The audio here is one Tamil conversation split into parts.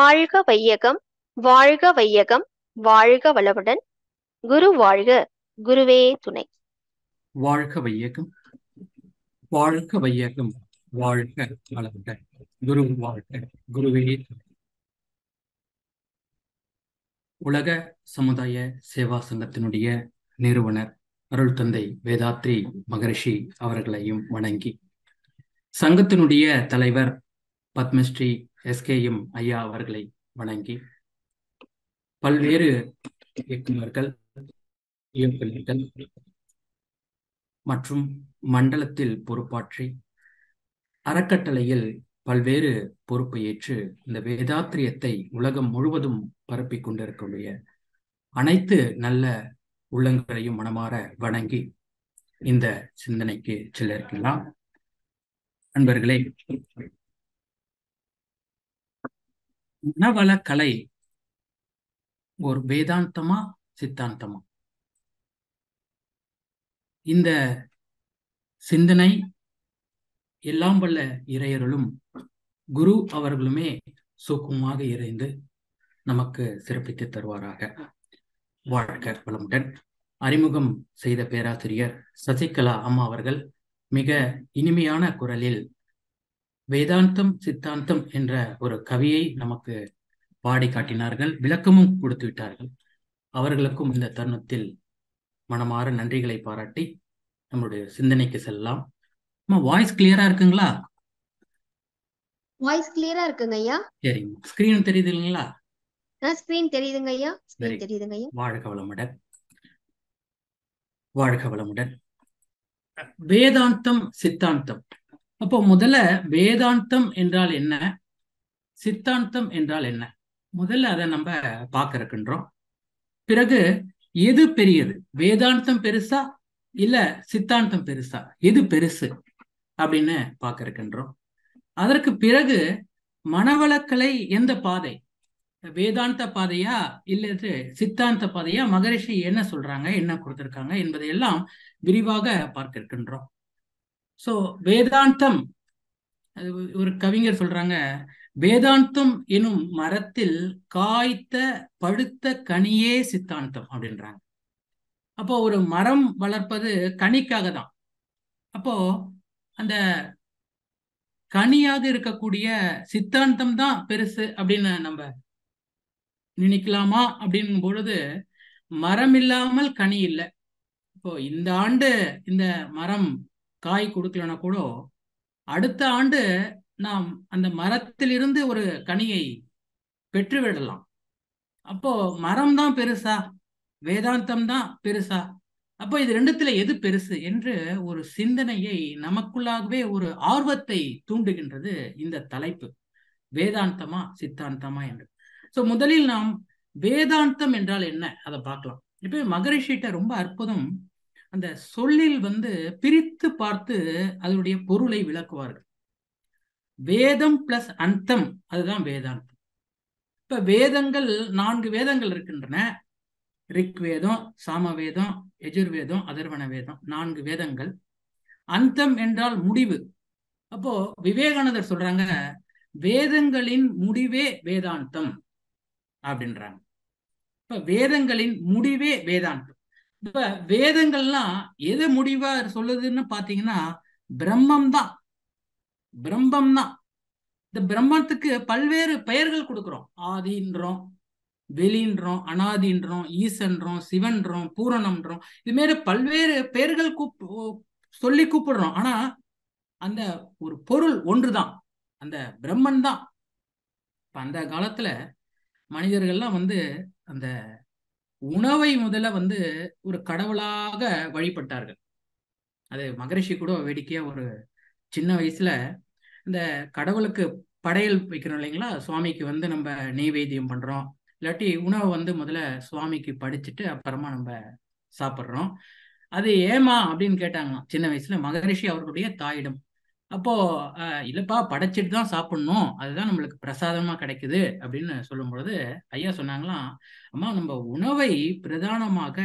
வாழ்க வையகம், வாழ்க வையகம், வாழ்க வளமுடன். குரு வாழ்க, குருவே துணை. வாழ்க வையகம், வாழ்க வையகம், வாழ்க வளமுடன். குரு வாழ்க, குருவே துணை. உலக சமுதாய சேவா சங்கத்தினுடைய நிறுவனர் அருள் தந்தை வேதாத்ரி மகரிஷி அவர்களையும் வணங்கி, சங்கத்தினுடைய தலைவர் பத்மஸ்ரீ SKM ஐயா அவர்களை வணங்கி, பல்வேறு இயக்குநர்கள், இயக்குநர்கள் மற்றும் மண்டலத்தில் பொறுப்பாற்றி அறக்கட்டளையில் பல்வேறு பொறுப்பை ஏற்று இந்த வேதாத்திரியத்தை உலகம் முழுவதும் பரப்பிக் கொண்டிருக்கக்கூடிய அனைத்து நல்ல உள்ளங்களையும் மனமாற வணங்கி இந்த சிந்தனைக்கு செல்ல இருக்கலாம். நண்பர்களே, மனவள கலை ஒரு வேதாந்தமா சித்தாந்தமா? இந்த சிந்தனை எல்லாம் வல்ல இறையருளும் குரு அவர்களுமே சூக்குமாக இறைந்து நமக்கு சிறப்பித்து தருவாராக. வாழ்க வளமுடன். அறிமுகம் செய்த பேராசிரியர் சசிகலா அம்மா அவர்கள் மிக இனிமையான குரலில் வேதாந்தம் சித்தாந்தம் என்ற ஒரு கவியை நமக்கு பாடி காட்டினார்கள், விளக்கமும் கொடுத்து விட்டார்கள். அவர்களுக்கும் இந்த தருணத்தில் மனமாற நன்றிகளை பாராட்டி நம்முடைய சிந்தனைக்கு செல்லலாம். வாய்ஸ் கிளியரா இருக்குங்களா? வாய்ஸ் கிளியரா இருக்குங்க ஐயா. சரிங்க. ஸ்கிரீன் தெரியுது இல்லைங்களா? ஸ்கிரீன் தெரியுதுங்க ஐயா. ஸ்கிரீன் தெரியுதுங்க ஐயா. வாழ்க வளமுடன், வாழ்க வளமுடன். வேதாந்தம் சித்தாந்தம். அப்போ முதல்ல வேதாந்தம் என்றால் என்ன, சித்தாந்தம் என்றால் என்ன, முதல்ல அதை நம்ம பார்க்க இருக்கின்றோம். பிறகு எது பெரியது, வேதாந்தம் பெருசா இல்ல சித்தாந்தம் பெருசா, எது பெருசு அப்படின்னு பார்க்க இருக்கின்றோம். அதற்கு பிறகு மனவளக்கலை எந்த பாதை, வேதாந்த பாதையா இல்லது சித்தாந்த பாதையா, மகரிஷி என்ன சொல்றாங்க, என்ன கொடுத்திருக்காங்க என்பதையெல்லாம் விரிவாக பார்க்க இருக்கின்றோம். சோ வேதாந்தம், ஒரு கவிஞர் சொல்றாங்க, வேதாந்தம் எனும் மரத்தில் காய்த்த பழுத்த கனியே சித்தாந்தம் அப்படின்றாங்க. அப்போ ஒரு மரம் வளர்ப்பது கனிக்காக தான். அப்போ அந்த கனியாக இருக்கக்கூடிய சித்தாந்தம் தான் பெருசு அப்படின்னு நம்ம நினைக்கலாமா? அப்படின் பொழுது மரம் இல்லாமல் கனி இல்லை. இப்போ இந்த ஆண்டு இந்த மரம் காய் கொடுக்கலன்னா கூட அடுத்த ஆண்டு நாம் அந்த மரத்திலிருந்து ஒரு கனியை பெற்று விடலாம். அப்போ மரம் தான் பெருசா, வேதாந்தம் தான் பெருசா? அப்போ இது ரெண்டுத்துல எது பெருசு என்று ஒரு சிந்தனையை நமக்குள்ளாகவே ஒரு ஆர்வத்தை தூண்டுகின்றது இந்த தலைப்பு, வேதாந்தமா சித்தாந்தமா என்று. சோ முதலில் நாம் வேதாந்தம் என்றால் என்ன அதை பார்க்கலாம். இப்ப மகரிஷிட்ட ரொம்ப அற்புதம், அந்த சொல்லில் பிரித்து பார்த்து அதனுடைய பொருளை விளக்குவார்கள். வேதம் பிளஸ் அந்தம், அதுதான் வேதாந்தம். இப்ப வேதங்கள் 4 வேதங்கள் இருக்கின்றன. ரிக்வேதம், சாமவேதம், யஜுர்வேதம், அதர்வண வேதம், 4 வேதங்கள். அந்தம் என்றால் முடிவு. அப்போ விவேகானந்தர் சொல்றாங்க, வேதங்களின் முடிவே வேதாந்தம் அப்படின்றாங்க. இப்ப வேதங்களின் முடிவே வேதாந்தம். இப்ப வேதங்கள்லாம் எது முடிவா சொல்லுதுன்னு பாத்தீங்கன்னா பிரம்மம் தான், பிரம்மம் தான். இந்த பிரம்மத்துக்கு பல்வேறு பெயர்கள் கொடுக்கிறோம். ஆதின்றோம், வெளின்றோம், அனாதின்றோம், ஈசன்றோம், சிவன்றோம், பூரணம்ன்றோம். இது மாதிரி பல்வேறு பெயர்கள் சொல்லி கூப்பிடுறோம். ஆனா அந்த ஒரு பொருள் ஒன்றுதான், அந்த பிரம்மன் தான். அந்த காலத்துல மனிதர்கள்லாம் அந்த உணவை முதல்ல ஒரு கடவுளாக வழிபட்டார்கள். அது மகரிஷி கூட வேடிக்கையா ஒரு சின்ன வயசுல இந்த கடவுளுக்கு படையல் வைக்கிறோம் இல்லைங்களா, சுவாமிக்கு நம்ம நெய்வேத்தியம் பண்றோம், இல்லாட்டி உணவை முதல்ல சுவாமிக்கு படிச்சுட்டு அப்புறமா நம்ம சாப்பிட்றோம். அது ஏமா அப்படின்னு கேட்டாங்களாம் சின்ன வயசுல மகரிஷி அவர்களுடைய தாயிடம். அப்போ இல்லப்பா, படைச்சிட்டு தான் சாப்பிடணும், அதுதான் நம்மளுக்கு பிரசாதமா கிடைக்குது அப்படின்னு சொல்லும் பொழுது ஐயா சொன்னாங்களாம், அம்மா நம்ம உணவை பிரதானமாக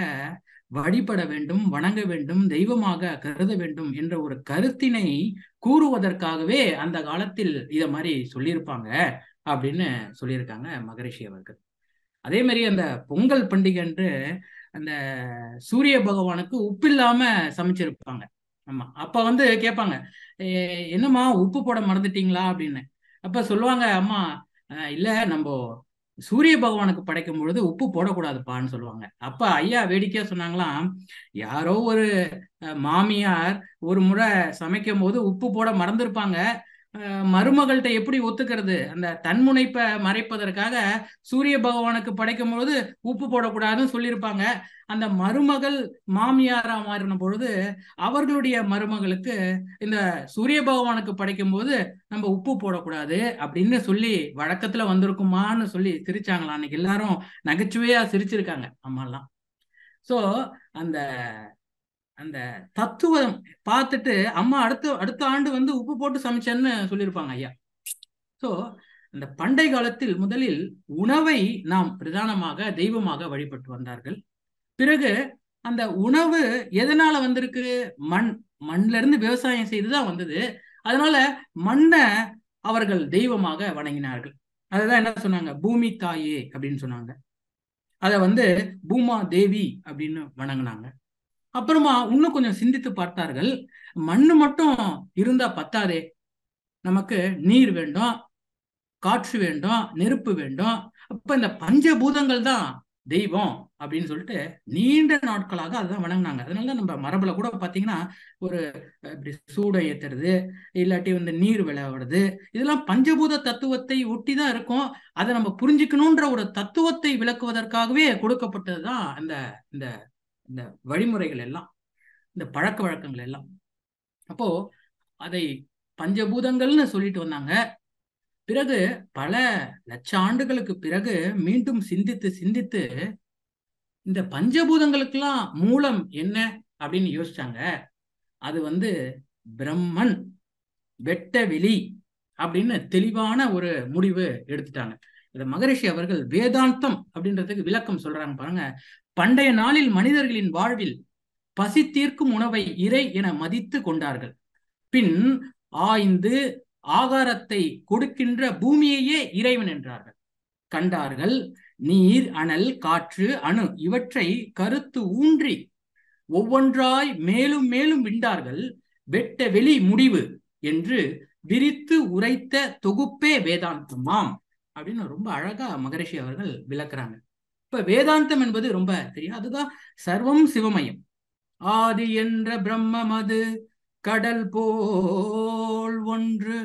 வழிபட வேண்டும், வணங்க வேண்டும், தெய்வமாக கருத வேண்டும் என்ற ஒரு கருத்தினை கூறுவதற்காகவே அந்த காலத்தில் இத மாதிரி சொல்லியிருப்பாங்க அப்படின்னு சொல்லியிருக்காங்க மகரிஷி அவர்கள். அதே மாதிரி அந்த பொங்கல் பண்டிகை அன்று அந்த சூரிய பகவானுக்கு உப்பு இல்லாம சமைச்சிருப்பாங்க. ஆமா, அப்ப வந்து கேட்பாங்க, என்னம்மா உப்பு போட மறந்துட்டீங்களா அப்படின்னு. அப்ப சொல்லுவாங்க, அம்மா இல்ல, நம்ம சூரிய பகவானுக்கு படைக்கும் பொழுது உப்பு போடக்கூடாதுப்பான்னு சொல்லுவாங்க. அப்ப ஐயா வேடிக்கையா சொன்னாங்களாம், யாரோ ஒரு மாமியார் ஒரு முறை சமைக்கும் போது உப்பு போட மறந்துருப்பாங்க. மருமகள்கிட்ட எப்படி ஒத்துக்கிறது? அந்த தன்முனைப்பை மறைப்பதற்காக சூரிய பகவானுக்கு படைக்கும் பொழுது உப்பு போடக்கூடாதுன்னு சொல்லியிருப்பாங்க. அந்த மருமகள் மாமியாரா மாறின பொழுது அவர்களுடைய மருமகளுக்கு இந்த சூரிய பகவானுக்கு படைக்கும் போது நம்ம உப்பு போடக்கூடாது அப்படின்னு சொல்லி வழக்கத்துல வந்திருக்குமான்னு சொல்லி சிரிச்சாங்களாம். அன்னைக்கு எல்லாரும் நகைச்சுவையா சிரிச்சிருக்காங்க அம்மாலாம். சோ அந்த அந்த தத்துவம் பார்த்துட்டு அம்மா அடுத்த ஆண்டு வந்து உப்பு போட்டு சமைச்சேன்னு சொல்லியிருப்பாங்க ஐயா. சோ அந்த பண்டை காலத்தில் முதலில் உணவை நாம் பிரதானமாக தெய்வமாக வழிபட்டு வந்தார்கள். பிறகு அந்த உணவு எதனால வந்திருக்கு? மண்ல இருந்து விவசாயம் செய்துதான் வந்தது. அதனால மண்ணை அவர்கள் தெய்வமாக வணங்கினார்கள். அதுதான் என்ன சொன்னாங்க, பூமி தாயே அப்படின்னு சொன்னாங்க. அத வந்து பூமா தேவி அப்படின்னு வணங்கினாங்க. அப்புறமா இன்னும் கொஞ்சம் சிந்தித்து பார்த்தார்கள், மண்ணு மட்டும் இருந்தா பத்தாதே, நமக்கு நீர் வேண்டும், காற்று வேண்டும், நெருப்பு வேண்டும். அப்ப இந்த பஞ்சபூதங்கள் தான் தெய்வம் அப்படின்னு சொல்லிட்டு நீண்ட நாட்களாக அதுதான் வணங்கினாங்க. அதனால நம்ம மரபுல கூட பாத்தீங்கன்னா ஒரு இப்படி சூடம் ஏத்துறது, இல்லாட்டி வந்து நீர் விளையாடுறது, இதெல்லாம் பஞ்சபூத தத்துவத்தை ஒட்டி தான் இருக்கும். அதை நம்ம புரிஞ்சுக்கணும்ன்ற ஒரு தத்துவத்தை விளக்குவதற்காகவே கொடுக்கப்பட்டதுதான் இந்த இந்த இந்த வழிமுறைகள் எல்லாம், இந்த பழக்க வழக்கங்கள் எல்லாம். அப்போ அதை பஞ்சபூதங்கள்னு சொல்லிட்டு வந்தாங்க. பிறகு பல லட்ச ஆண்டுகளுக்கு பிறகு மீண்டும் சிந்தித்து சிந்தித்து இந்த பஞ்சபூதங்களுக்கெல்லாம் மூலம் என்ன அப்படின்னு யோசிச்சாங்க. அது வந்து பிரம்மன், வெட்ட வெளி அப்படின்னு தெளிவான ஒரு முடிவு எடுத்துட்டாங்க. இத மகரிஷி அவர்கள் வேதாந்தம் அப்படின்றதுக்கு விளக்கம் சொல்றாங்க பாருங்க. பண்டைய நாளில் மனிதர்களின் வாழ்வில் பசி தீர்க்கும் உணவை இறை என மதித்து கொண்டார்கள். பின் ஆய்ந்து ஆகாரத்தை கொடுக்கின்ற பூமியையே இறைவன் என்றார்கள் கண்டார்கள். நீர், அனல், காற்று, அணு இவற்றை கருத்து ஊன்றி ஒவ்வொன்றாய் மேலும் மேலும் விண்டார்கள். வெட்ட வெளி முடிவு என்று விரித்து உரைத்த தொகுப்பே வேதாந்தமாம் அப்படின்னு ரொம்ப அழகா மகரிஷி அவர்கள் விளக்குறாங்க. இப்ப வேதாந்தம் என்பது ரொம்ப தெரியும், அதுதான் சர்வம் சிவமயம். ஆதி என்ற பிரம்மம் அது கடல் போல் ஒன்று,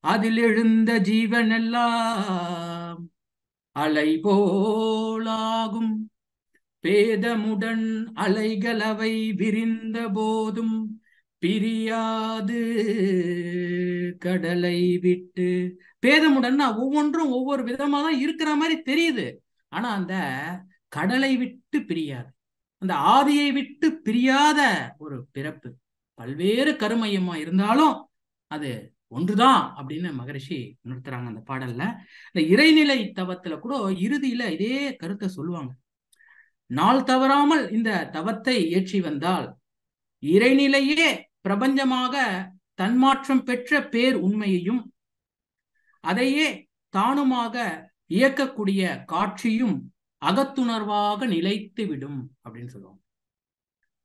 அதில் எழுந்த ஜீவன் எல்லாம் அலை போலாகும். பேதமுடன் அலைகள் அவை விரிந்த போதும் பிரியாது கடலை விட்டு. பேதமுடன்னா ஒவ்வொன்றும் ஒவ்வொரு விதமா தான் இருக்கிற மாதிரி தெரியுது, ஆனா அந்த கடலை விட்டு பிரியாது, அந்த ஆதியை விட்டு பிரியாத ஒரு பிறப்பு. பல்வேறு கருமையமா இருந்தாலும் அது ஒன்றுதான் அப்படின்னு மகரிஷி உணர்த்துறாங்க அந்த பாடல்ல. இந்த இறைநிலை தவத்துல கூட இறுதியில இதே கருத்தை சொல்லுவாங்க. நாள் தவறாமல் இந்த தவத்தை ஏற்றி வந்தால் இறைநிலையே பிரபஞ்சமாக தன்மாற்றம் பெற்ற பேர் உண்மையையும் அதையே தானுமாக இயக்கக்கூடிய காட்சியும் அகத்துணர்வாக நிலைத்து விடும் அப்படின்னு சொல்லுவாங்க.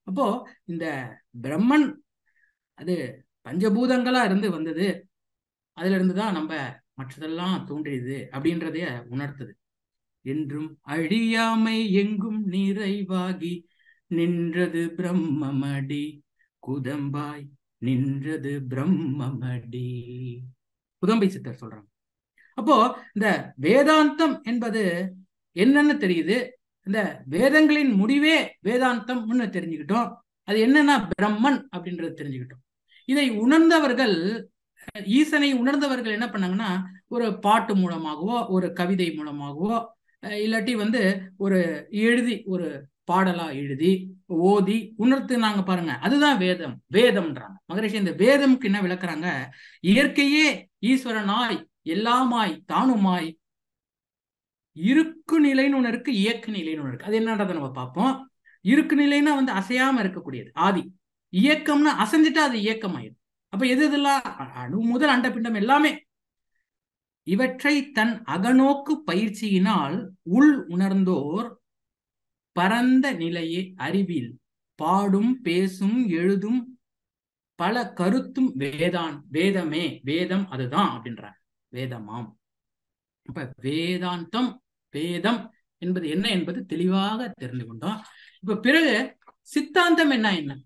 அப்போ இந்த பிரம்மன் அது பஞ்சபூதங்களா இருந்து வந்தது, அதுல இருந்துதான் நம்ம மற்றதெல்லாம் தோன்றியது அப்படின்றதைய உணர்த்துது. என்றும் அழியாமை எங்கும் நிறைவாகி நின்றது பிரம்மமடி, குதம்பாய் நின்றது பிரம்மமடி, குதம்பை சித்தர் சொல்றாங்க. அப்போ இந்த வேதாந்தம் என்பது என்னன்னு தெரியுது. இந்த வேதங்களின் முடிவே வேதாந்தம்னு தெரிஞ்சுக்கிட்டோம். அது என்னன்னா பிரம்மன் அப்படின்றது தெரிஞ்சுக்கிட்டோம். இதை உணர்ந்தவர்கள், ஈசனை உணர்ந்தவர்கள் என்ன பண்ணாங்கன்னா ஒரு பாட்டு மூலமாகவோ ஒரு கவிதை மூலமாகவோ இல்லாட்டி வந்து ஒரு எழுதி ஒரு பாடலா எழுதி ஓதி உணர்த்துனாங்க பாருங்க, அதுதான் வேதம். வேதம்ன்றாங்க மகரிஷி. இந்த வேதம்க்கு என்ன விளக்குறாங்க, இயற்கையே ஈஸ்வரனாய் எல்லாமாய் தானுமாய் இருக்கு நிலைன்னு ஒண்ணு இருக்கு, இயக்க நிலைன்னு ஒண்ணு இருக்கு. அது என்னன்றதை நம்ம பார்ப்போம். இருக்கு நிலைன்னா வந்து அசையாம இருக்கக்கூடியது ஆதி. இயக்கம்னா அசைஞ்சிட்டா அது இயக்கமாயிடும். அப்ப எது இதெல்லாம் அணு முதல் அண்டபிண்டம் எல்லாமே இவற்றை தன் அகநோக்கு பயிற்சியினால் உள் உணர்ந்தோர் பரந்த நிலையை அறிவில் பாடும் பேசும் எழுதும் பல கருத்தும் வேதமே, வேதம் அதுதான் அப்படின்றார். வேதமாம். இப்ப வேதாந்தம், வேதம் என்பது என்ன என்பது தெளிவாக தெரிந்து கொண்டோம். இப்ப பிறகு சித்தாந்தம் என்ன?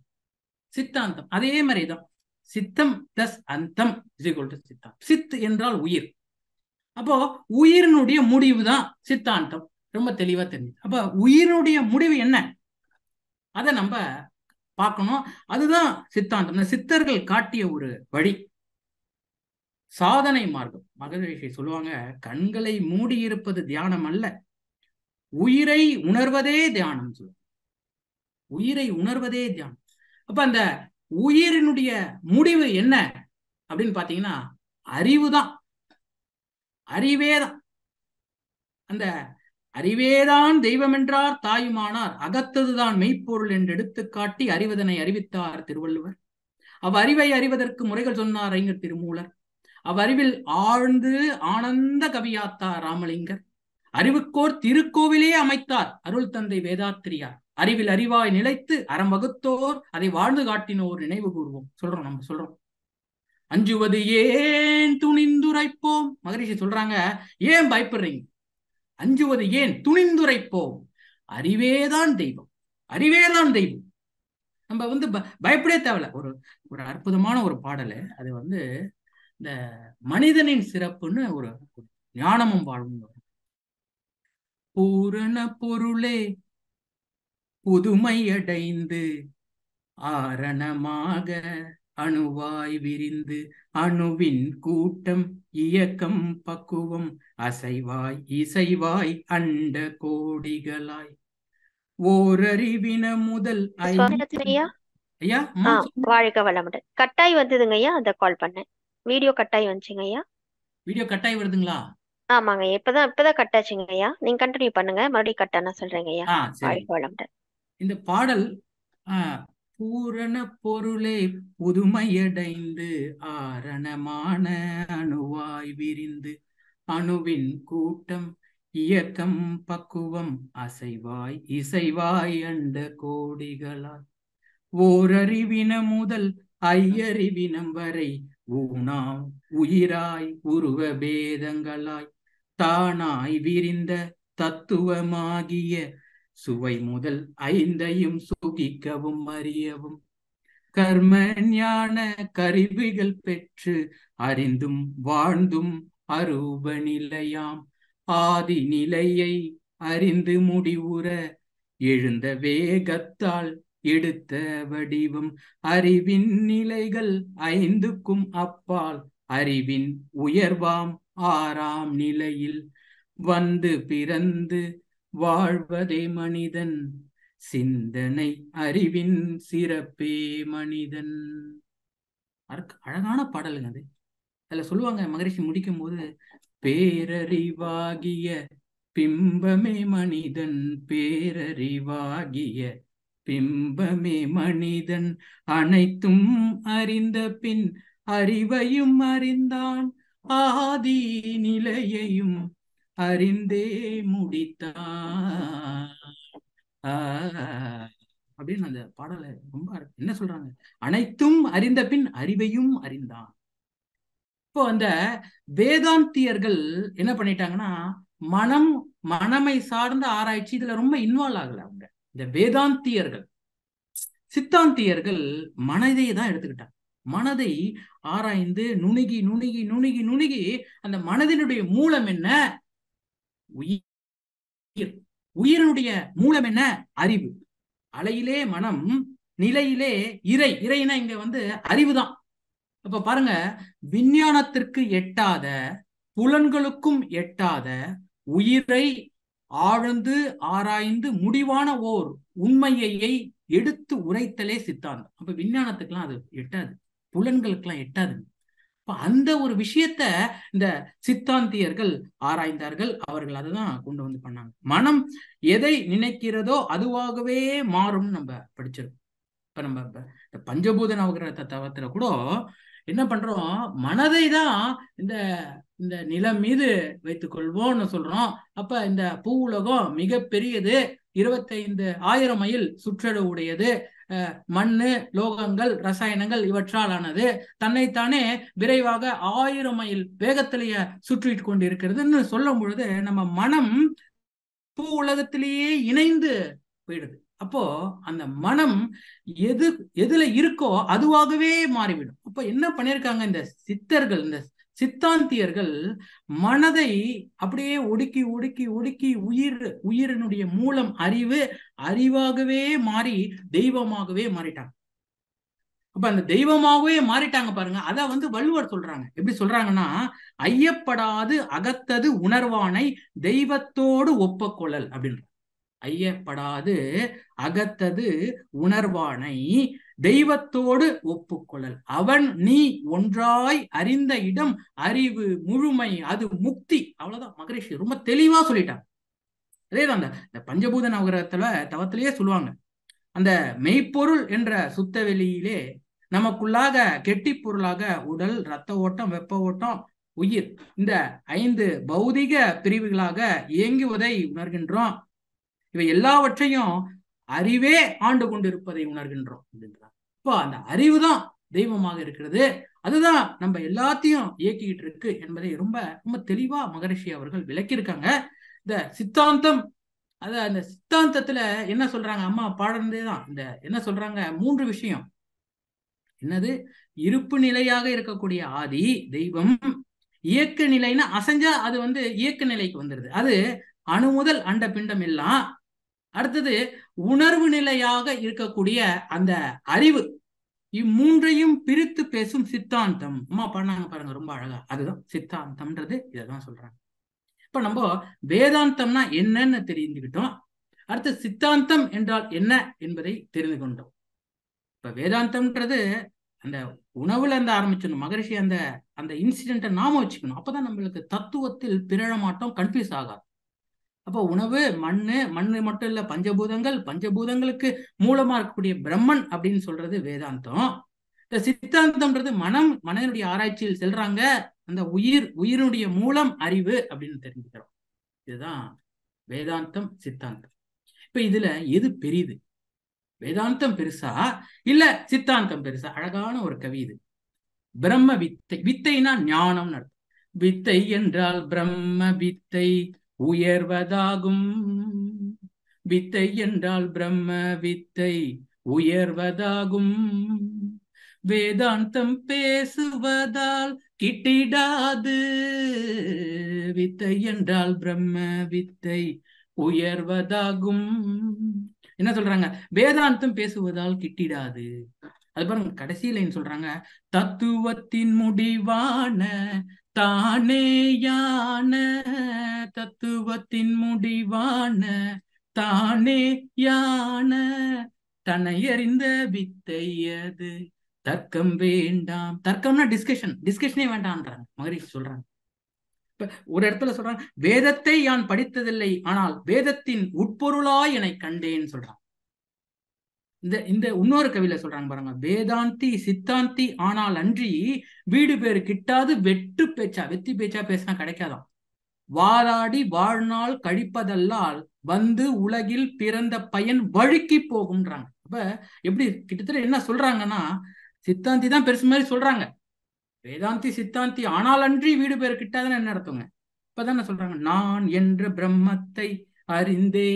சித்தாந்தம் அதே மாதிரிதான். சித்தம் பிளஸ் அந்தம் இஸ் ஈக்வல் டு சித்தாந்தம். சித் என்றால் உயிர். அப்போ உயிரினுடைய முடிவு தான் சித்தாந்தம். ரொம்ப தெளிவா தெரிஞ்சு. அப்ப உயிரினுடைய முடிவு என்ன, அதை நம்ம பார்க்கணும். அதுதான் சித்தாந்தம். இந்த சித்தர்கள் காட்டிய ஒரு வழி, சாதனை மார்க்கம். மகரிஷி சொல்லுவாங்க, கண்களை மூடி இருப்பது தியானம் அல்ல, உயிரை உணர்வதே தியானம். உயிரை உணர்வதே தியானம். அப்ப அந்த உயிரினுடைய முடிவு என்ன அப்படின்னு பாத்தீங்கன்னா அறிவுதான். அறிவேதான். அந்த அறிவேதான் தெய்வம் என்றார் தாயுமானார், அகத்ததுதான் மெய்ப்பொருள் என்று எடுத்துக்காட்டி அறிவதனை அறிவித்தார் திருவள்ளுவர். அறிவை அறிவதற்கு முறைகள் சொன்னார் அறிஞர் திருமூலர். அறிவில் ஆழ்ந்து ஆனந்த கவியாத்தார் ராமலிங்கர். அறிவுக்கோர் திருக்கோவிலே அமைத்தார் அருள் தந்தை வேதாத்திரியார். அறிவில் அறிவாய் நிலைத்து அறம் வகுத்தோர் அதை வாழ்ந்து காட்டினோர் நினைவு கூறுவோம். நம்ம சொல்றோம். அஞ்சுவது ஏன் துணிந்துரைப்போம். மகரிஷி சொல்றாங்க, ஏன் பயப்படுறீங்க? அஞ்சுவது ஏன்? துணிந்துரைப்போம். அறிவேதான் தெய்வம், அறிவேதான் தெய்வம். நம்ம பயப்படவே தேவையில்ல. ஒரு அற்புதமான ஒரு பாடலு, அது இந்த மனிதனின் சிறப்புன்னு ஒரு ஞானமும் வாழும். பூரண பொருளே புதுமையடைந்து ஆரணமாக அணுவாய் விரிந்து அணுவின் கூட்டம் இயக்கம் பக்குவம் அசைவாய் இசைவாய் அண்ட கோடிகளாய் ஓரறிவின முதல் ஐயா வாழ்க வளமுடன். கட்டாய் வந்ததுங்க ஐயா, அந்த கால் பண்ணேன். வீடியோ கட்டாய் வந்துச்சுங்க ஐயா. வீடியோ கட்டாய் வருதுங்களா? ஆமாங்க, இப்பதான் கட்டாச்சுங்க ஐயா. நீங்க கண்டினியூ பண்ணுங்க, மறுபடியும் கட்டானா சொல்றேங்க ஐயா. வாழ்க வளமுடன். இந்த பாடல் பூரண பொருளே புதுமையடைந்து ஆரணமான அணுவாய் விரிந்து அணுவின் கூட்டம் இயக்கம் பக்குவம் அசைவாய் இசைவாய் அண்ட கோடிகளாய் ஓரறிவின முதல் ஐயறிவினம் வரை ஊனாம் உயிராய் உருவ பேதங்களாய் தானாய் விரிந்த தத்துவமாகிய சுவை முதல் ஐந்தையும் சுகிக்கவும் அறியவும் கர்ம ஞான கருவிகள் பெற்று அறிந்தும் வாழ்ந்தும் அரூப நிலையாம் ஆதி நிலையை அறிந்து முடிவுற எழுந்த வேகத்தால் எடுத்த வடிவம் அறிவின் நிலைகள் ஐந்துக்கும் அப்பால் அறிவின் உயர்வாம் ஆறாம் நிலையில் வந்து பிறந்து வாழ்வதே மனிதன் சிந்தனை அறிவின் சிறப்பே மனிதன். அழகான பாடலுங்க அது. அதுல சொல்லுவாங்க, மகரிஷி முடிக்கும் போது, பேரறிவாகிய பிம்பமே மனிதன், பேரறிவாகிய பிம்பமே மனிதன், அனைத்தும் அறிந்த பின் அறிவையும் அறிந்தான், ஆதி நிலையையும் அறிந்தே முடித்தான் அப்படின்னு அந்த பாடலை ரொம்ப என்ன சொல்றாங்க, அனைத்தும் அறிந்த பின் அறிவையும் அறிந்தான். இப்போ அந்த வேதாந்தியர்கள் என்ன பண்ணிட்டாங்கன்னா, மனமை சார்ந்த ஆராய்ச்சி இதுல ரொம்ப இன்வால்வ் ஆகல அவங்க. இந்த வேதாந்தியர்கள், சித்தாந்தியர்கள் மனதை தான் எடுத்துக்கிட்டாங்க. மனதை ஆராய்ந்து நுணுகி நுணுகி நுணுகி நுணுகி அந்த மனதினுடைய மூலம் என்ன? உயிர். உயிரினுடைய மூலம் என்ன? அறிவு. அலையிலே மனம், நிலையிலே இறை. இறைனா இங்க அறிவுதான். அப்ப பாருங்க, விஞ்ஞானத்திற்கு எட்டாத, புலன்களுக்கும் எட்டாத உயிரை ஆழ்ந்து ஆராய்ந்து முடிவான ஓர் உண்மையை எடுத்து உரைத்தலே சித்தாந்தம். அப்ப விஞ்ஞானத்துக்கெல்லாம் அது எட்டாது, புலன்களுக்கெல்லாம் எட்டாது. அந்த ஒரு விஷயத்த இந்த சித்தாந்தியர்கள் ஆராய்ந்தார்கள். அவர்கள் அதுதான் கொண்டு பண்ணாங்க. மனம் எதை நினைக்கிறதோ அதுவாகவே மாறும் நம்ம படிச்சிருக்கோம். இப்ப நம்ம இந்த பஞ்சபூத நவகிரக தவத்துல கூட என்ன பண்றோம், மனதை தான் இந்த இந்த நிலம் மீது வைத்துக் கொள்வோம்னு சொல்றோம். அப்ப இந்த பூ உலகம் மிக பெரியது, 25,000 மைல் சுற்றளவு உடையது, மண்ணு, லோகங்கள், ரசாயனங்கள் இவற்றால் ஆனது, தன்னைத்தானே விரைவாக 1000 மைல் வேகத்திலேயே சுற்றிட்டு கொண்டு இருக்கிறதுன்னு சொல்லும் பொழுது நம்ம மனம் பூ உலகத்திலேயே இணைந்து போயிடுது. அப்போ அந்த மனம் எதுல இருக்கோ அதுவாகவே மாறிவிடும். அப்ப என்ன பண்ணிருக்காங்க இந்த சித்தர்கள், இந்த சித்தாந்தியர்கள், மனதை அப்படியே ஒடுக்கி ஒடுக்கி ஒடுக்கி உயிரினுடைய மூலம் அறிவாகவே மாறி தெய்வமாகவே மாறிட்டாங்க. அப்ப அந்த தெய்வமாகவே மாறிட்டாங்க பாருங்க. அத வள்ளுவர் சொல்றாங்க. எப்படி சொல்றாங்கன்னா, ஐயப்படாது அகத்தது உணர்வானை தெய்வத்தோடு ஒப்பக்கொள்ளல் அப்படின்ற. ஐயப்படாது அகத்தது உணர்வானை தெய்வத்தோடு ஒப்புக்கொள்ளல். அவன் நீ ஒன்றாய் அறிந்த இடம் அறிவு முழுமை, அது முக்தி. அவ்வளவுதான். மகரிஷி ரொம்ப தெளிவா சொல்லிட்டாங்க. அதேதான் இந்த பஞ்சபூத நவகிரகத்துல தவத்திலேயே சொல்லுவாங்க, அந்த மெய்ப்பொருள் என்ற சுத்த வெளியிலே நமக்குள்ளாக கெட்டி பொருளாக உடல், இரத்த ஓட்டம், வெப்ப ஓட்டம், உயிர், இந்த 5 பௌதிக பிரிவுகளாக இயங்குவதை உணர்கின்றோம். இவை எல்லாவற்றையும் அறிவே ஆண்டு கொண்டிருப்பதை உணர்கின்றோம் அப்படின்றாங்க. இப்போ அந்த அறிவு தான் தெய்வமாக இருக்கிறது, அதுதான் நம்ம எல்லாத்தையும் இயக்கிக்கிட்டு இருக்கு என்பதை ரொம்ப ரொம்ப தெளிவா மகரிஷி அவர்கள் விளக்கியிருக்காங்க. இந்த சித்தாந்தம், அந்த சித்தாந்தத்துல என்ன சொல்றாங்க, அம்மா பாடுறதேதான் இந்த என்ன சொல்றாங்க, 3 விஷயம். என்னது? இருப்பு நிலையாக இருக்கக்கூடிய ஆதி தெய்வம், இயக்க நிலைன்னா அசைஞ்சா அது இயக்க நிலைக்கு வந்துடுது, அது அணு முதல் அண்ட பிண்டம் எல்லாம். அடுத்தது உணர்வு நிலையாக இருக்கக்கூடிய அந்த அறிவு. இம்மூன்றையும் பிரித்து பேசும் சித்தாந்தம். அம்மா பண்ணாங்க பாருங்க ரொம்ப அழகா. அதுதான் சித்தாந்தம்ன்றது, இதைதான் சொல்றாங்க. இப்ப நம்ம வேதாந்தம்னா என்னன்னு தெரிந்துக்கிட்டோம். அடுத்து சித்தாந்தம் என்றால் என்ன என்பதை தெரிந்து கொண்டோம். இப்ப வேதாந்தம்ன்றது அந்த உணவுல இருந்து ஆரம்பிச்சிடணும். மகரிஷி அந்த இன்சிடென்ட்டை நாம வச்சுக்கணும். அப்பதான் நம்மளுக்கு தத்துவத்தில் பிறழ மாட்டோம், கன்ஃபியூஸ் ஆகாது. அப்போ உணவு, மண்ணு மட்டும் இல்ல, பஞ்சபூதங்களுக்கு மூலமா இருக்கக்கூடிய பிரம்மன் அப்படின்னு சொல்றது வேதாந்தம். இந்த சித்தாந்தம்ன்றது மனதினுடைய ஆராய்ச்சியில் செல்றாங்க, அந்த உயிரினுடைய மூலம் அறிவு அப்படின்னு தெரிஞ்சுக்கிறோம். இதுதான் வேதாந்தம், சித்தாந்தம். இப்ப இதுல எது பெரியது? வேதாந்தம் பெருசா இல்ல சித்தாந்தம் பெருசா? அழகான ஒரு கவி இது. பிரம்ம வித்தை. வித்தைனா ஞானம்னு அர்த்தம். வித்தை என்றால் பிரம்ம வித்தை உயர்வதாகும். வித்தை என்றால் பிரம்ம வித்தை உயர்வதாகும். வேதாந்தம் பேசுவதால் கிட்டிடாது. வித்தை என்றால் பிரம்ம வித்தை உயர்வதாகும். என்ன சொல்றாங்க? வேதாந்தம் பேசுவதால் கிட்டிடாது. அது பாருங்க, கடைசி லைன் சொல்றாங்க, தத்துவத்தின் முடிவான தானேயான, தத்துவத்தின் முடிவான தானேயான தன்னை அறிந்த வித்தை அது தர்க்கம் வேண்டாம். தர்க்கம்னா டிஸ்கஷனே வேண்டாம்ன்றாங்க மகரிஷி சொல்றாங்க. இப்ப ஒரு இடத்துல சொல்றாங்க, வேதத்தை யான் படித்ததில்லை, ஆனால் வேதத்தின் உட்பொருளாய் என்னை கண்டேன்னு சொல்றாங்க. இந்த இன்னொரு கவியில சொல்றாங்க பாருங்க, வேதாந்தி சித்தாந்தி ஆனால் அன்றி வீடு பேரு கிட்டாது வெற்றி பேச்சா பேசினா கிடைக்காதான். வாராடி வாழ்நாள் கழிப்பதல்லால் உலகில் பிறந்த பயன் வழுக்கி போகும்ன்றாங்க. அப்ப எப்படி கிட்டத்தட்ட என்ன சொல்றாங்கன்னா, சித்தாந்தி தான் பெருசு மாதிரி சொல்றாங்க, வேதாந்தி சித்தாந்தி ஆனால் அன்றி வீடு பேரு கிட்டாதுன்னு என்ன அர்த்தங்க? இப்பதான் சொல்றாங்க, நான் என்ற பிரம்மத்தை அறிந்தே,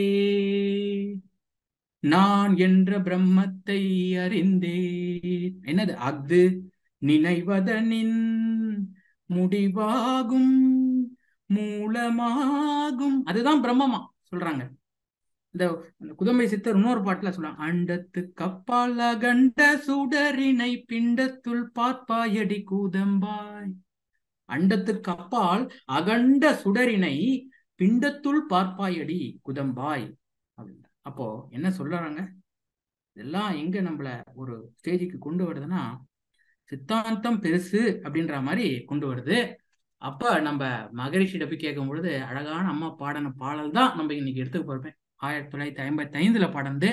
நான் என்ற பிரம்மத்தை அறிந்தேன். என்னது? அது நினைவதனின் முடிவாகும் மூலமாகும். அதுதான் பிரம்மமா சொல்றாங்க. இந்த குதம்பை சித்தர் இன்னொரு பாட்டுல சொல்றாங்க, அண்டத்து கப்பால் அகண்ட சுடரினை பிண்டத்துள் பார்ப்பாயடி கூதம்பாய். அண்டத்துக்கு அப்பால் அகண்ட சுடரினை பிண்டத்துள் பார்ப்பாயடி குதம்பாய் அப்படின்னு. அப்போ என்ன சொல்றாங்க? இதெல்லாம் எங்க நம்மள ஒரு ஸ்டேஜுக்கு கொண்டு வருதுன்னா, சித்தாந்தம் பெருசு அப்படின்ற மாதிரி கொண்டு வருது. அப்ப நம்ம மகரிஷியிட போய் கேட்கும் பொழுது அழகான அம்மா பாடின பாடல் தான் நம்ம இன்னைக்கு எடுத்துக்க போறோம். 1955 பாடந்து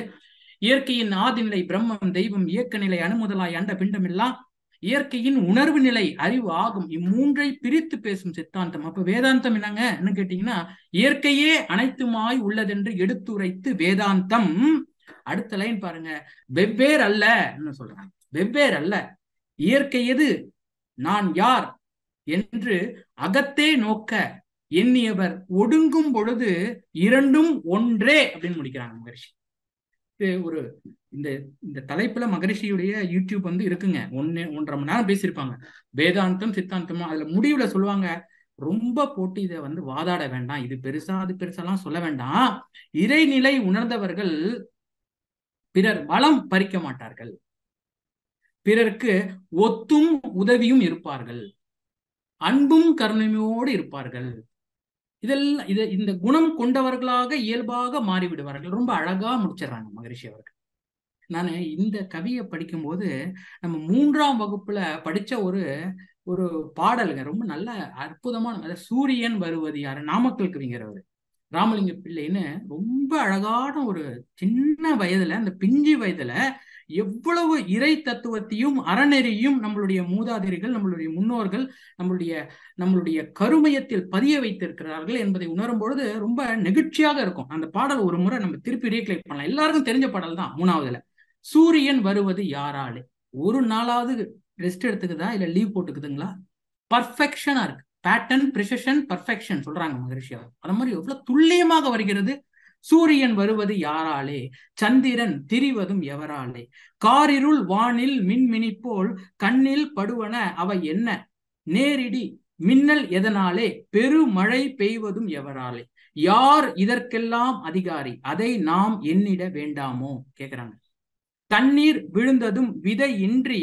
இயற்கையின் ஆதிநிலை பிரம்மம் தெய்வம் இயக்க நிலை அணுமுதலாய் அண்ட பிண்டம் எல்லாம் இயற்கையின் உணர்வு நிலை அறிவு ஆகும் இம்மூன்றை பிரித்து பேசும் சித்தாந்தம். அப்ப வேதாந்தம் என்னங்க கேட்டீங்கன்னா, இயற்கையே அனைத்துமாய் உள்ளதென்று எடுத்துரைத்து வேதாந்தம். அடுத்த லைன் பாருங்க, வெவ்வேறு அல்ல சொல்றாங்க. வெவ்வேறு அல்ல, இயற்கை எது நான் யார் என்று அகத்தே நோக்க எண்ணியவர் ஒடுங்கும் பொழுது இரண்டும் ஒன்றே அப்படின்னு முடிக்கிறாங்க மகரிஷி. ஒரு இந்த தலைப்புல மகரிஷியுடைய யூடியூப் இருக்குங்க, 1.5 மணி நேரம் பேசியிருப்பாங்க. வேதாந்தம் சித்தாந்தம். அதுல முடிவுல சொல்லுவாங்க, ரொம்ப போட்டு இதை வாதாட வேண்டாம், இது பெருசா அது பெருசாலாம் சொல்ல வேண்டாம். இறைநிலை உணர்ந்தவர்கள் பிறர் வளம் பறிக்க மாட்டார்கள், பிறருக்கு ஒத்தும் உதவியும் இருப்பார்கள், அன்பும் கருணையோடு இருப்பார்கள். இதெல்லாம் இந்த குணம் கொண்டவர்களாக இயல்பாக மாறிவிடுவார்கள். ரொம்ப அழகா முடிச்சிடறாங்க மகரிஷி அவர்கள். நான் இந்த கவியை படிக்கும்போது நம்ம 3ஆம் வகுப்புல படிச்ச ஒரு பாடலுங்க, ரொம்ப நல்ல அற்புதமான, சூரியன் வருவது யாரு, நாமக்கல் கவிஞர் அவரு, ராமலிங்க பிள்ளைன்னு. ரொம்ப அழகான ஒரு சின்ன வயதுல, அந்த பிஞ்சு வயதுல எவ்வளவு இறை தத்துவத்தையும் அறநெறியும் நம்மளுடைய மூதாதையர்கள், நம்மளுடைய முன்னோர்கள் நம்மளுடைய கருமையத்தில் பதிய வைத்திருக்கிறார்கள் என்பதை உணரும் பொழுது ரொம்ப நெகிழ்ச்சியாக இருக்கும். அந்த பாடல் ஒரு முறை நம்ம திருப்பி ரீக்ளைட் பண்ணலாம். எல்லாருக்கும் தெரிஞ்ச பாடல் தான். 3ஆவதுல சூரியன் வருவது யாராலே. ஒரு நாளாவது ரெஸ்ட் எடுத்துக்குதா இல்ல லீவ் போட்டுக்குதுங்களா? பர்ஃபெக்ஷனா இருக்கு. பேட்டர்ன், பிரிசிஷன், பர்ஃபெக்ஷன் சொல்றாங்க மகரிஷி அவர். அது மாதிரி எவ்வளவு துல்லியமாக வருகிறது. சூரியன் வருவது யாராலே, சந்திரன் திரிவதும் எவராலே, காரிருள் வானில் மின்மினி போல் கண்ணில் படுவன அவை என்ன, நேரிடி மின்னல் எதனாலே, பெருமழை பெய்வதும் எவராலே, யார் இதற்கெல்லாம் அதிகாரி, அதை நாம் எண்ணிட வேண்டாமோ கேக்குறாங்க. தண்ணீர் விழுந்ததும் விதை இன்றி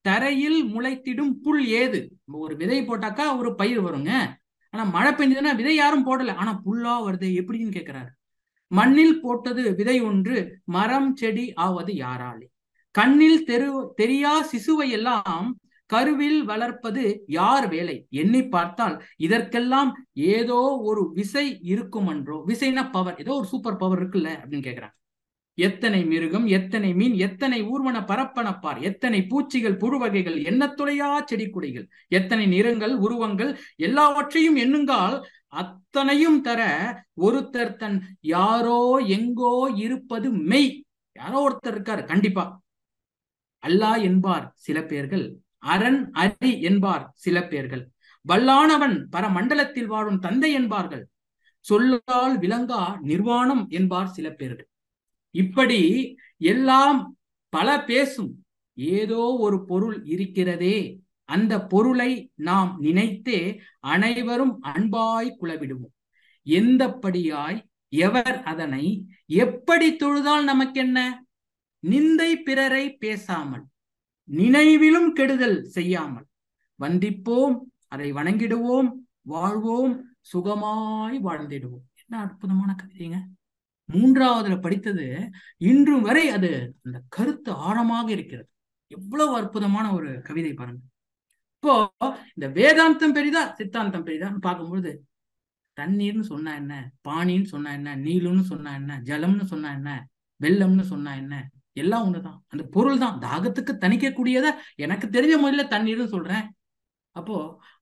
தரையில் முளைத்திடும் புல் ஏது. ஒரு விதை போட்டாக்கா ஒரு பயிர் வருங்க, ஆனா மழை பெஞ்சதுன்னா விதை யாரும் போடல, ஆனா புல்லா வருது எப்படின்னு கேக்குறாரு. மண்ணில் போட்டது விதை ஒன்று, மரம் செடி ஆவது யாராலே, கண்ணில் தெரியா சிசுவை எல்லாம் கருவில் வளர்ப்பது யார் வேலை, எண்ணி பார்த்தால் இதற்கெல்லாம் ஏதோ ஒரு விசை இருக்குமன்றோ. விசைனா பவர், ஏதோ ஒரு சூப்பர் பவர் இருக்குல்ல அப்படின்னு கேக்குறாங்க. எத்தனை மிருகம், எத்தனை மீன், எத்தனை ஊர்வன பரப்பனப்பார், எத்தனை பூச்சிகள் புழு வகைகள், எண்ணத்துறையா செடி கொடிகள், எத்தனை நிறங்கள் உருவங்கள், எல்லாவற்றையும் எண்ணுங்கால் அத்தனையும் தர ஒருத்தர் தன் யாரோ எங்கோ இருப்பது மெய். யாரோ ஒருத்தர் இருக்காரு கண்டிப்பா. அல்லாஹ் என்பார் சில பேர்கள், அரண் அரி என்பார் சில பேர்கள், வல்லானவன் பரமண்டலத்தில் வாழும் தந்தை என்பார்கள், சொல்லால் விளங்கா நிர்வாணம் என்பார் சில பேர்கள். இப்படி எல்லாம் பல பேசும் ஏதோ ஒரு பொருள் இருக்கிறதே, அந்த பொருளை நாம் நினைத்தே அனைவரும் அன்பாய் குலவிடுவோம். எந்தப்படியாய் எவர் அதனை எப்படி தொழுதால் நமக்கென்ன, நிந்தை பிறரை பேசாமல் நினைவிலும் கெடுதல் செய்யாமல் வந்திப்போம், அதை வணங்கிடுவோம், வாழ்வோம், சுகமாய் வாழ்ந்திடுவோம். என்ன அற்புதமான கவிதைங்க. 3ஆவதுல படித்தது இன்றும் வரை அது அந்த கருத்து ஆழமாக இருக்கிறது. எவ்வளவு அற்புதமான ஒரு கவிதை பாருங்க. இப்போ இந்த வேதாந்தம் பெரிதா சித்தாந்தம் பெரிதான்னு பார்க்கும்பொழுது, தண்ணீர்னு சொன்னா என்ன, பானின்னு சொன்னா என்ன, நீலுன்னு சொன்னா என்ன, ஜலம்னு சொன்னா என்ன, வெள்ளம்னு சொன்னா என்ன, எல்லாம் ஒண்ணுதான். அந்த பொருள் தான். தாகத்துக்கு தணிக்கக்கூடியத எனக்கு தெரிஞ்ச முறையில தண்ணீர்னு சொல்றேன். அப்போ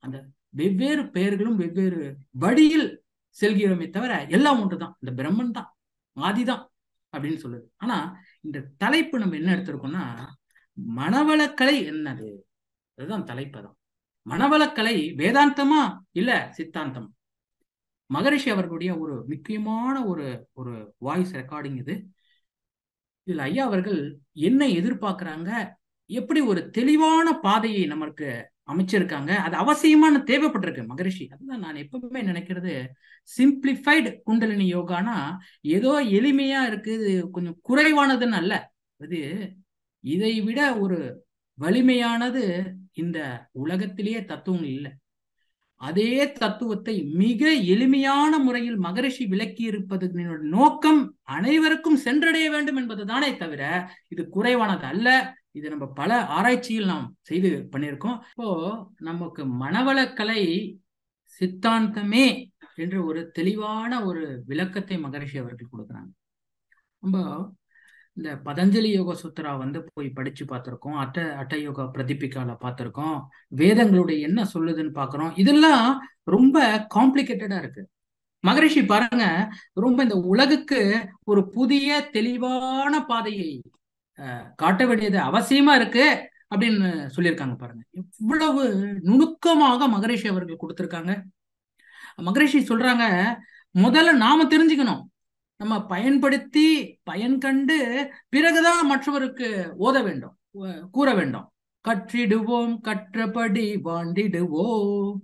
அந்த வெவ்வேறு பெயர்களும் வெவ்வேறு வழியில் செல்கிறோமே தவிர எல்லாம் ஒன்றுதான். இந்த பிரம்மன் தான், ஆதிதான் அப்படின்னு சொல்லுது. ஆனா இந்த தலைப்பு நம்ம என்ன எடுத்திருக்கோம்னா, மனவளக்கலை என்னது, அதுதான் தலைப்பு. தான் மனவளக்கலை வேதாந்தமா இல்ல சித்தாந்தம். மகரிஷி அவர்களுடைய ஒரு முக்கியமான ஒரு வாய்ஸ் ரெக்கார்டிங் இது. இதுல ஐயா அவர்கள் என்ன எதிர்பார்க்கிறாங்க, எப்படி ஒரு தெளிவான பாதையை நமக்கு அமைச்சிருக்காங்க, அது அவசியமான தேவைப்பட்டிருக்கு மகரிஷி. அதுதான் நான் எப்பவுமே நினைக்கிறது, சிம்பிளிஃபைடு குண்டலினி யோகானா ஏதோ எளிமையா இருக்கு, கொஞ்சம் குறைவானதுன்னு அல்ல. அது இதை விட ஒரு வலிமையானது இந்த உலகத்திலேயே தத்துவம் இல்லை. அதே தத்துவத்தை மிக எளிமையான முறையில் மகரிஷி விளக்கி இருப்பது நோக்கம் அனைவருக்கும் சென்றடைய வேண்டும் என்பதுதானே தவிர இது குறைவானது அல்ல. இது நம்ம பல ஆராய்ச்சியில் நாம் செய்து பண்ணியிருக்கோம். இப்போ நமக்கு மனவளக்கலை சித்தாந்தமே என்று ஒரு தெளிவான ஒரு விளக்கத்தை மகரிஷி அவர்கள் கொடுக்குறாங்க. ரொம்ப இந்த பதஞ்சலி யோக சூத்ரா வந்து போய் படிச்சு பார்த்திருக்கோம், அட்ட யோகா பிரதிபிகால பார்த்திருக்கோம், வேதங்களுடைய என்ன சொல்லுதுன்னு பாக்குறோம். இதெல்லாம் ரொம்ப காம்ப்ளிகேட்டடா இருக்கு. மகரிஷி பாருங்க, ரொம்ப இந்த உலகுக்கு ஒரு புதிய தெளிவான பாதையை காட்ட வேண்டியது அவசியமா இருக்கு அப்படின்னு சொல்லியிருக்காங்க. பாருங்க எவ்வளவு நுணுக்கமாக மகரிஷி அவர்கள் கொடுத்திருக்காங்க. மகரிஷி சொல்றாங்க, முதல்ல நாம தெரிஞ்சுக்கணும், நம்ம பயன்படுத்தி பயன் கண்டு பிறகுதான் மற்றவருக்கு ஓத வேண்டும், கூற வேண்டும். கற்றிடுவோம் கற்றபடி வாழ்ந்திடுவோம்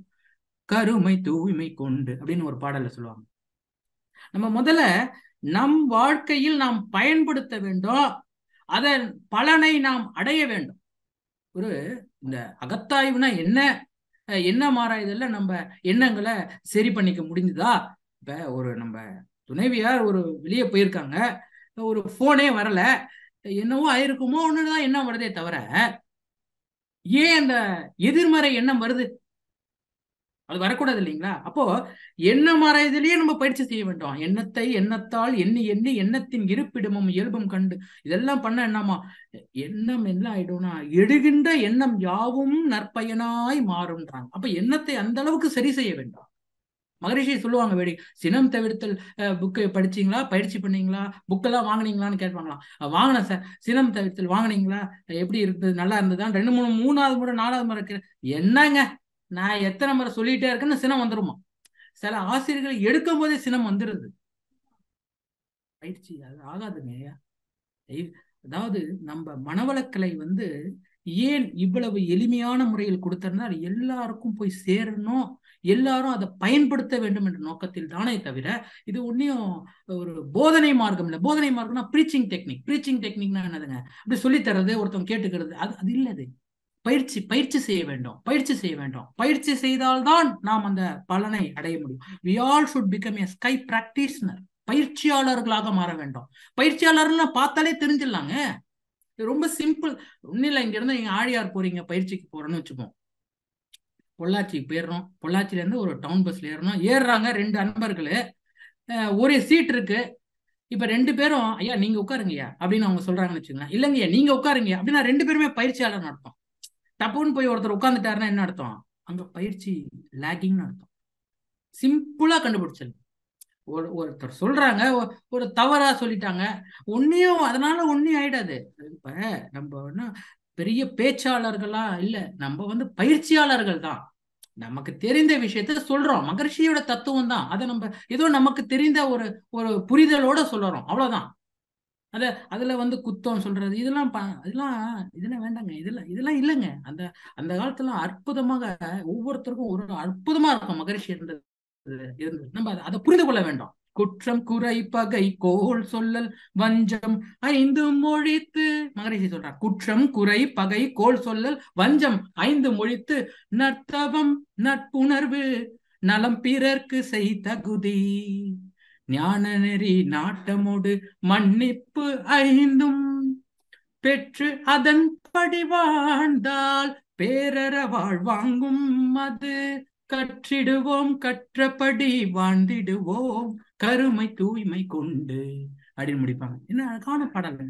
கருமை தூய்மை கொண்டு அப்படின்னு ஒரு பாடல்ல சொல்லுவாங்க. நம்ம முதல்ல நம் வாழ்க்கையில் நாம் பயன்படுத்த வேண்டும், அதன் பலனை நாம் அடைய வேண்டும். ஒரு இந்த அகத்தாய்வுனா என்ன மாறாயதில்ல, நம்ம எண்ணங்களை சரி பண்ணிக்க முடிஞ்சுதா? இப்ப ஒரு நம்ம துணைவியார் ஒரு வெளியே போயிருக்காங்க, ஒரு போனே வரல, என்னவோ ஆயிருக்குமோ ஒண்ணுதான் எண்ணம் வருதே தவிர ஏன் அந்த எதிர்மறை எண்ணம் வருது? அது வரக்கூடாது இல்லைங்களா? அப்போ எண்ண மாறாயதிலேயே நம்ம பயிற்சி செய்ய வேண்டும். எண்ணத்தை எண்ணத்தால் எண்ணி எண்ணி எண்ணத்தின் இருப்பிடமும் இயல்பும் கண்டு இதெல்லாம் பண்ண என்னமா எண்ணம் என்ன ஆயிடும்னா எடுகின்ற எண்ணம் யாவும் நற்பயனாய் மாறும்ன்றாங்க. அப்ப எண்ணத்தை அந்த அளவுக்கு சரி செய்ய வேண்டும். மகரிஷி சொல்லுவாங்க, வேடி சினம் தவிர்த்தல் புக்கு படிச்சீங்களா, பயிற்சி பண்ணீங்களா, புக்கெல்லாம் வாங்கினீங்களான்னு கேட்பாங்களாம். வாங்கினேன் சார். சினம் தவிர்த்தல் வாங்கினீங்களா, எப்படி இருந்தது, நல்லா இருந்ததா? 2 3 3வது முறை 4வது முறை என்னங்க நான் எத்தனை முறை சொல்லிட்டே இருக்கேன்னு சினம் வந்துருமா? சில ஆசிரியர்கள் எடுக்கும் போதே சினம் வந்துருது. பயிற்சி அது ஆகாதுங்க. அதாவது நம்ம மனவளக்கலை வந்து ஏன் இவ்வளவு எளிமையான முறையில் கொடுத்தா எல்லாருக்கும் போய் சேரணும், எல்லாரும் அதை பயன்படுத்த வேண்டும் என்ற நோக்கத்தில் தானே தவிர இது ஒன்னும் ஒரு போதனை மார்க்கம் இல்லை. போதனை மார்க்கம்னா ப்ரீச்சிங் டெக்னிக். ப்ரீச்சிங் டெக்னிக்னா என்னதுங்க? அப்படி சொல்லித்தர்றது, ஒருத்தவங்க கேட்டுக்கிறது, அது இல்லது. பயிற்சி செய்ய வேண்டும், பயிற்சி செய்ய வேண்டும். பயிற்சி செய்தால்தான் நாம் அந்த பலனை அடைய முடியும். we all should become a sky practitioner. பயிற்சியாளர்களாக மாற வேண்டும். பயிற்சியாளர்லாம் பார்த்தாலே தெரிஞ்சிடலாங்க. ரொம்ப சிம்பிள். ஒன்னும் இல்லை, இங்க இருந்து நீங்க ஆழியார் போறீங்க, பயிற்சிக்கு போறோம்னு வச்சுப்போம். பொள்ளாச்சிக்கு போயிடுறோம், பொள்ளாச்சியில இருந்து ஒரு டவுன் பஸ்ல ஏறுறாங்க 2 அன்பர்கள், ஒரு சீட் இருக்கு. இப்ப 2 பேரும் ஐயா நீங்க உட்காருங்கய்யா அப்படின்னு அவங்க சொல்றாங்கன்னு வச்சுக்கலாம். இல்லைங்கய்யா நீங்க உட்காருங்க அப்படின்னா 2 பேருமே பயிற்சியாளர் நடத்தும். தப்புன்னு போய் ஒருத்தர் உட்காந்துட்டாருன்னா என்ன அர்த்தம்? அங்க பயிற்சி லேக்கிங்னு அர்த்தம். சிம்பிளா கண்டுபிடிச்சது. ஒருத்தர் சொல்றாங்க, ஒரு தவறா சொல்லிட்டாங்க, அதனால ஒன்னும் ஆயிடாது. இப்ப நம்ம பெரிய பேச்சாளர்களா இல்ல, நம்ம வந்து பயிற்சியாளர்கள் தான். நமக்கு தெரிந்த விஷயத்த சொல்றோம். மகரிஷியோட தத்துவம் தான். அதை நம்ம ஏதோ நமக்கு தெரிந்த ஒரு புரிதலோட சொல்றோம், அவ்வளவுதான். அதுல வந்து குத்தம் சொல்றது இதெல்லாம் வேண்டாங்க. இதெல்லாம் இல்லைங்க. அந்த காலத்துல அற்புதமாக ஒவ்வொருத்தருக்கும் ஒரு அற்புதமா இருக்கும் மகரிஷி இருந்தது. நம்ம அதை புரிந்து கொள்ள வேண்டும். குற்றம் குறை பகை கோல் சொல்லல் வஞ்சம் 5 மொழித்து, மகரிஷி சொல்றார், குற்றம் குறை பகை கோல் சொல்லல் வஞ்சம் 5 மொழித்து நற்தவம் நட்புணர்வு நலம் பிறர்க்கு செய் தகுதி ஞான நெறி நாட்டமோடு மன்னிப்பு 5ம் பெற்று அதன் படி வாழ்ந்தால் பேரற வாழ்வாங்கும் அது கற்றிடுவோம் கற்றபடி வாழ்ந்திடுவோம் கருமை தூய்மை கொண்டு அப்படின்னு முடிப்பாங்க. என்ன அழகான பாடல்.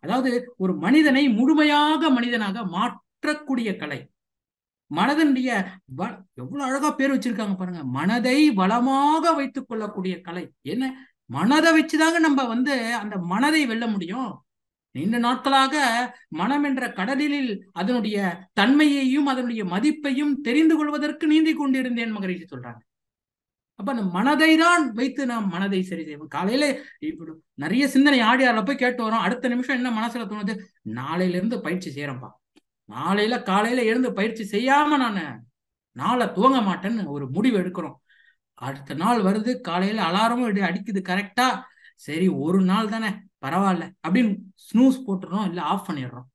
அதாவது ஒரு மனிதனை முழுமையாக மனிதனாக மாற்றக்கூடிய கலை. மனதனுடைய எவ்வளவு அழகா பேர் வச்சிருக்காங்க பாருங்க, மனதை வளமாக வைத்துக் கொள்ளக்கூடிய கலை. என்ன மனதை வச்சுதாங்க நம்ம வந்து அந்த மனதை வெல்ல முடியும். நீண்ட நாட்களாக மனம் என்ற கடலில் அதனுடைய தன்மையையும் அதனுடைய மதிப்பையும் தெரிந்து கொள்வதற்கு நீந்தி கொண்டிருந்தேன் மகரிஷி சொல்றாங்க. அப்ப அந்த மனதை தான் வைத்து நாம் மனதை சரி செய்வோம். காலையில இப்படி நிறைய சிந்தனை ஆடியார்ல போய் கேட்டு வரோம், அடுத்த நிமிஷம் என்ன மனசுல தோணுது, நாளையில இருந்து பயிற்சி செய்யறேன்ப்பா, காலையில எழுந்து பயிற்சி செய்யாம நாளை துவங்க மாட்டேன்னு ஒரு முடிவு எடுக்கிறோம். அடுத்த நாள் வருது, காலையில அலாரமும் அடிக்குது கரெக்டா, சரி ஒரு நாள் தானே பரவாயில்ல அப்படின்னு ஸ்னூஸ் போட்டுறோம், இல்ல ஆஃப் பண்ணிடுறோம்.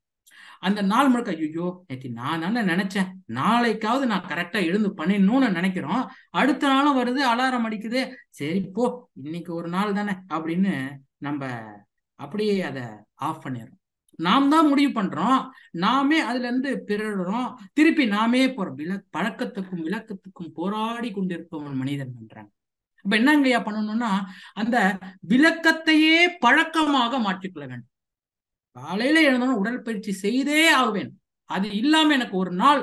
அந்த நாள் முழுக்க ஐயோ நேற்று நான் நினைச்சேன், நாளைக்காவது நான் கரெக்டா எழுந்து பண்ணிடணும்னு நினைக்கிறோம். அடுத்த நாளும் வருது, அலாரம் அடிக்குது, சரி போ இன்னைக்கு ஒரு நாள் தானே அப்படின்னு நம்ம அப்படியே அதை ஆஃப் பண்ணிடுறோம். நாம் தான் முடிவு பண்றோம், நாமே அதுல இருந்து பிறடுறோம், திருப்பி நாமே போறோம். பழக்கத்துக்கும் விளக்கத்துக்கும் போராடி கொண்டிருப்பவன் மனிதன் பண்றாங்க. இப்ப என்னங்கய்யா பண்ணணும்னா அந்த விளக்கத்தையே பழக்கமாக மாற்றிக்கொள்ள வேண்டும். காலையில எழுந்தோம் உடற்பயிற்சி செய்தே ஆகுவேன், அது இல்லாம எனக்கு ஒரு நாள்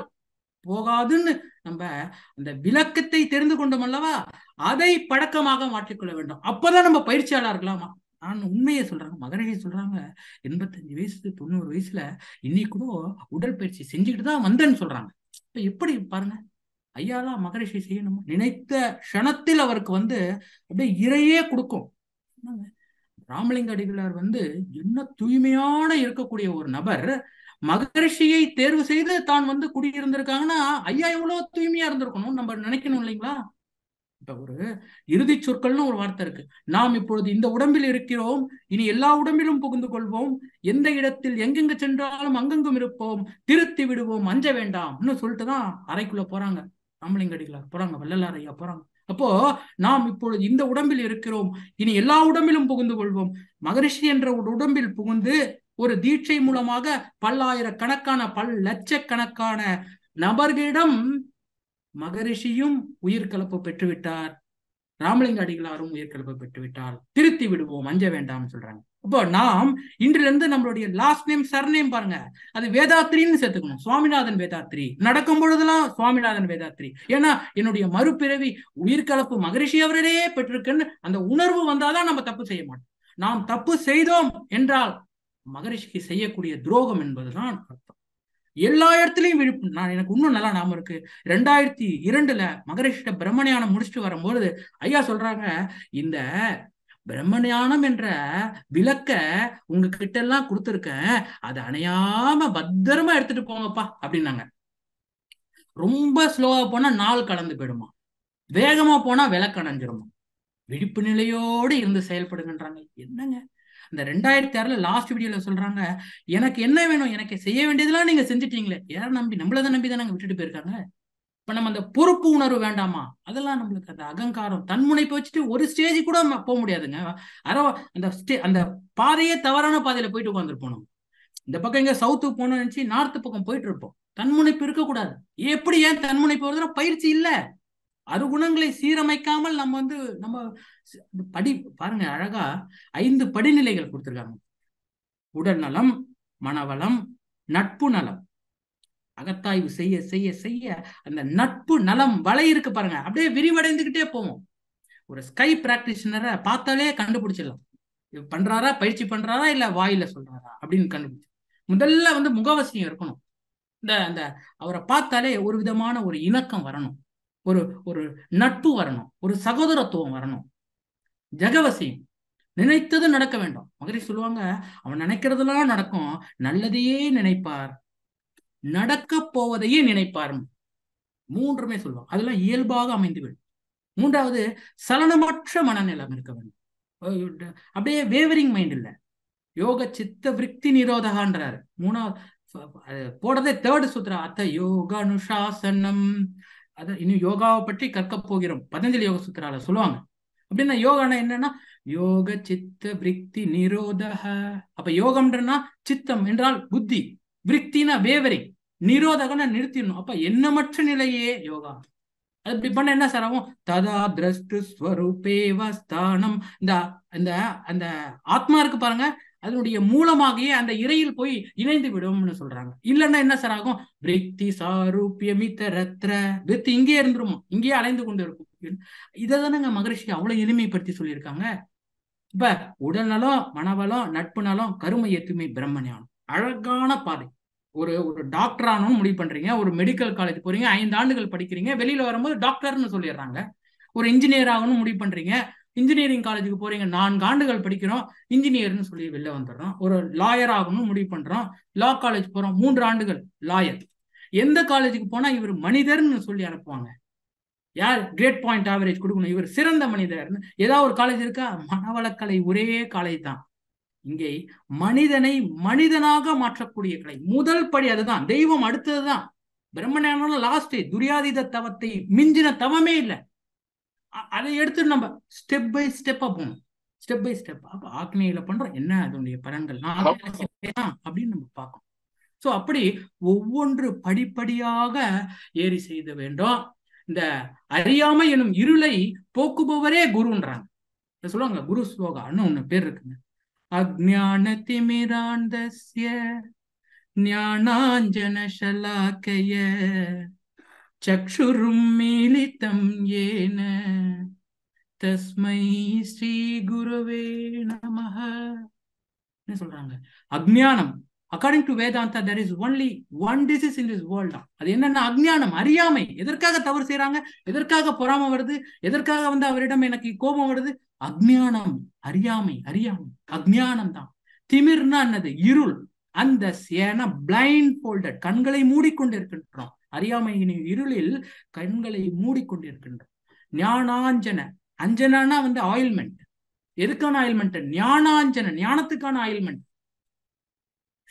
போகாதுன்னு நம்ம அந்த விளக்கத்தை தெரிந்து கொண்டோம் அல்லவா, அதை பழக்கமாக மாற்றிக்கொள்ள வேண்டும். அப்பதான் நம்ம பயிற்சியாளர்களாமா. நான் உண்மையை சொல்றாங்க, மகரிஷி சொல்றாங்க 85 வயசு 90 வயசுல இன்னைக்கு கூட உடற்பயிற்சி செஞ்சுக்கிட்டு தான் வந்தேன்னு சொல்றாங்க. இப்ப எப்படி பாருங்க, ஐயாலாம் மகரிஷி செய்யணும் நினைத்த க்ஷணத்தில் அவருக்கு அப்படியே இறையே கொடுக்கும். ராமலிங்க அடிகளார் என்ன தூய்மையான இருக்கக்கூடிய ஒரு நபர் மகரிஷியை தேர்வு செய்து தான் குடியிருந்திருக்காங்கன்னா ஐயா எவ்வளவு தூய்மையா இருந்திருக்கணும் நம்ம நினைக்கணும் இல்லைங்களா? இப்ப ஒரு இறுதி சொற்கள்னு ஒரு வார்த்தை இருக்கு. நாம் இப்பொழுது இந்த உடம்பில் இருக்கிறோம், இனி எல்லா உடம்பிலும் புகுந்து கொள்வோம், எந்த இடத்தில் எங்கெங்க சென்றாலும் அங்கெங்கும் இருப்போம், திருத்தி விடுவோம், அஞ்ச வேண்டாம்னு சொல்லிட்டுதான் அறைக்குள்ள போறாங்க. ராமலிங்க அடிகளார் போறாங்க, வள்ளலார் ஐயா போறாங்க. அப்போ நாம் இப்பொழுது இந்த உடம்பில் இருக்கிறோம், இனி எல்லா உடம்பிலும் புகுந்து கொள்வோம். மகரிஷி என்ற ஒரு உடம்பில் புகுந்து ஒரு தீட்சை மூலமாக பல்லாயிரக்கணக்கான லட்சக்கணக்கான நபர்களிடம் மகரிஷியும் உயிர்கலப்பு பெற்றுவிட்டார், ராமலிங்க அடிகளாரும் உயிர்கலப்பு பெற்றுவிட்டார், திருத்தி விடுவோம், அஞ்ச வேண்டாம்னு சொல்றாங்க. அப்போ நாம் இன்றிலிருந்து நம்மளுடைய லாஸ்ட் நேம் சர்நேம் பாருங்க, அது வேதாத்ரின்னு சேர்த்துக்கணும். சுவாமிநாதன் வேதாத்ரி, நடக்கும் பொழுதெல்லாம் சுவாமிநாதன் வேதாத்ரி. ஏன்னா என்னுடைய மறுபிறவி உயிர்கலப்பு மகரிஷி அவரே பெற்றிருக்குன்னு அந்த உணர்வு வந்தாதான் நம்ம தப்பு செய்ய மாட்டோம். நாம் தப்பு செய்தோம் என்றால் மகரிஷிக்கு செய்யக்கூடிய துரோகம் என்பதுதான் அர்த்தம். எல்லா இடத்துலையும் விழிப்பு. எனக்கு இன்னும் நல்லா ஞாபகம் இருக்கு, 2002 மகரிஷிட்ட பிரம்மஞானம் முடிச்சுட்டு வரும்போது ஐயா சொல்றாங்க, இந்த பிரம்மஞானம் என்ற விளக்க உங்ககிட்ட எல்லாம் கொடுத்துருக்கேன், அது அணையாம பத்திரமா எடுத்துட்டு போங்கப்பா அப்படின்னாங்க. ரொம்ப ஸ்லோவா போனா நாள் கலந்து போயிடுமா, வேகமா போனா விளக்கு அணைஞ்சிருமா, விழிப்பு நிலையோடு இருந்து செயல்படுங்கன்றாங்க. என்னங்க இந்த 2006 லாஸ்ட் வீடியோல சொல்றாங்க, எனக்கு என்ன வேணும், எனக்கு செய்ய வேண்டியதெல்லாம் நீங்க செஞ்சுட்டீங்களே, யாரை நம்பி, நம்மளதான் நம்பி தான் நாங்க விட்டுட்டு போயிருக்காங்க. இப்ப நம்ம அந்த பொறுப்பு உணர்வு வேண்டாமா, அதெல்லாம் நம்மளுக்கு அந்த அகங்காரம் தன்முனைப்பை வச்சுட்டு ஒரு ஸ்டேஜ் கூட போக முடியாதுங்க. அந்த பாதையே தவறான பாதையில போயிட்டு உட்காந்துருப்போம். இந்த பக்கம் எங்க சவுத்துக்கு போனோம்னு நினைச்சு நார்த்து பக்கம் போயிட்டு இருப்போம். தன்முனைப்பு இருக்கக்கூடாது. எப்படி ஏன் தன்முனைப்பு வருதுன்னா பயிற்சி இல்ல, அருகுணங்களை சீரமைக்காமல் நம்ம நம்ம படி பாருங்க, அழகா 5 படிநிலைகள் கொடுத்திருக்காங்க. உடல் நலம், மனவளம், நட்பு நலம். அகத்தாய்வு செய்ய செய்ய செய்ய அந்த நட்பு நலம் வலை இருக்கு பாருங்க, அப்படியே விரிவடைந்துகிட்டே போவோம். ஒரு ஸ்கை பிராக்டிஷனரை பார்த்தாலே கண்டுபிடிச்சிடலாம், பண்றாரா, பயிற்சி பண்றாரா, இல்ல வாயில சொல்றாரா அப்படின்னு கண்டுபிடிச்சு. முதல்ல முகவசியம் இருக்கணும். அந்த அவரை பார்த்தாலே ஒரு விதமான ஒரு இணக்கம் வரணும், ஒரு நட்பு வரணும், ஒரு சகோதரத்துவம் வரணும். ஜெகவசியம், நினைத்தது நடக்க வேண்டும். மகரிஷி சொல்லுவாங்க, அவன் நினைக்கிறதெல்லாம் நடக்கும், நல்லதையே நினைப்பார், நடக்க போவதையே நினைப்பார். 3மே சொல்லுவாங்க. அதெல்லாம் இயல்பாக அமைந்துவிடும். 3வது, சலனமற்ற மனநிலம் இருக்க வேண்டும். அப்படியே வேவரிங் மைண்ட் இல்ல. யோக சித்த விருத்தி நிரோதகான்றாரு. 3வது போடுறதே 3rd சூத்திரம், அத்த யோகானுசாசனம். அத இன்னும் யோகாவை பற்றி கற்க போகிறோம், பதஞ்சலி யோக சூத்திரால சொல்லுவாங்க. அப்படின்னா யோகானா என்னன்னா யோக சித்த விருத்தி நிரோதக. அப்ப யோகம்ன்றனா சித்தம் என்றால் புத்தி, விருத்தினா வேவரிங், நிரோதகனா நிறுத்திடணும். அப்ப எண்ணமற்ற நிலையே யோகா. அது இப்படி பண்ண என்ன சார் ஆகும், ததா திரஷ்டு ஸ்வரூபேவஸ்தானம். இந்த அந்த ஆத்மா இருக்கு பாருங்க, அதனுடைய மூலமாகவே அந்த இறையில் போய் இணைந்து விடும்னு சொல்றாங்க. இல்லைன்னா என்ன சார் ஆகும், விருத்தி சாரூபியமிதரத்ர, விருத்தி இங்கே இருந்துருமோ, இங்கேயே அலைந்து கொண்டு இருக்கும். இதைதானங்க மகரிஷி அவ்வளவு எளிமைப்படுத்தி சொல்லியிருக்காங்க. இப்ப உடல் நலம், மனவளம், நட்பு நலம், கருமை எத்துமை, பிரம்மஞானம், அழகான பாதை. ஒரு டாக்டர் ஆகணும்னு முடிவு பண்றீங்க, ஒரு மெடிக்கல் காலேஜ் போறீங்க, 5 ஆண்டுகள் படிக்கிறீங்க, வெளியில வரும்போது டாக்டர்னு சொல்லிடுறாங்க. ஒரு இன்ஜினியர் ஆகணும்னு முடிவு பண்றீங்க, இன்ஜினியரிங் காலேஜுக்கு போறீங்க, 4 ஆண்டுகள் படிக்கிறோம், இன்ஜினியர்னு சொல்லி வெளில வந்துடுறோம். ஒரு லாயர் ஆகணும்னு முடிவு பண்றோம், லா காலேஜ் போறோம், 3 ஆண்டுகள் லாயர். எந்த காலேஜுக்கு போனா இவர் மனிதர்னு சொல்லி அனுப்புவாங்க, யார் கிரேட் பாயிண்ட் ஆவரேஜ் கொடுக்கணும், இவர் சிறந்த மனிதர்னு. ஏதாவது ஒரு காலேஜ் இருக்கா, மனவளக்கலை ஒரே காலேஜ் தான். இங்கே மனிதனை மனிதனாக மாற்றக்கூடிய கலை முதல் படி, அதுதான் தெய்வம், அடுத்ததுதான் பிரம்மஞானம். லாஸ்ட் துரியாதீத தவத்தை மிஞ்சின தவமே இல்லை. அதை எடுத்து நம்ம ஸ்டெப் பை ஸ்டெப்பா போகணும், ஸ்டெப் பை ஸ்டெப். அப்ப ஆக்னியில பண்றோம், என்ன அதனுடைய பலன்கள் அப்படின்னு நம்ம பார்க்கணும். சோ அப்படி ஒவ்வொன்று படிப்படியாக ஏறி செய்த வேண்டும். இந்த அறியாமை எனும் இருளை போக்குபவரே குருன்றாங்க. சொல்லுவாங்க குரு ஸ்லோகான்னு ஒண்ணு பேர் இருக்குங்க. அஜ்ஞான திமிராந்தஸ்ய ஞானாஞ்சன ஷலாக்கய சக்ஷுரும் மீலிதம் ஏன தஸ்மை ஸ்ரீ குருவே நமஹ. என்ன சொல்றாங்க? அஜ்ஞானம், according to Vedanta there is only one disease in this world. அது என்னன்னா அஜ்ஞானம், அறியாமை. எதற்காக தவறு செய்யறாங்க, எதற்காக பொறாம வருது, எதற்காக அவரிடம் எனக்கு கோபம் வருது? அஜ்ஞானம், அறியாமை. அஜ்ஞானம் தான். திமிர்னா என்னது? இருள். அந்த பிளைண்ட் ஃபோல்டட், கண்களை மூடிக்கொண்டிருக்கின்றோம். அறியாமையின் இருளில் கண்களை மூடிக்கொண்டிருக்கின்றோம். ஞானாஞ்சன, அஞ்சனா ஆயில்மெண்ட். எதுக்கான ஆயில்மெண்ட்? ஞானாஞ்சன, ஞானத்துக்கான ஆயில்மெண்ட்.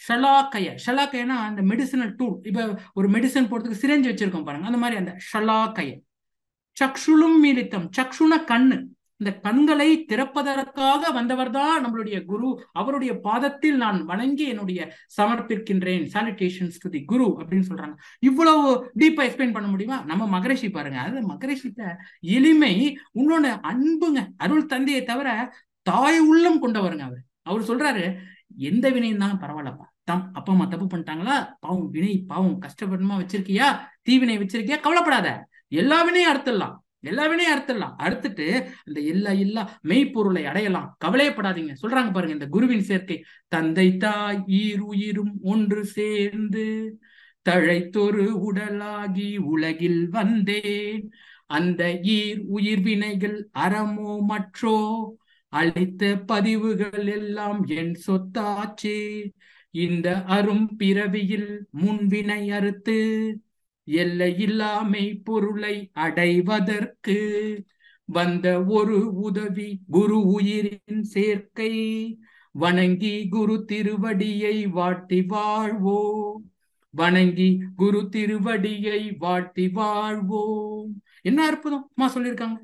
ஷலாக்கயனா அந்த மெடிசினல் டூல். இப்ப ஒரு மெடிசன் போடுறதுக்கு சிரஞ்சு வச்சிருக்கோம் பாருங்க, அந்த மாதிரி அந்த ஷலாக்கய. சக்ஷுலும் மீலித்தம், சக்ஷுன கண்ணு. இந்த கண்களை திறப்பதற்காக வந்தவர் தான் நம்மளுடைய குரு. அவருடைய பாதத்தில் நான் வணங்கி என்னுடைய சமர்ப்பிக்கின்றேன். சாலிடேஷன்ஸ் டு தி குரு அப்படின்னு சொல்றாங்க. இவ்வளவு டீப்பா எக்ஸ்பிளைன் பண்ண முடியுமா? நம்ம மகரிஷி பாருங்க, அது மகரிஷிட்ட எளிமை, இன்னொன்னு அன்புங்க. அருள் தந்தையை தவிர தாய் உள்ளம் கொண்டவருங்க அவர் சொல்றாரு, எந்த வினையும் தான் பரவாயில்லப்பா, அப்பா அம்மா தப்பு பண்ணிட்டாங்களா, பாவம் வினை, பாவம் கஷ்டப்படமா வச்சிருக்கியா, தீவினை வச்சிருக்கியா, கவலைப்படாத, எல்லா வினையும் அறுத்துடலாம். அறுத்துட்டு அந்த எல்லா மெய்ப்பொருளை அடையலாம், கவலையப்படாதீங்க சொல்றாங்க பாருங்க. இந்த குருவின் சேர்க்கை. தந்தை தாய் உயிரும் ஒன்று சேர்ந்து தழைத்தொரு உடலாகி உலகில் வந்தேன். அந்த உயிர் வினைகள் அறமோ மற்றோ அளித்த பதிவுகள் எல்லாம் என் சொத்தாச்சே. இந்த அரும் பிறவியில் முன்வினை அறுத்து எல்லையில்லாமை பொருளை அடைவதற்கு வந்த ஒரு உதவி குரு உயிரின் சேர்க்கை. வணங்கி குரு திருவடியை வாழ்த்தி வாழ்வோம். என்ன அற்புதமா சொல்லியிருக்காங்க.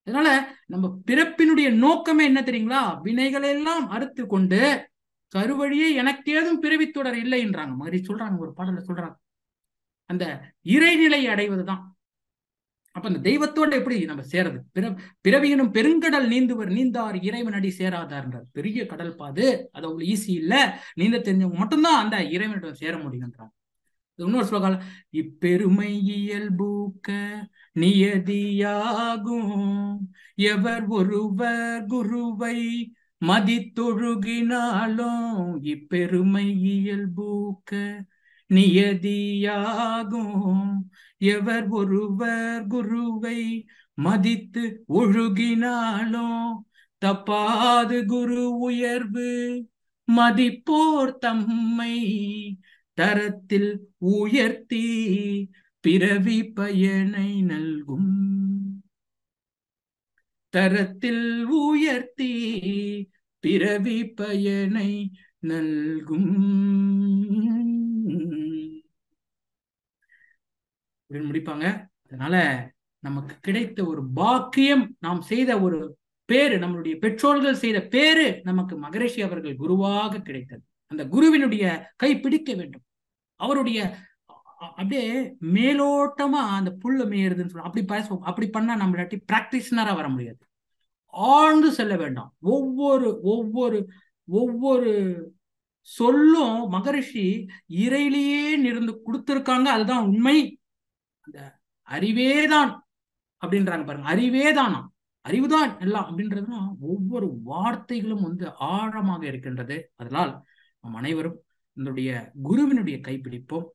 அதனால நம்ம பிறப்பினுடைய நோக்கமே என்ன தெரியுங்களா? வினைகளை எல்லாம் அறுத்து கொண்டு கருவழியே எனக்கு ஏதும் பிறவி தொடர் இல்லைன்றாங்க. மாதிரி சொல்றாங்க, ஒரு பாடல சொல்றாங்க. அந்த இறைநிலை அடைவதுதான். அப்ப அந்த தெய்வத்தோட எப்படி நம்ம சேரது? பிறவியினும் பெருங்கடல் நீந்தார் இறைவன் அடி சேராதார்ன்றார். பெரிய கடல் பாது, அது அவ்வளவு ஈஸி இல்ல. நீந்த தெரிஞ்சவங்க மட்டும்தான் அந்த இறைவனிடம் சேர முடியும்ன்றாங்க. இன்னொரு ஸ்லோகம், இப்பெருமை இயல்பூக்க நியதியாகும் எவர் ஒருவர் குருவை மதித்தொழுகினாலும். இப்பெருமை இயல்பூக்க நியதியாகும் எவர் ஒருவர் குருவை மதித்து ஒழுகினாலும். தப்பாது குரு உயர்வு மதிப்போர் தம்மை தரத்தில் உயர்த்தி பிறவி பயனை நல்கும். தரத்தில் உயர்த்தி பிறவி பயனை நல்கும் அப்படின்னு முடிப்பாங்க. அதனால நமக்கு கிடைத்த ஒரு பாக்கியம், நாம் செய்த ஒரு பேரு, நம்மளுடைய பெற்றோர்கள் செய்த பேரு நமக்கு மகரிஷி அவர்கள் குருவாக கிடைத்தது. அந்த குருவினுடைய கை பிடிக்க வேண்டும். அவருடைய அப்படியே மேலோட்டமா அந்த புல்லு மேயறதுன்னு சொல்ல அப்படி பண்ணா நம்மளாட்டி பிராக்டிஷனரா வர முடியாது. ஆழ்ந்து செல்ல வேண்டாம். ஒவ்வொரு சொல்லும் மகரிஷி இறையிலேயே நிருந்து கொடுத்திருக்காங்க. அதுதான் உண்மை. அந்த அறிவேதான் அப்படின்றாங்க பாருங்க. அறிவேதானா, அறிவுதான் எல்லாம் அப்படின்றதுனா ஒவ்வொரு வார்த்தைகளும் ஆழமாக இருக்கின்றது. அதனால் நம் அனைவரும் நம்முடைய குருவினுடைய கைப்பிடிப்போம்.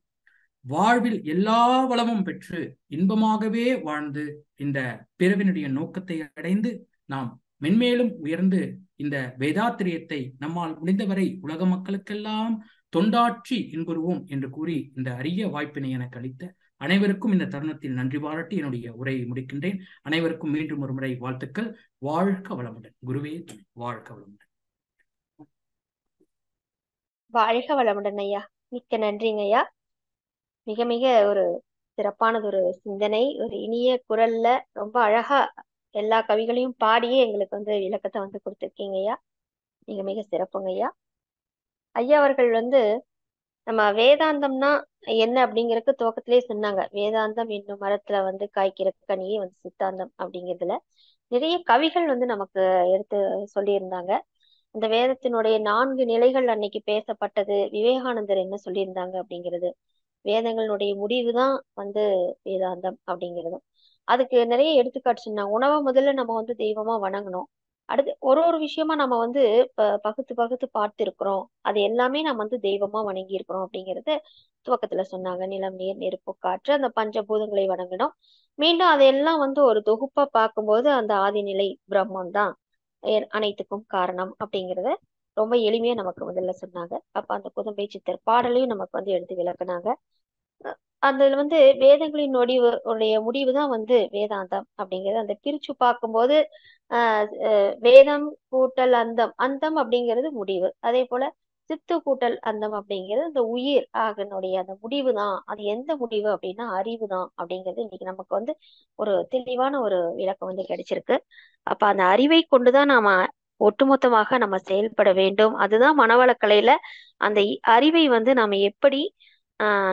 வாழ்வில் எல்லா வளமும் பெற்று இன்பமாகவே வாழ்ந்து இந்த பிறவினுடைய நோக்கத்தை அடைந்து நாம் மென்மேலும் உயர்ந்து இந்த வேதாத்திரியத்தை நம்மால் முடிந்தவரை உலக மக்களுக்கெல்லாம் தொண்டாற்றி இன்புறுவோம் என்று கூறி இந்த அரிய வாய்ப்பினை எனக்கு அளித்த அனைவருக்கும் இந்த தருணத்தில் நன்றி பாராட்டி என்னுடைய உரையை முடிக்கின்றேன். அனைவருக்கும் மீண்டும் ஒரு முறை வாழ்த்துக்கள். வாழ்க வளமுடன். குருவே வாழ்க வளமுடன். வாழ்க வளமுடன் ஐயா. மிக்க நன்றிங்க ஐயா. மிக மிக ஒரு சிறப்பானது ஒரு சிந்தனை, ஒரு இனிய குரல்ல ரொம்ப அழகா எல்லா கவிகளையும் பாடியே எங்களுக்கு விளக்கத்தை கொடுத்துருக்கீங்க ஐயா. மிக மிக சிறப்புங்க ஐயா. ஐயா அவர்கள் நம்ம வேதாந்தம்னா என்ன அப்படிங்கறதுக்கு துவக்கத்திலே சொன்னாங்க. வேதாந்தம் என்னும் மரத்துல வந்து காய்க்கிற கனியே வந்து சித்தாந்தம் அப்படிங்கிறதுல நிறைய கவிகள் வந்து நமக்கு எடுத்து சொல்லியிருந்தாங்க. இந்த வேதத்தினுடைய 4 நிலைகள் அன்னைக்கு பேசப்பட்டது. விவேகானந்தர் என்ன சொல்லியிருந்தாங்க அப்படிங்கிறது. வேதங்களுடைய முடிவுதான் வந்து வேதாந்தம் அப்படிங்கிறது. அதுக்கு நிறைய எடுத்துக்காட்டு சொன்னாங்க. உணவை முதல்ல நம்ம வந்து தெய்வமா வணங்கணும். அடுத்து ஒரு ஒரு விஷயமா நம்ம வந்து பகுத்து பகுத்து பார்த்திருக்கிறோம். அது எல்லாமே நம்ம வந்து தெய்வமா வணங்கி இருக்கிறோம் அப்படிங்கறது துவக்கத்துல சொன்னாங்க. நிலம், நீர், நெருப்பு, காற்று, அந்த பஞ்சபூதங்களை வணங்கணும். மீண்டும் அதையெல்லாம் வந்து ஒரு தொகுப்பா பார்க்கும்போது அந்த ஆதிநிலை பிரம்மம் தான் அனைத்துக்கும் காரணம் அப்படிங்கிறத ரொம்ப எளிமையா நமக்கு முதல்ல சொன்னாங்க. அப்ப அந்த குதம்பை சித்தர் பாடலையும் நமக்கு வந்து எடுத்து விளக்குனாங்க. அதுல வந்து வேதங்களின் உடைய முடிவு தான் வந்து வேதாந்தம் அப்படிங்கிறது. அந்த பிரிச்சு பார்க்கும்போது வேதம் கூட்டல் அந்தம், அந்தம் அப்படிங்கிறது முடிவு. அதே போல சித்து கூட்டல் அந்தம் அப்படிங்கிறது அந்த உயிர் ஆகனுடைய அந்த முடிவு தான். அது எந்த முடிவு அப்படின்னா அறிவு தான் அப்படிங்கிறது இன்னைக்கு நமக்கு வந்து ஒரு தெளிவான ஒரு விளக்கம் வந்து கிடைச்சிருக்கு. அப்ப அந்த அறிவை கொண்டுதான் நாம ஒட்டுமொத்தமாக நம்ம செயல்பட வேண்டும். அதுதான் மனவளக்கலையில அந்த அறிவை வந்து நாம எப்படி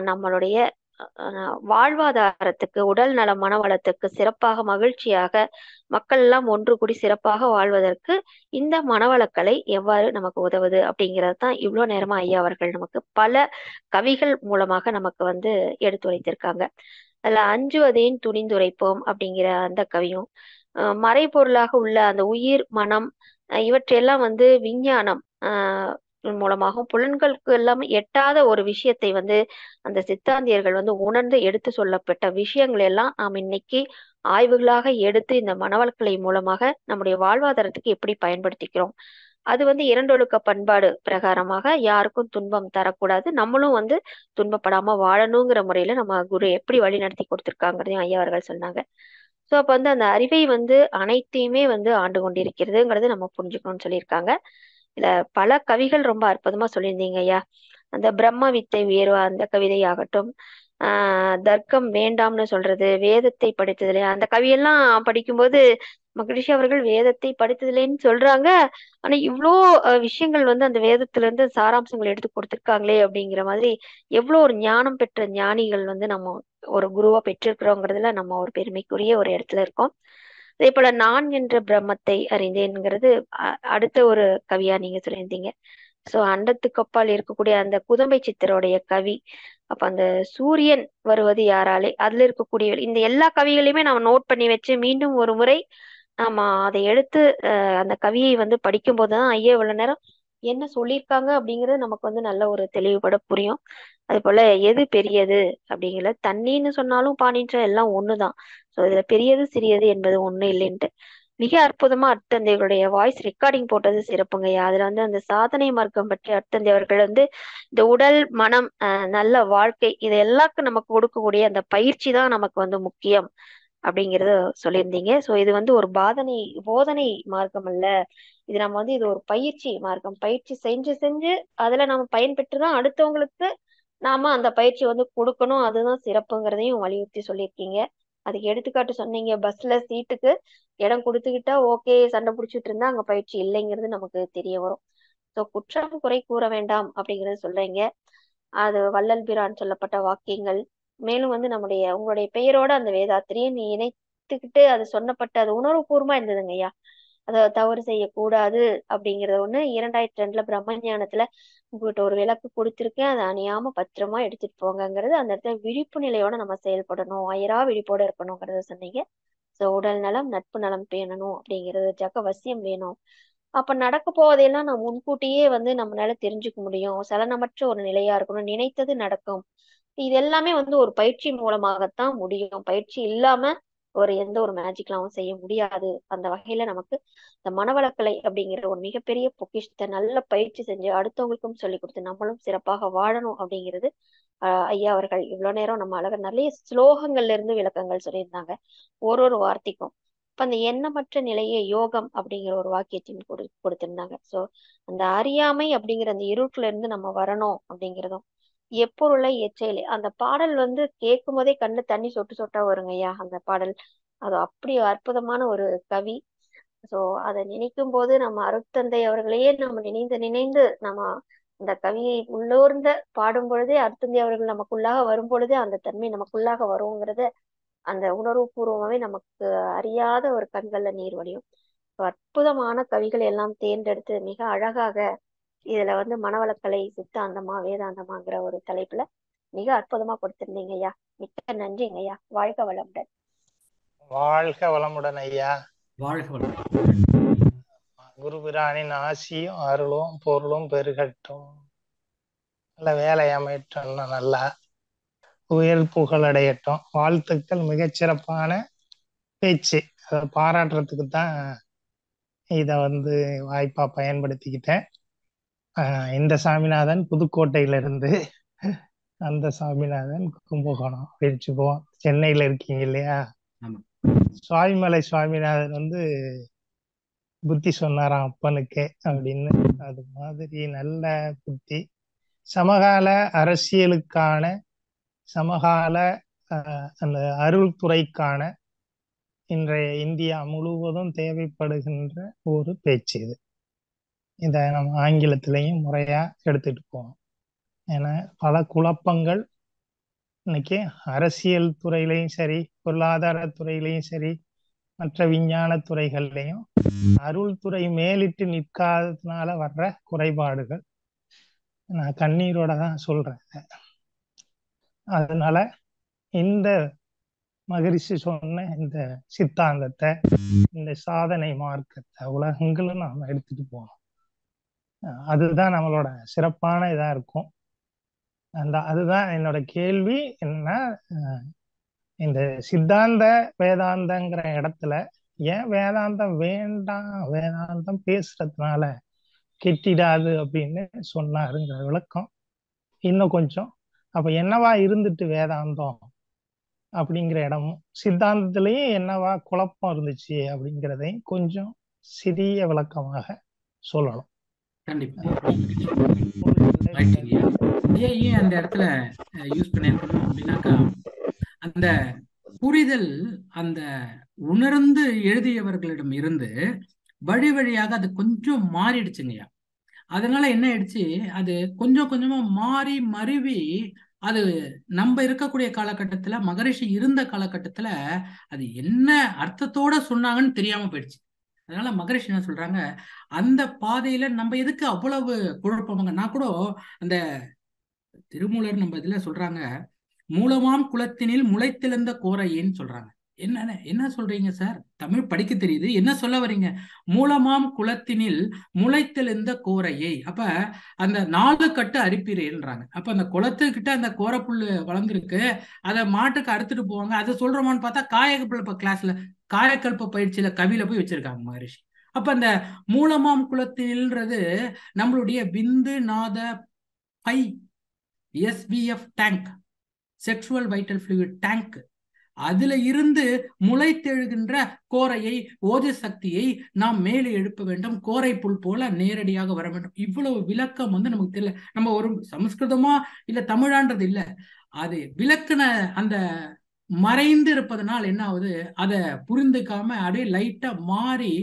நம்மளுடைய வாழ்வாதாரத்துக்கு, உடல் நல மனவளத்துக்கு சிறப்பாக மகிழ்ச்சியாக மக்கள் எல்லாம் ஒன்று கூடி சிறப்பாக வாழ்வதற்கு இந்த மனவளக்கலை எவ்வாறு நமக்கு உதவுது அப்படிங்கிறது தான் இவ்வளோ நேரமா ஐயா அவர்கள் நமக்கு பல கவிகள் மூலமாக நமக்கு வந்து எடுத்துரைத்திருக்காங்க. அதுல அஞ்சுவதேன் துணிந்துரைப்போம் அப்படிங்கிற அந்த கவியும், மறைபொருளாக உள்ள அந்த உயிர் மனம் இவற்றையெல்லாம் வந்து விஞ்ஞானம் மூலமாகவும் புலன்களுக்கு எல்லாம் எட்டாத ஒரு விஷயத்தை வந்து அந்த சித்தாந்தியர்கள் வந்து உணர்ந்து எடுத்து சொல்லப்பட்ட விஷயங்கள் எல்லாம் நாம் இன்னைக்கு ஆய்வுகளாக எடுத்து இந்த மனவளக்கலை மூலமாக நம்முடைய வாழ்வாதாரத்துக்கு எப்படி பயன்படுத்திக்கிறோம். அது வந்து இரண்டொழுக்க பண்பாடு பிரகாரமாக யாருக்கும் துன்பம் தரக்கூடாது, நம்மளும் வந்து துன்பப்படாம வாழணுங்கிற முறையில நம்ம குரு எப்படி வழி நடத்தி கொடுத்திருக்காங்கிறதையும் ஐயா அவர்கள் சொன்னாங்க. சோ அப்ப வந்து அந்த அறிவை வந்து அனைத்தையுமே வந்து ஆண்டு கொண்டிருக்கிறதுங்கிறது நம்ம புரிஞ்சுக்கணும்னு சொல்லியிருக்காங்க. இதுல பல கவிகள் ரொம்ப அற்புதமா சொல்லியிருந்தீங்க ஐயா. அந்த பிரம்ம வித்தை உயர்வா அந்த கவிதையாகட்டும், தர்க்கம் வேண்டாம்னு சொல்றது, வேதத்தை படித்ததில்லை அந்த கவியெல்லாம் படிக்கும்போது மகரிஷி அவர்கள் வேதத்தை படித்ததில்லைன்னு சொல்றாங்க. ஆனா இவ்ளோ விஷயங்கள் வந்து அந்த வேதத்துல இருந்து சாராம்சங்கள் எடுத்து கொடுத்திருக்காங்களே அப்படிங்கிற மாதிரி எவ்வளவு ஒரு ஞானம் பெற்ற ஞானிகள் வந்து நம்ம ஒரு குருவா பெற்றிருக்கிறோங்கிறதுல நம்ம ஒரு பெருமைக்குரிய ஒரு இடத்துல இருக்கோம். அதே போல நான் என்ற பிரம்மத்தை அறிந்தேன்ங்கிறது அடுத்த ஒரு கவியா நீங்க சொல்லியிருந்தீங்க. சோ அண்டத்துக்கு அப்பால் இருக்கக்கூடிய அந்த குதம்பை சித்தருடைய கவி. அப்ப அந்த சூரியன் வருவது யாராலே அதுல இருக்கக்கூடிய இந்த எல்லா கவிகளையுமே நம்ம நோட் பண்ணி வச்சு மீண்டும் ஒரு முறை நாம அதை எடுத்து அந்த கவியை வந்து படிக்கும் போதுதான் ஐயா இவ்வளவு நேரம் என்ன சொல்லியிருக்காங்க அப்படிங்கிறது நமக்கு வந்து நல்ல ஒரு தெளிவுபட புரியும். அது போல எது பெரியது அப்படிங்கிற தண்ணின்னு சொன்னாலும் பானின்ற எல்லாம் ஒண்ணுதான். சோ இதுல பெரியது சிறியது என்பது ஒண்ணு இல்லைன்ட்டு மிக அற்புதமா அருட்தந்தைகளுடைய வாய்ஸ் ரெக்கார்டிங் போட்டது சிறப்புங்கய்யா. அதுல வந்து அந்த சாதனை மார்க்கம் பற்றி அருட்தந்தை அவர்கள் வந்து இந்த உடல் மனம் நல்ல வாழ்க்கை இது எல்லாருக்கும் நமக்கு கொடுக்கக்கூடிய அந்த பயிற்சி தான் நமக்கு வந்து முக்கியம் அப்படிங்கறத சொல்லியிருந்தீங்க. சோ இது வந்து ஒரு போதனை மார்க்கம் அல்ல. இது நம்ம வந்து இது ஒரு பயிற்சி மார்க்கம். பயிற்சி செஞ்சு செஞ்சு அதுல நம்ம பயன்பெற்றுதான் அடுத்தவங்களுக்கு நாம அந்த பயிற்சி வந்து கொடுக்கணும். அதுதான் சிறப்புங்கிறதையும் வலியுறுத்தி சொல்லியிருக்கீங்க. அதுக்கு எடுத்துக்காட்டு சொன்னீங்க. பஸ்ல சீட்டுக்கு இடம் கொடுத்துக்கிட்டா ஓகே, சண்டை பிடிச்சிட்டு இருந்தா அங்க பயிற்சி இல்லைங்கிறது நமக்கு தெரிய வரும். சோ குற்றம் குறை கூற வேண்டாம் அப்படிங்கறத சொல்றீங்க. அது வள்ளல் பிரான் சொல்லப்பட்ட வாக்கியங்கள். மேலும் வந்து உங்களுடைய பெயரோட அந்த வேதாத்திரியை நீ இணைத்துக்கிட்டு அது சொன்னப்பட்ட அது உணர்வுபூர்வமா இருந்ததுங்க ஐயா. அத தவறு செய்யக்கூடாது அப்படிங்கறத ஒண்ணு 2002 பிரம்ம ஞானத்துல உங்ககிட்ட ஒரு விளக்கு கொடுத்திருக்கேன். அதை அணியாம பத்திரமா எடுத்துட்டு போங்கங்கிறது அந்த இடத்துல விழிப்பு நிலையோட நம்ம செயல்படணும். அயரா விழிப்போட இருக்கணுங்கிறத சொன்னீங்க. சோ உடல் நலம் நட்பு நலம் பேணணும் அப்படிங்கிறது ஜகவசியம் வேணும். அப்ப நடக்க போவதையெல்லாம் நான் முன்கூட்டியே வந்து நம்மளால தெரிஞ்சுக்க முடியும். சலனமற்ற ஒரு நிலையா இருக்கணும். நினைத்தது நடக்கும். இது எல்லாமே வந்து ஒரு பயிற்சி மூலமாகத்தான் முடியும். பயிற்சி இல்லாம எந்த ஒரு மேஜிக்லாம் செய்ய முடியாது. அந்த வகையில நமக்கு இந்த மனவளக்கலை அப்படிங்கிற ஒரு மிகப்பெரிய பொக்கிஷத்தை நல்ல பயிற்சி செஞ்சு அடுத்தவங்களுக்கும் சொல்லி கொடுத்து நம்மளும் சிறப்பாக வாழணும் அப்படிங்கிறது ஐயா அவர்கள் இவ்வளவு நேரம் நம்ம அழகா நிறைய ஸ்லோகங்கள்ல இருந்து விளக்கங்கள் சொல்லியிருந்தாங்க. ஒரு வார்த்தைக்கும் இப்ப அந்த எண்ணமற்ற நிலையே யோகம் அப்படிங்கிற ஒரு வாக்கியத்தையும் கொடுத்திருந்தாங்க. சோ அந்த அறியாமை அப்படிங்கிற அந்த இருட்டுல இருந்து நம்ம வரணும் அப்படிங்கிறதும் எப்பொருளை எச்சையிலே அந்த பாடல் வந்து கேட்கும் போதே கண்ணு தண்ணி சொட்டு சொட்டா வருங்க ஐயா. அந்த பாடல் அது அப்படி அற்புதமான ஒரு கவி. சோ அதை நினைக்கும் போது நம்ம அருட்தந்தை அவர்களையே நம்ம நினைந்து நினைந்து நம்ம இந்த கவியை உள்ளூர்ந்த பாடும் பொழுதே அருந்ததி அவர்கள் நமக்குள்ளாக வரும் பொழுதே அந்த தன்மை நமக்குள்ளாக வருங்கிறத அந்த உணர்வு பூர்வமாவே நமக்கு அறியாத ஒரு கண்கள்ல நீர் வடியும். அற்புதமான கவிகள் எல்லாம் தேர்ந்தெடுத்து மிக அழகாக இதுல மனவளக்கலை சித்தாந்தமா வேதாந்தமாங்கிற ஒரு தலைப்புல மிக அற்புதமா கொடுத்திருந்தீங்க ஐயா. மிக்க நன்றிங்க ஐயா. வாழ்க வளமுடன். வாழ்க வளமுடன் ஐயா. வாழ்க வளமுடன். குருபிரானின் ஆசியும் அருளும் பொருளும் பெருகட்டும். நல்ல வேலை அமையட்டும், நல்லா உயர் புகழடையட்டும். வாழ்த்துக்கள். மிகச்சிறப்பான பேச்சு. அதை பாராட்டுறதுக்கு தான் இதை வாய்ப்பா பயன்படுத்திக்கிட்டேன். இந்த சாமிநாதன் புதுக்கோட்டையிலிருந்து, அந்த சாமிநாதன் கும்பகோணம் வச்சுக்குவோம். சென்னையில இருக்கீங்க இல்லையா? சுவாமிமலை சுவாமிநாதன் புத்தி சொன்னாராம் அப்பனுக்கே அப்படின்னு. அது மாதிரி நல்ல புத்தி. சமகால அரசியலுக்கான, சமகால அந்த அருள் துறைக்கான இன்றைய இந்தியா முழுவதும் தேவைப்படுகின்ற ஒரு பேச்சு இது. இதை நம்ம ஆங்கிலத்திலையும் முறையா எடுத்துட்டு போகணும். ஏன்னா பல குழப்பங்கள் இன்னைக்கு அரசியல் துறையிலையும் சரி, பொருளாதார துறையிலையும் சரி, மற்ற விஞ்ஞான துறைகள்லையும் அருள் துறை மேலிட்டு நிற்காததுனால வர்ற குறைபாடுகள். நான் கண்ணீரோட தான் சொல்றேன். அதனால இந்த மகரிஷி சொன்ன இந்த சித்தாந்தத்தை, இந்த சாதனை மார்க்கத்தை உலகங்களும் நாம எடுத்துட்டு போகணும். அதுதான் நம்மளோட சிறப்பான இதா இருக்கும். அதுதான் என்னோட கேள்வி. என்ன, இந்த சித்தாந்த வேதாந்தங்கிற இடத்துல ஏன் வேதாந்தம் வேண்டாம், வேதாந்தம் பேசுறதுனால கெட்டிடாது அப்படின்னு சொன்னாருங்கிற விளக்கம் இன்னும் கொஞ்சம். அப்ப என்னவா இருந்துட்டு வேதாந்தம் அப்படிங்கிற இடமும், சித்தாந்தத்திலையும் என்னவா குழப்பம் இருந்துச்சு அப்படிங்கிறதையும் கொஞ்சம் சிறிய விளக்கமாக சொல்லணும். கண்டிப்பா. ஏன் அந்த இடத்துல யூஸ் பண்ணிருக்கணும் அப்படின்னாக்கா, அந்த புரிதல் அந்த உணர்ந்து எழுதியவர்களிடம் இருந்து வழி வழியாக அது கொஞ்சம் மாறிடுச்சுங்கய்யா. அதனால என்ன ஆயிடுச்சு, அது கொஞ்சம் கொஞ்சமா மாறி மருவி அது நம்ம இருக்கக்கூடிய காலகட்டத்துல, மகரிஷி இருந்த காலகட்டத்துல அது என்ன அர்த்தத்தோட சொன்னாங்கன்னு தெரியாம போயிடுச்சு. அதனால மகரிஷி என்ன சொல்றாங்க, அந்த பாதையில நம்ம எதுக்கு அவ்வளவு குழப்பமாங்க. நான் கூட அந்த திருமூலர் நம்ம இதுல சொல்றாங்க, மூலமாம் குலத்தினில் முளைத்தெழுந்த கோரையேன்னு சொல்றாங்க. என்ன சொல்றீங்க சார்? தமிழ் படிக்க தெரியுது, என்ன சொல்ல வர்றீங்க? மூலமாம் குலத்தினில் முளைத்தெழுந்த கோரையை. அப்ப அந்த 4 கட்டு அரிப்பீரேன்றாங்க. அப்ப அந்த குளத்துக்கிட்ட அந்த கோரப்புல்லு வளர்ந்துருக்கு, அதை மாட்டுக்கு அறுத்துட்டு போவாங்க. அதை சொல்றோமான்னு பார்த்தா காயகல்ப கிளாஸ்ல, காயக்கல்ப பயிற்சியில கவியில போய் வச்சிருக்காங்க மகரிஷி. அப்ப அந்த மூலமாம் குலத்தினில்ன்றது நம்மளுடைய விந்து நாத பை, SVF tank, sexual vital fluid tank, அதுல இருந்து முளைத்தெழுகின்ற கோரையை, ஓஜ சக்தியை நாம் மேலே எழுப்ப வேண்டும். கோரை புல் போல நேரடியாக வர வேண்டும். இவ்வளவு விளக்கம் நமக்கு தெரியல. நம்ம ஒரு சமஸ்கிருதமா இல்ல தமிழான்றது இல்ல, அது விளக்குன அந்த மறைந்து இருப்பதனால் என்ன ஆகுது, அதை புரிந்துக்காம அப்படியே லைட்டா மாறி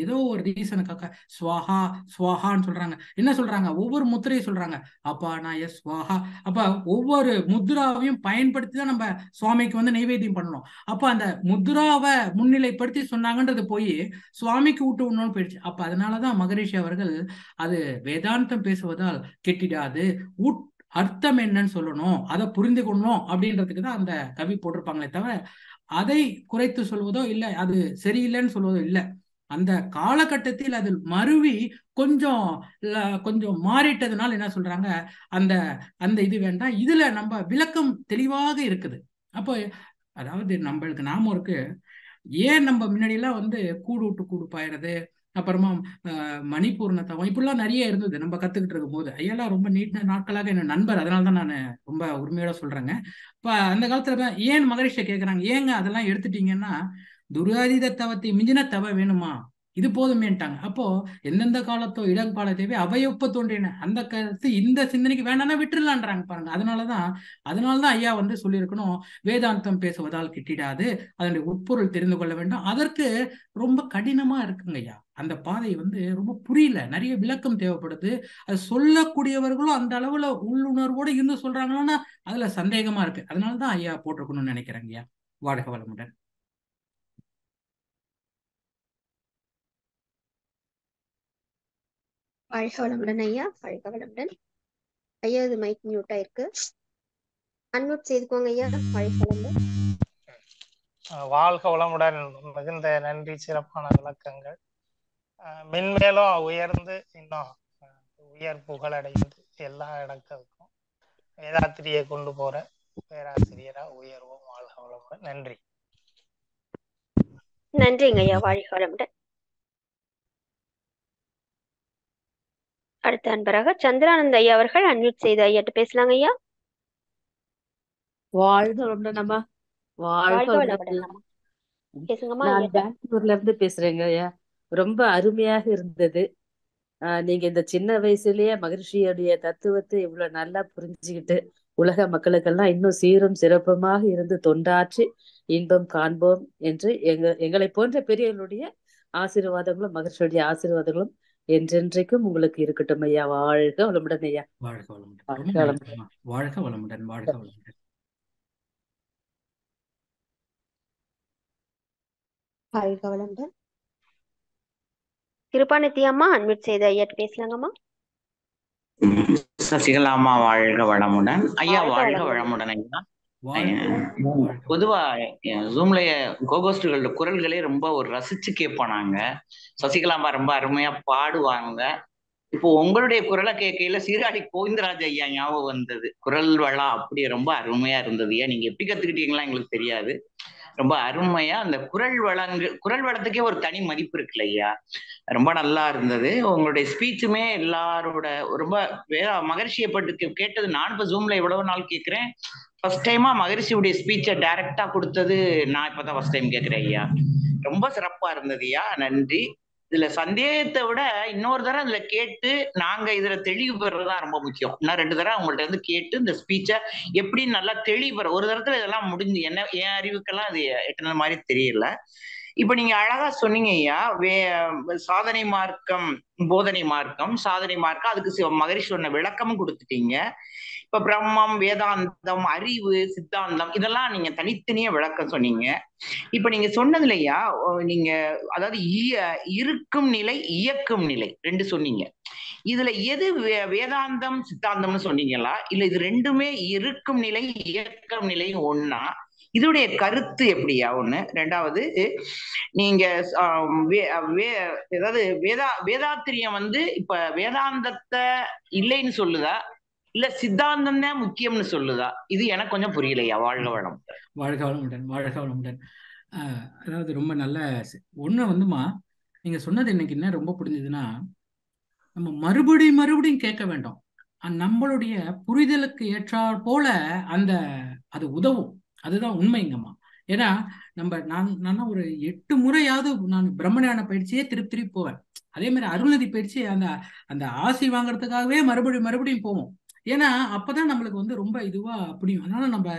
ஏதோ ஒரு ரீசனுக்காக ஸ்வாஹா ஸ்வாஹான்னு சொல்றாங்க. என்ன சொல்றாங்க? ஒவ்வொரு முத்திரையை சொல்றாங்க. அப்பா நான் ஸ்வாஹா. அப்ப ஒவ்வொரு முத்ராவையும் பயன்படுத்தி தான் நம்ம சுவாமிக்கு நைவேத்தியம் பண்ணணும். அப்ப அந்த முத்ராவை முன்னிலைப்படுத்தி சொன்னாங்கன்றது போய் சுவாமிக்கு ஊட்டு உண்ணணும்னு போயிடுச்சு. அப்ப அதனாலதான் மகரிஷி அவர்கள் அது வேதாந்தம் பேசுவதால் கெட்டிடாது, அர்த்தம் என்னன்னு சொல்லணும், அதை புரிந்து கொள்ளணும் அப்படின்றதுக்கு தான் அந்த கவி போட்டிருப்பாங்களே தவிர அதை குறைத்து சொல்வதோ இல்லை, அது சரியில்லைன்னு சொல்வதோ இல்லை. அந்த காலகட்டத்தில் அது மருவி கொஞ்சம் மாறிட்டதுனால என்ன சொல்றாங்க, அந்த அந்த இது வேண்டாம், இதுல நம்ம விளக்கம் தெளிவாக இருக்குது. அப்போ அதாவது நம்மளுக்கு நாம இருக்கு, ஏன் நம்ம முன்னாடி எல்லாம் கூடு விட்டு கூடு பாயிறது, அப்புறமா மணிப்பூர்ண தவம், இப்படிலாம் நிறைய இருந்தது நம்ம கத்துக்கிட்டு இருக்கும் போது. ஐயெல்லாம் ரொம்ப நீண்ட நாட்களாக என்ன நண்பர், அதனால தான் நான் ரொம்ப உரிமையோட சொல்றேங்க. இப்ப அந்த காலத்துல ஏன் மகரிஷியை கேட்கறாங்க, ஏங்க அதெல்லாம் எடுத்துட்டீங்கன்னா துரியாதீத தவத்தை மிஞ்சின தவ வேணுமா, இது போதுமேன்ட்டாங்க. அப்போ எந்தெந்த காலத்தோ இடங்கால தேவை அவையொப்ப தோன்றின, அந்த கருத்து இந்த சிந்தனைக்கு வேண்டாம்னா விட்டுடலான்றாங்க பாருங்க. அதனாலதான் ஐயா சொல்லியிருக்கணும், வேதாந்தம் பேசுவதால் கிட்டிடாது, அதனுடைய உட்பொருள் தெரிந்து கொள்ள வேண்டும். அதற்கு ரொம்ப கடினமா இருக்குங்க ஐயா. அந்த பாதை வந்து ரொம்ப புரியல, நிறைய விளக்கம் தேவைப்படுது. அது சொல்லக்கூடியவர்களும் அந்த அளவுல உள்ளுணர்வோட இருந்து சொல்றாங்கன்னா அதுல சந்தேகமா இருக்கு. அதனாலதான் ஐயா போட்டிருக்கணும்னு நினைக்கிறேங்க ஐயா. வாழ்க வளமுடன். வாழ்க வளமுடன் ஐயா. வாழ்க வளமுடன் ஐயா. இது மைக் மியூட் ஆயிருக்கு, அன்மியூட் செய்துக்கோங்க ஐயா. வாழ்க வளமுடன். வாழ்க வளமுடன். மிகுந்த நன்றி, சிறப்பான விளக்கங்கள். மென்மேலும் உயர்ந்து இன்னும் உயர் புகழடைந்து எல்லா இடங்களுக்கும் வேதாத்திரியை கொண்டு போற பேராசிரியரா உயர்வோம். வாழ்க வளமுடன். நன்றி. நன்றிங்க ஐயா. வாழ்க வளமுடன். அடுத்த அன்பராக சந்திரானந்த ஐயா அவர்கள் அன்மியூட் செய்து ஐயாட்ட பேசலாங்க ஐயா. வாழ்க வளமுடன் அம்மா. வாழ்க வாழ்க வளமுடன். வளமுடன் அம்மா. பேசுங்கம்மா நான் ஐயாட்ட. பெங்களூர்ல இருந்து பேசுறேங்க ஐயா. ரொம்ப அருமையாக இருந்தது. நீங்க இந்த சின்ன வயசுலயே மகிழ்ச்சியுடைய தத்துவத்தை இவ்வளவு நல்லா புரிஞ்சுக்கிட்டு உலக மக்களுக்கெல்லாம் இன்னும் சீரும் சிறப்புமாக இருந்து தொண்டாற்றி இன்பம் காண்போம் என்று எங்களை போன்ற பெரியவர்களுடைய ஆசீர்வாதங்களும் மகிழ்ச்சியுடைய ஆசீர்வாதங்களும் என்றென்றைக்கும் உங்களுக்கு இருக்கட்டும் ஐயா. வாழ்க வளமுடன் ஐயா. வாழ்க வளமுடன். வாழ்க ரொம்ப வளமுடன். நன்றிம்மா. வாழ்க வளமுடன். வாழ்க வளமுடன். வாழ்க வளமுடன். கிருபாநிதி அம்மா அன்மியூட் செய்து ஐயாட்ட பேசலாங்கம்மா. சசிகலாமா வாழ்க வளமுடன். ஐயா வாழ்க வாழ்க வளமுடன். வளமுடன் ஐயா. வாழ்க வளமுடன். வாழ்க பொதுவா ஜூம்ல கோகோஸ்டுகளோட குரல்களே ரொம்ப ஒரு ரசிச்சு கேட்போம் நாங்க. சசிகலாமா ரொம்ப அருமையா பாடுவாங்க. இப்போ உங்களுடைய குரலை கேட்கையில சீராடி கோவிந்தராஜ் ஐயா ஞாபகம் வந்தது. குரல் வளம் அப்படி ரொம்ப அருமையா இருந்தது. ஐயா நீங்க எப்படி கத்துக்கிட்டீங்களா எங்களுக்கு தெரியாது. ரொம்ப அருமையா அந்த குரல் வளத்துக்கே ஒரு தனி மதிப்பு இருக்குல்ல ஐயா. ரொம்ப நல்லா இருந்தது. உங்களுடைய ஸ்பீச்சுமே எல்லாரோட ரொம்ப மகரிஷியை பட்டு கேட்டது. நான் இப்ப ஜூம்ல எவ்வளவு நாள் கேட்கிறேன். ஃபர்ஸ்ட் டைமா மகரிஷியுடைய ஸ்பீச்சை டைரக்டா கொடுத்தது நான் இப்பதான் ஃபர்ஸ்ட் டைம் கேட்கிறேன் ஐயா. ரொம்ப சிறப்பா இருந்தது ஐயா. நன்றி. இதுல சந்தேகத்தை விட இன்னொரு தடவை இதுல கேட்டு நாங்க இதுல தெளிவு பெறதான் ரொம்ப முக்கியம். இன்னும் 2 தடவை அவங்கள்ட்ட இருந்து கேட்டு இந்த ஸ்பீச்சை எப்படி நல்லா தெளிவு பெற. ஒரு தடத்துல இதெல்லாம் முடிஞ்சு என்ன என் அறிவுக்கெல்லாம் அது எட்டுன மாதிரி தெரியல. இப்ப நீங்க அழகா சொன்னீங்க ஐயா. சாதனை மார்க்கம், போதனை மார்க்கம், சாதனை மார்க்கம், அதுக்கு மகரிஷி சொன்ன விளக்கமும் கொடுத்துட்டீங்க. இப்ப பிரம்மம், வேதாந்தம், அறிவு, சித்தாந்தம் இதெல்லாம் நீங்க தனித்தனியா விளக்கம் சொன்னீங்க. இப்ப நீங்க சொன்னது இல்லையா, நீங்க அதாவது இருக்கும் நிலை, இயக்கும் நிலை 2 சொன்னீங்க. இதுல எது வேதாந்தம் சித்தாந்தம்னு சொன்னீங்களா, இல்ல இது 2மே இருக்கும் நிலை இயக்கம் நிலை ஒன்னா? இதோடைய கருத்து எப்படியா? ஒண்ணு. 2வது, நீங்க ஏதாவது வேதாத்திரியம் வந்து இப்ப வேதாந்தத்தை இல்லைன்னு சொல்லுதா, இல்ல சித்தாந்தம் தான் முக்கியம்னு சொல்லுதா? இது எனக்கு கொஞ்சம் புரியலையா. வாழ்க வளம். வாழ்க வளமுடன். வாழ்க வளமுடன். அதாவது ரொம்ப நல்ல ஒண்ணு வந்துமா, நீங்க சொன்னது எனக்கு என்ன ரொம்ப புரிஞ்சதுன்னா, நம்ம மறுபடியும் கேட்க வேண்டாம். நம்மளுடைய புரிதலுக்கு ஏற்றாற் போல அது உதவும். அதுதான் உண்மைங்கம்மா. ஏன்னா நான் ஒரு 8 முறையாவது நான் பிரம்மஞான பயிற்சியே திருப்பி போவேன். அதே மாதிரி அருள்நிதி பயிற்சி அந்த ஆசை வாங்குறதுக்காகவே மறுபடியும் போவோம். ஏன்னா அப்பதான் நம்மளுக்கு வந்து ரொம்ப இதுவா புரியும். அதனால நம்ம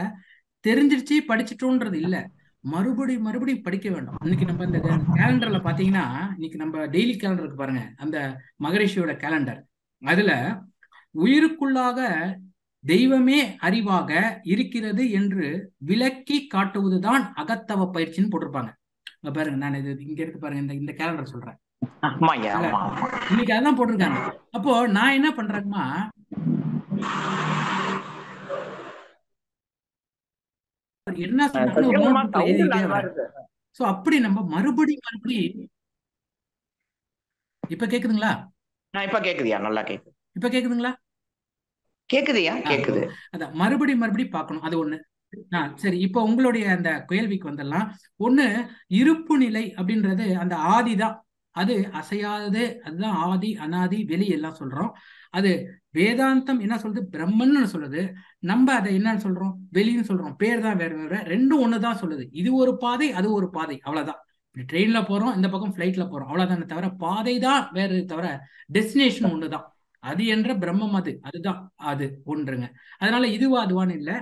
தெரிஞ்சிருச்சு படிச்சுட்டோன்றது இல்ல, மறுபடியும் படிக்க வேண்டும். இன்னைக்கு நம்ம இந்த கேலண்டர்ல பாத்தீங்கன்னா, இன்னைக்கு நம்ம டெய்லி கேலண்டருக்கு பாருங்க, அந்த மகரிஷியோட கேலண்டர், அதுல உயிருக்குள்ளாக தெய்வமே அறிவாக இருக்கிறது என்று விளக்கி காட்டுவதுதான் அகத்தவ பயிற்சின்னு போட்டிருப்பாங்க. பாருங்க, நான் இது இங்க இருக்கு பாருங்க, இந்த கேலண்டர் சொல்றேன். இன்னைக்கு அதான் போட்டிருக்காங்க. அப்போ நான் என்ன பண்றேன்னா, என்ன சோ அப்படி நம்ம மறுபடியும் இப்ப கேக்குதுங்களா? இப்ப கேக்குதியா? நல்லா கேக்குது. இப்ப கேக்குதுங்களா? கேக்குதுயா? கேக்குது. அதான் மறுபடியும் பார்க்கணும். அது ஒண்ணு. சரி, இப்ப உங்களுடைய அந்த கேள்விக்கு வந்துடலாம். ஒண்ணு, இருப்பு நிலை அப்படின்றது அந்த ஆதிதான். அது அசையாதது. அதுதான் ஆதி, அனாதி, வெளி எல்லாம் சொல்றோம். அது வேதாந்தம் என்ன சொல்றது? பிரம்மன்னு சொல்லுது. நம்ம அதை என்னன்னு சொல்றோம்? வெளின்னு சொல்றோம். பேர் தான் வேற வேற, 2ம் ஒண்ணுதான் சொல்லுது. இது ஒரு பாதை, அது ஒரு பாதை, அவ்வளவுதான். ட்ரெயின்ல போறோம், இந்த பக்கம் பிளைட்ல போறோம், அவ்வளவுதானே தவிர பாதை தான் வேறு, தவிர டெஸ்டினேஷன் ஒண்ணுதான். அது என்ற பிரம்மம், அதுதான் அது ஒன்றுங்க. அதனால இதுவா அதுவான்னு இல்லை.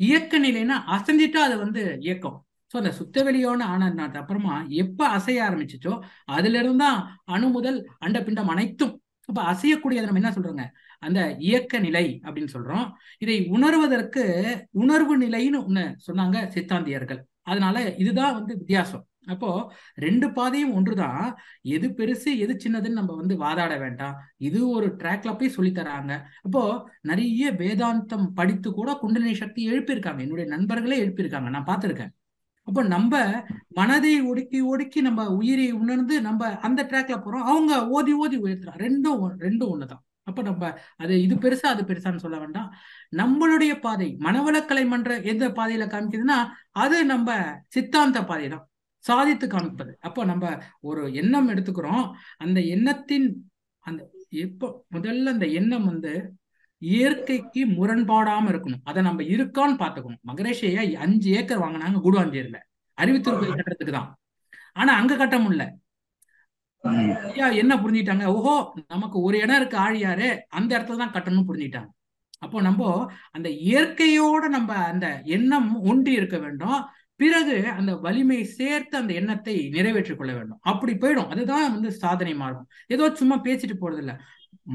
இயக்க நிலைன்னா அசைஞ்சிட்டா அது வந்து இயக்கம். ஸோ அந்த சுத்தவெளியோன்னு ஆனதுனால அப்புறமா எப்ப அசைய ஆரம்பிச்சுச்சோ அதுல இருந்தா அணு முதல் அண்டபிண்டம் அனைத்தும் அப்ப அசையக்கூடியது நம்ம என்ன சொல்றோங்க, அந்த இயக்க நிலை அப்படின்னு சொல்றோம். இதை உணர்வதற்கு உணர்வு நிலைன்னு ஒண்ணு சொன்னாங்க சித்தாந்தியர்கள். அதனால இதுதான் வித்தியாசம். அப்போ ரெண்டு பாதையும் ஒன்றுதான். எது பெருசு எது சின்னதுன்னு நம்ம வாதாட வேண்டாம். இது ஒரு ட்ராக்ல போய் சொல்லி தராங்க. அப்போ நிறைய வேதாந்தம் படித்து கூட குண்டலினி சக்தி எழுப்பியிருக்காங்க. என்னுடைய நண்பர்களே எழுப்பியிருக்காங்க, நான் பார்த்திருக்கேன். அப்போ நம்ம மனதை ஒடுக்கி ஒடுக்கி நம்ம உயிரை உணர்ந்து நம்ம அந்த ட்ராக்ல போறோம். அவங்க ஓதி ஓதி உயர்த்துறாங்க. ரெண்டும் ஒண்ணுதான். அப்ப நம்ம அது இது பெருசா அது பெருசான்னு சொல்ல வேண்டாம். நம்மளுடைய பாதை மனவளக்கலை மன்ற எந்த பாதையில காமிக்குதுன்னா அது நம்ம சித்தாந்த பாதை தான் சாதித்து காமிப்பது. அப்போ நம்ம ஒரு எண்ணம் எடுத்துக்கிறோம். அந்த எண்ணத்தின் அந்த எப்போ முதல்ல அந்த எண்ணம் இயற்கைக்கு முரண்பாடாம இருக்கணும். அதை நம்ம இருக்கான்னு பாத்துக்கணும். மகரேஷையா 5 ஏக்கர் வாங்கினாங்க கூடுவாஞ்சேரியில அறிவுத்திருக்கோயில் கட்டுறதுக்கு தான். ஆனா அங்க கட்ட முடியல. ஐயா என்ன புரிஞ்சுட்டாங்க, ஓஹோ நமக்கு ஒரு இடம் இருக்கு ஆழியாரு, அந்த இடத்துல தான் கட்டணும்னு புரிஞ்சுட்டாங்க. அப்போ நம்ம அந்த இயற்கையோட நம்ம அந்த எண்ணம் ஒன்றி இருக்க வேண்டும். பிறகு அந்த வலிமை சேர்த்து அந்த எண்ணத்தை நிறைவேற்றிக் கொள்ள வேண்டும். அப்படி போயிடும். அதுதான் சாதனை மாறும். ஏதோ சும்மா பேசிட்டு போறது இல்ல,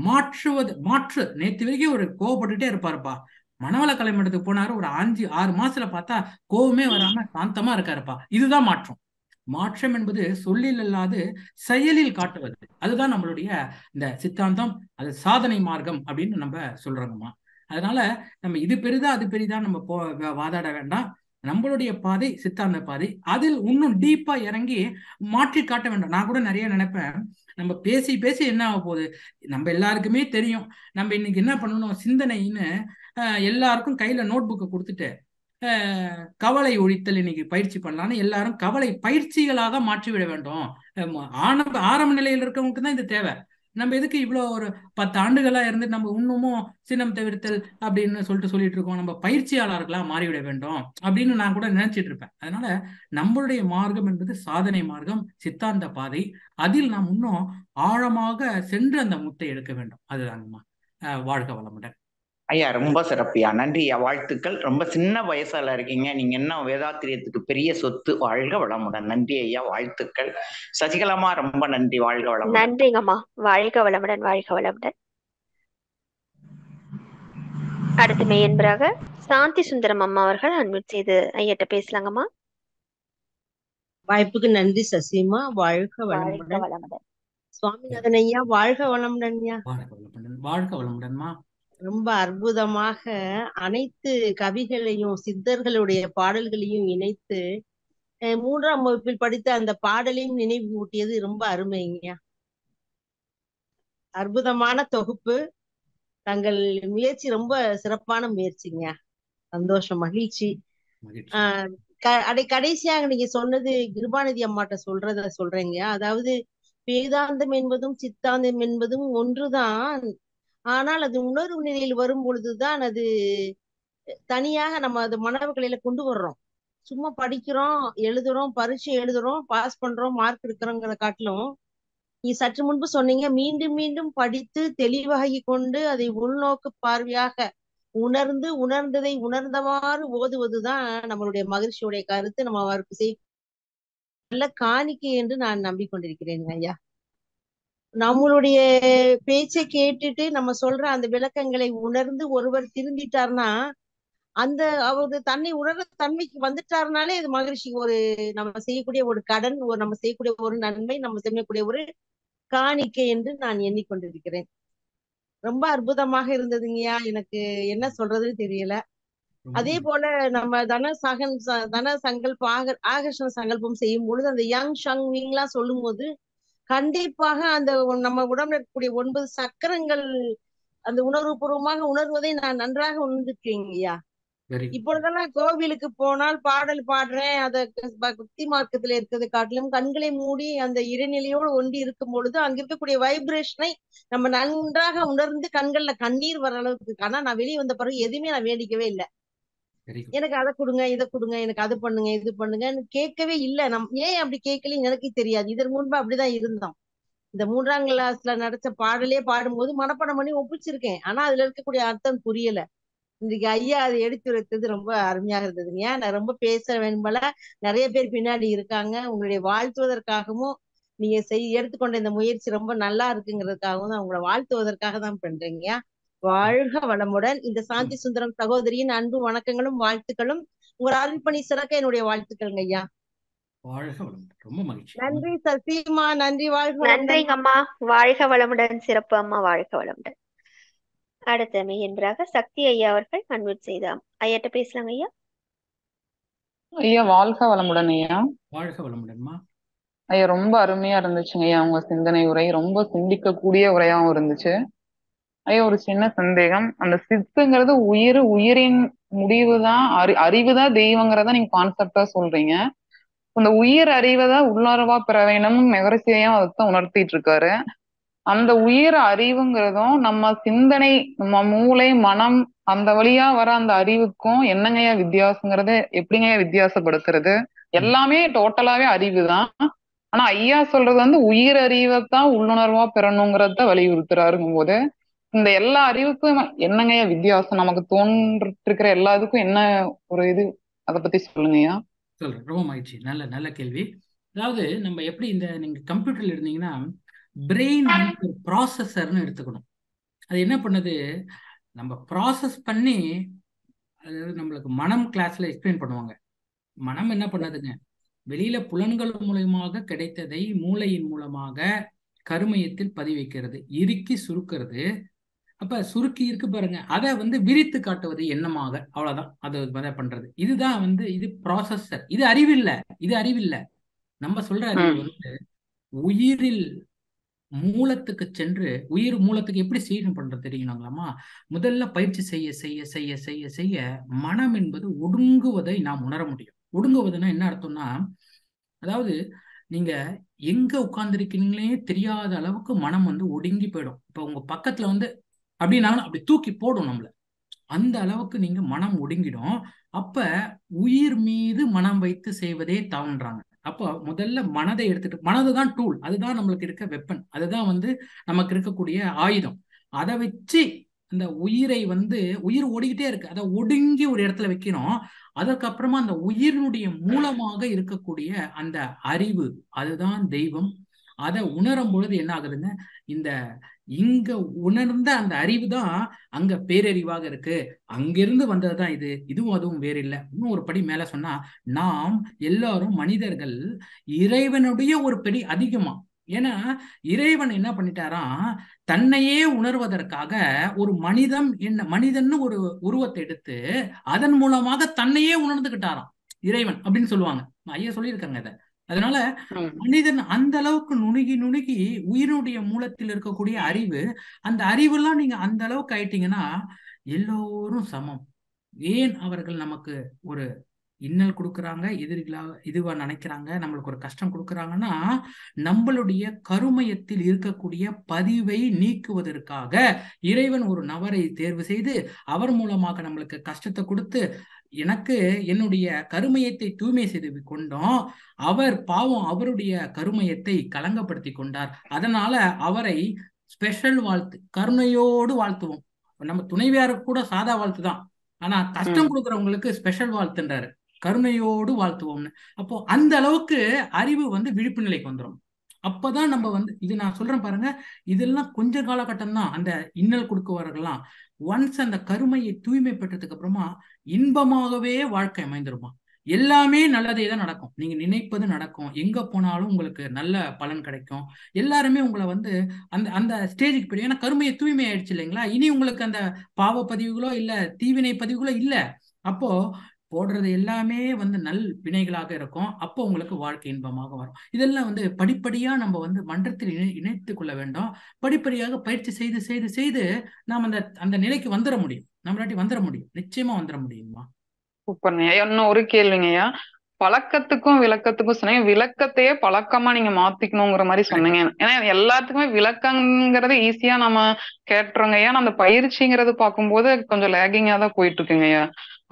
மாற்று. நேற்று வரைக்கும் ஒரு கோவப்பட்டுட்டே இருப்பாருப்பா, மனவள கலைமன்றத்துக்கு போனாரு, ஒரு 5-6 மாசத்துல பார்த்தா கோவமே வராம சாந்தமா இருக்காருப்பா. இதுதான் மாற்றம். மாற்றம் என்பது சொல்லில் அல்லாது செயலில் காட்டுவது. அதுதான் நம்மளுடைய இந்த சித்தாந்தம். அது சாதனை மார்க்கம் அப்படின்னு நம்ம சொல்றோங்கம்மா. அதனால நம்ம இது பெரிதா அது பெரிதா நம்ம வாதாட வேண்டாம். நம்மளுடைய பாதை சித்தாந்த பாதை. அதில் இன்னும் டீப்பா இறங்கி மாற்றி காட்ட வேண்டாம். நான் கூட நிறைய நினைப்பேன், நம்ம பேசி பேசி என்ன ஆக போகுது, நம்ம எல்லாருக்குமே தெரியும். நம்ம இன்னைக்கு என்ன பண்ணணும், சிந்தனைன்னு எல்லாருக்கும் கையில நோட் புக்கை கொடுத்துட்டு கவலை ஒழித்தல் இன்னைக்கு பயிற்சி பண்ணலான்னு எல்லாரும் கவலை பயிற்சிகளாக மாற்றிவிட வேண்டும். ஆரம்ப நிலையில் இருக்கவங்களுக்கு தான் இது தேவை. நம்ம எதுக்கு இவ்வளோ ஒரு 10 ஆண்டுகளா இருந்து நம்ம இன்னமும் சின்னம் தவிர்த்தல் அப்படின்னு சொல்லிட்டு இருக்கோம். நம்ம பயிற்சியாளர்களா மாறிவிட வேண்டும் அப்படின்னு நான் கூட நினைச்சிட்டு இருப்பேன். அதனால நம்மளுடைய மார்க்கம் என்பது சாதனை மார்க்கம், சித்தாந்த பாதை. அதில் நாம் இன்னும் ஆழமாக சென்று அந்த முத்தை எடுக்க வேண்டும். அதுதாங்கம்மா. வாழ்க வளமுடன். ஐயா ரொம்ப சிறப்பியா, நன்றி ஐயா, வாழ்த்துக்கள். ரொம்ப சின்ன வயசால இருக்கீங்க, நீங்க இன்னும் வேதாத்திரியத்துக்கு பெரிய சொத்து. வாழ்க வளமுடன். நன்றி ஐயா, வாழ்த்துக்கள். சசிகலாமா ரொம்ப நன்றி. வாழ்க வளமுடன். நன்றிங்கம்மா. வாழ்க வளமுடன். வாழ்க வளமுடன். அடுத்து மெய்யன்பராக சாந்தி சுந்தரம் அம்மா அவர்கள் அன்மியூட் செய்து ஐயட்ட பேசலாங்கம்மா. வாய்ப்புக்கு நன்றி சசிமா. வாழ்க வாழ்க வளமுடன். வளமுடன். சுவாமிநாதன் ஐயா வாழ்க வளமுடன் ஐயா. வாழ்க வளமுடன். வாழ்க வளமுடன்மா. ரொம்ப அற்புதமாக அனைத்து கவிகளையும் சித்தர்களுடைய பாடல்களையும் இணைத்து 3ஆம் வகுப்பில் படித்த அந்த பாடலையும் நினைவு ஊட்டியது ரொம்ப அருமைங்க. அற்புதமான தொகுப்பு. தங்கள் முயற்சி ரொம்ப சிறப்பான முயற்சிங்க. சந்தோஷம், மகிழ்ச்சி. கடைசியாக நீங்க சொன்னது கிருபாநிதி அம்மாட்ட சொல்றேங்க. அதாவது வேதாந்தம் என்பதும் சித்தாந்தம் என்பதும் ஒன்றுதான். ஆனால் அது உணர்வு நிலையில் வரும் பொழுதுதான் அது தனியாக நம்ம அது மனவர்களில கொண்டு வர்றோம். சும்மா படிக்கிறோம், எழுதுறோம், பரீட்சை எழுதுறோம், பாஸ் பண்றோம், மார்க் எடுக்கிறோங்கிற காட்டிலும் நீ சற்று முன்பு சொன்னீங்க, மீண்டும் மீண்டும் படித்து தெளிவாகி கொண்டு அதை உள்நோக்கு பார்வையாக உணர்ந்ததை உணர்ந்தவாறு ஓதுவதுதான் நம்மளுடைய மகிழ்ச்சியுடைய கருத்து. நம்ம அவருக்கு நல்ல காணிக்கை என்று நான் நம்பிக்கொண்டிருக்கிறேன் ஐயா. நம்மளுடைய பேச்சை கேட்டுட்டு நம்ம சொல்ற அந்த விளக்கங்களை உணர்ந்து ஒருவர் திருந்திட்டார்னா அந்த அவரு தன்னை உணர்ற தன்மைக்கு வந்துட்டாருனாலே அது மகிழ்ச்சி. ஒரு நம்ம செய்யக்கூடிய ஒரு கடன், நம்ம செய்யக்கூடிய ஒரு நன்மை, நம்ம செய்யக்கூடிய ஒரு காணிக்கை என்று நான் எண்ணிக்கொண்டிருக்கிறேன். ரொம்ப அற்புதமாக இருந்ததுங்கய்யா. எனக்கு என்ன சொல்றதுன்னு தெரியல. அதே போல நம்ம தன சங்கல்ப ஆகர்ஷண சங்கல்பம் செய்யும் பொழுது அந்த யங் ஷங் விங்லாம் சொல்லும் போது கண்டிப்பாக அந்த நம்ம உடம்புல இருக்கக்கூடிய 9 சக்கரங்கள் அந்த உணர்வுபூர்வமாக உணர்வதை நான் நன்றாக உணர்ந்துருக்கேங்க ஐயா. இப்பொழுதெல்லாம் கோவிலுக்கு போனால் பாடல் பாடுறேன், அத பக்தி மார்க்கத்துல இருக்கிறது காட்டிலும் கண்களை மூடி அந்த இறைநிலையோடு ஒன்றி இருக்கும் பொழுது அங்க இருக்கக்கூடிய வைப்ரேஷனை நம்ம நன்றாக உணர்ந்து கண்கள்ல கண்ணீர் வர அளவுக்கு. ஆனா நான் வெளியே வந்த பிறகு எதுவுமே நான் வேண்டிக்கவே இல்லை. எனக்கு அதை கொடுங்க, இதை கொடுங்க, எனக்கு அது பண்ணுங்க, இது பண்ணுங்கன்னு கேட்கவே இல்லை. ஏன் அப்படி கேட்கலன்னு எனக்கு தெரியாது. இதற்கு முன்பு அப்படிதான் இருந்தோம். இந்த 3ஆம் கிளாஸ்ல நடத்த பாடலே பாடும்போது மனப்பாடம் பண்ணி ஒப்பிச்சிருக்கேன். ஆனா அதுல இருக்கக்கூடிய அர்த்தம் புரியல. இன்னைக்கு ஐயா அதை எடுத்துரைத்தது ரொம்ப அருமையாக இருந்ததுங்க. நான் ரொம்ப பேச வேண்டும் போல நிறைய பேர் பின்னாடி இருக்காங்க. உங்களுடைய வாழ்த்துவதற்காகவும் நீங்க எடுத்துக்கொண்ட இந்த முயற்சி ரொம்ப நல்லா இருக்குங்கிறதுக்காகவும் தான் உங்களை வாழ்த்துவதற்காக தான் பண்றீங்க. வாழ்க வளமுடன். இந்த சாந்தி சுந்தரம் சகோதரியின் அன்பு வணக்கங்களும் வாழ்த்துக்களும். உங்கள் அருள்பணி சிறக்க என்னுடைய வாழ்த்துக்கள்ங்க ஐயா. வாழ்க வளமுடன். ரொம்ப மகிழ்ச்சி. நன்றி சசிமா, நன்றி. வாழ்க வளமுடன். நன்றிங்க அம்மா. வாழ்க வளமுடன். சிறப்பு அம்மா. வாழ்க வளமுடன். அடுத்த மெயின்பராக சக்தி ஐயா அவர்கள் அன்மியூட் செய்தாம். ஐயாட்ட பேசலாங்க ஐயா. ஐயா வாழ்க வளமுடன் ஐயா. வாழ்க வளமுடன்மா. ஐயா ரொம்ப அருமையா இருந்துச்சுங்க ஐயா. உங்க சிந்தனை உரை ரொம்ப சிந்திக்கக்கூடிய உரையாவும் இருந்துச்சு ஐயா. ஒரு சின்ன சந்தேகம், அந்த சித்துங்கிறது உயிரின் முடிவுதான், அறிவுதான் தெய்வங்கிறத நீங்க கான்செப்டா சொல்றீங்க. அந்த உயிர் அறிவைதான் உள்ளார்வா பெற வேணும் மெகரிசியம் அதைத்தான் உணர்த்திட்டு இருக்காரு. அந்த உயிர் அறிவுங்கிறதும் நம்ம சிந்தனை, நம்ம மூளை, மனம் அந்த வழியா வர அந்த அறிவுக்கும் என்னங்கய்யா வித்தியாசங்கிறது எப்படிங்கய்யா வித்தியாசப்படுத்துறது? எல்லாமே டோட்டலாவே அறிவுதான். ஆனா ஐயா சொல்றது வந்து உயிர் அறிவைத்தான் உள்ளுணர்வா பெறணுங்கிறத வலியுறுத்துறாருங்கும் போது இந்த எல்லா அறிவுக்கும் என்னங்கய்யா வித்தியாசம்? நமக்கு தோன்றிட்டு இருக்கிற எல்லாத்துக்கும் என்ன ஒரு இது, அதை பத்தி சொல்லுங்கய்யா. சொல்றேன். ரொம்ப மகிழ்ச்சி. நல்ல நல்ல கேள்வி. அதாவது நம்ம எப்படி நீங்க கம்ப்யூட்டர்ல இருந்தீங்கன்னா பிரெயின் வந்து ஒரு ப்ராசஸர்னு எடுத்துக்கணும். அது என்ன பண்ணுது, நம்ம ப்ராசஸ் பண்ணி, அதாவது நம்மளுக்கு மனம் கிளாஸ்ல எக்ஸ்பிளைன் பண்ணுவாங்க. மனம் என்ன பண்ணதுங்க, வெளியில புலன்கள் மூலமாக கிடைத்ததை மூளையின் மூலமாக கருமையத்தில் பதிவைக்கிறது, இறுக்கி சுருக்கிறது. அப்ப சுருக்கி இருக்கு பாருங்க, அதை வந்து விரித்து காட்டுவது எண்ணமாக, அவ்வளவுதான். அது பண்றது. இதுதான் வந்து இது ப்ராசஸர். இது அறிவில்லை, இது அறிவில்லை. நம்ம சொல்ற அறிவு வந்து உயிரில் மூலத்துக்கு சென்று, உயிர் மூலத்துக்கு எப்படி செய்யணும் பண்றது தெரியுங்களாமா? முதல்ல பயிற்சி செய்ய செய்ய செய்ய செய்ய செய்ய மனம் என்பது ஒடுங்குவதை நாம் உணர முடியும். ஒடுங்குவதுன்னா என்ன அர்த்தம்னா, அதாவது நீங்க எங்க உட்கார்ந்துருக்கீங்களே தெரியாத அளவுக்கு மனம் வந்து ஒடுங்கி போயிடும். இப்ப உங்க பக்கத்துல வந்து அப்படின்னாலும் அப்படி தூக்கி போடும் நம்மள. அந்த அளவுக்கு நீங்க மனம் ஒடுங்கிடும். அப்ப உயிர் மீது மனம் வைத்து செய்வதே தவன்றாங்க. அப்போ முதல்ல மனதை எடுத்துட்டு, மனதுதான் டூல், அதுதான் நம்மளுக்கு இருக்க வெப்பன், அதுதான் வந்து நமக்கு இருக்கக்கூடிய ஆயுதம். அதை வச்சு அந்த உயிரை வந்து, உயிர் ஓடிக்கிட்டே இருக்கு, அதை ஒடுங்கி ஒரு இடத்துல வைக்கணும். அதுக்கப்புறமா அந்த உயிரினுடைய மூலமாக இருக்கக்கூடிய அந்த அறிவு, அதுதான் தெய்வம். அதை உணரும் பொழுது என்ன ஆகுதுங்க, இந்த இங்க உணர்ந்த அந்த அறிவு தான் அங்க பேரறிவாக இருக்கு. அங்கிருந்து வந்ததுதான் இது, இதுவும் அதுவும் வேறு இல்லை. இன்னும் ஒரு படி மேல சொன்னா, நாம் எல்லாரும் மனிதர்கள் இறைவனுடைய ஒரு படி அதிகமா. ஏன்னா இறைவன் என்ன பண்ணிட்டாராம், தன்னையே உணர்வதற்காக ஒரு மனிதன்னு ஒரு உருவத்தை எடுத்து அதன் மூலமாக தன்னையே உணர்ந்துகிட்டாராம் இறைவன் அப்படின்னு சொல்லுவாங்க. ஐயா சொல்லியிருக்காங்க இதை. அதனால மனிதன் அந்த அளவுக்கு நுணுகி நுணுகி உயிரினுடைய மூலத்தில் இருக்கக்கூடிய அறிவு, அந்த அறிவெல்லாம் நீங்க அந்த அளவுக்கு ஆயிட்டீங்கன்னா எல்லோரும் சமம். ஏன் அவர்கள் நமக்கு ஒரு இன்னல் கொடுக்குறாங்க, இதுவா நினைக்கிறாங்க, நம்மளுக்கு ஒரு கஷ்டம் கொடுக்குறாங்கன்னா, நம்மளுடைய கருமையத்தில் இருக்கக்கூடிய பதிவை நீக்குவதற்காக இறைவன் ஒரு நபரை தேர்வு செய்து அவர் மூலமாக நம்மளுக்கு கஷ்டத்தை கொடுத்து, எனக்கு என்னுடைய கருமையத்தை தூய்மை செய்து கொண்டோம், அவர் பாவம் அவருடைய கருமையத்தை கலங்கப்படுத்தி கொண்டார், அதனால அவரை ஸ்பெஷல் வாழ்த்து, கருணையோடு வாழ்த்துவோம். நம்ம துணைவியாருக்கு கூட சாதா வாழ்த்து தான், ஆனா கஷ்டம் கொடுக்குறவங்களுக்கு ஸ்பெஷல் வாழ்த்துன்றாரு, கருணையோடு வாழ்த்துவோம்னு. அப்போ அந்த அளவுக்கு அறிவு வந்து விழிப்பு நிலைக்கு வந்துடும். அப்பதான் நம்ம வந்து, இது நான் சொல்றேன் பாருங்க, இதெல்லாம் கொஞ்ச காலகட்டம் தான். அந்த இன்னல் கொடுக்குவார்கள்லாம் ஒன்ஸ் அந்த கருமையை தூய்மை பெற்றதுக்கு அப்புறமா இன்பமாகவே வாழ்க்கை அமைந்துருமா. எல்லாமே நல்லதே தான் நடக்கும், நீங்க நினைப்பது நடக்கும், எங்க போனாலும் உங்களுக்கு நல்ல பலன் கிடைக்கும். எல்லாருமே உங்களை வந்து அந்த அந்த ஸ்டேஜுக்கு போயிடும். ஏன்னா கருமையை தூய்மை ஆயிடுச்சு இல்லைங்களா, இனி உங்களுக்கு அந்த பாவ பதிவுகளோ இல்ல தீவினை பதிவுகளோ இல்ல. அப்போ போடுறது எல்லாமே வந்து நல் வினைகளாக இருக்கும். அப்போ உங்களுக்கு வாழ்க்கை இன்பமாக வரும். இதெல்லாம் வந்து படிப்படியா நம்ம வந்து மன்றத்தில் இணைத்து கொள்ள வேண்டும். படிப்படியாக பயிற்சி செய்து செய்து செய்து நாம் அந்த நிலைக்கு வந்துட முடியும். நம்மளாட்டி வந்துட முடியும், நிச்சயமா வந்துட முடியுமா. சூப்பர்ங்கய்யா. இன்னும் ஒரு கேள்விங்கய்யா. பழக்கத்துக்கும் விளக்கத்துக்கும் சொன்னீங்க, விளக்கத்தையே பழக்கமா நீங்க மாத்திக்கணுங்கிற மாதிரி சொன்னீங்க. ஏன்னா எல்லாத்துக்குமே விளக்கங்கிறது ஈஸியா நம்ம கேட்டுறோங்க ஐயா. அந்த பயிற்சிங்கிறது பார்க்கும்போது கொஞ்சம் லேகிங்கா தான் போயிட்டு இருக்குங்க ஐயா.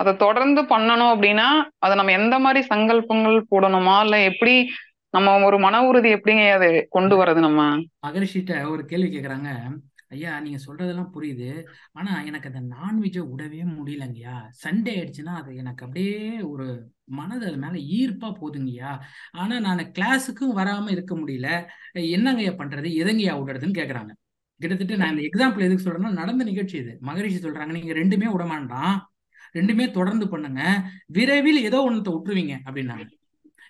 அதை தொடர்ந்து பண்ணணும் அப்படின்னா அதை நம்ம எந்த மாதிரி சங்கல்பங்கள் போடணுமா, இல்ல எப்படி நம்ம ஒரு மன உறுதி எப்படிங்க அதை கொண்டு வர்றது? நம்ம மகரிஷிட்ட ஒரு கேள்வி கேட்கறாங்க, ஐயா நீங்க சொல்றதெல்லாம் புரியுது. ஆனா எனக்கு அந்த நான்வெஜ்ஜை விடவே முடியலங்கய்யா. சண்டே ஆயிடுச்சுன்னா அது எனக்கு அப்படியே ஒரு மனது அது மேல ஈர்ப்பா போதுங்கய்யா. ஆனா நான் கிளாஸுக்கும் வராம இருக்க முடியல. என்னங்கய்யா பண்றது, எதங்கய்யா விடுறதுன்னு கேக்குறாங்க. கிட்டத்தட்ட நான் இந்த எக்ஸாம்பிள் எதுக்கு சொல்றேன்னா, நடந்த நிகழ்ச்சி இது. மகரிஷி சொல்றாங்க நீங்க ரெண்டுமே விடமாட்டான், ரெண்டுமே தொடர்ந்து பண்ணுங்க, விரைவில் ஏதோ ஒன்றத்தை விட்டுருவீங்க அப்படின்னாங்க.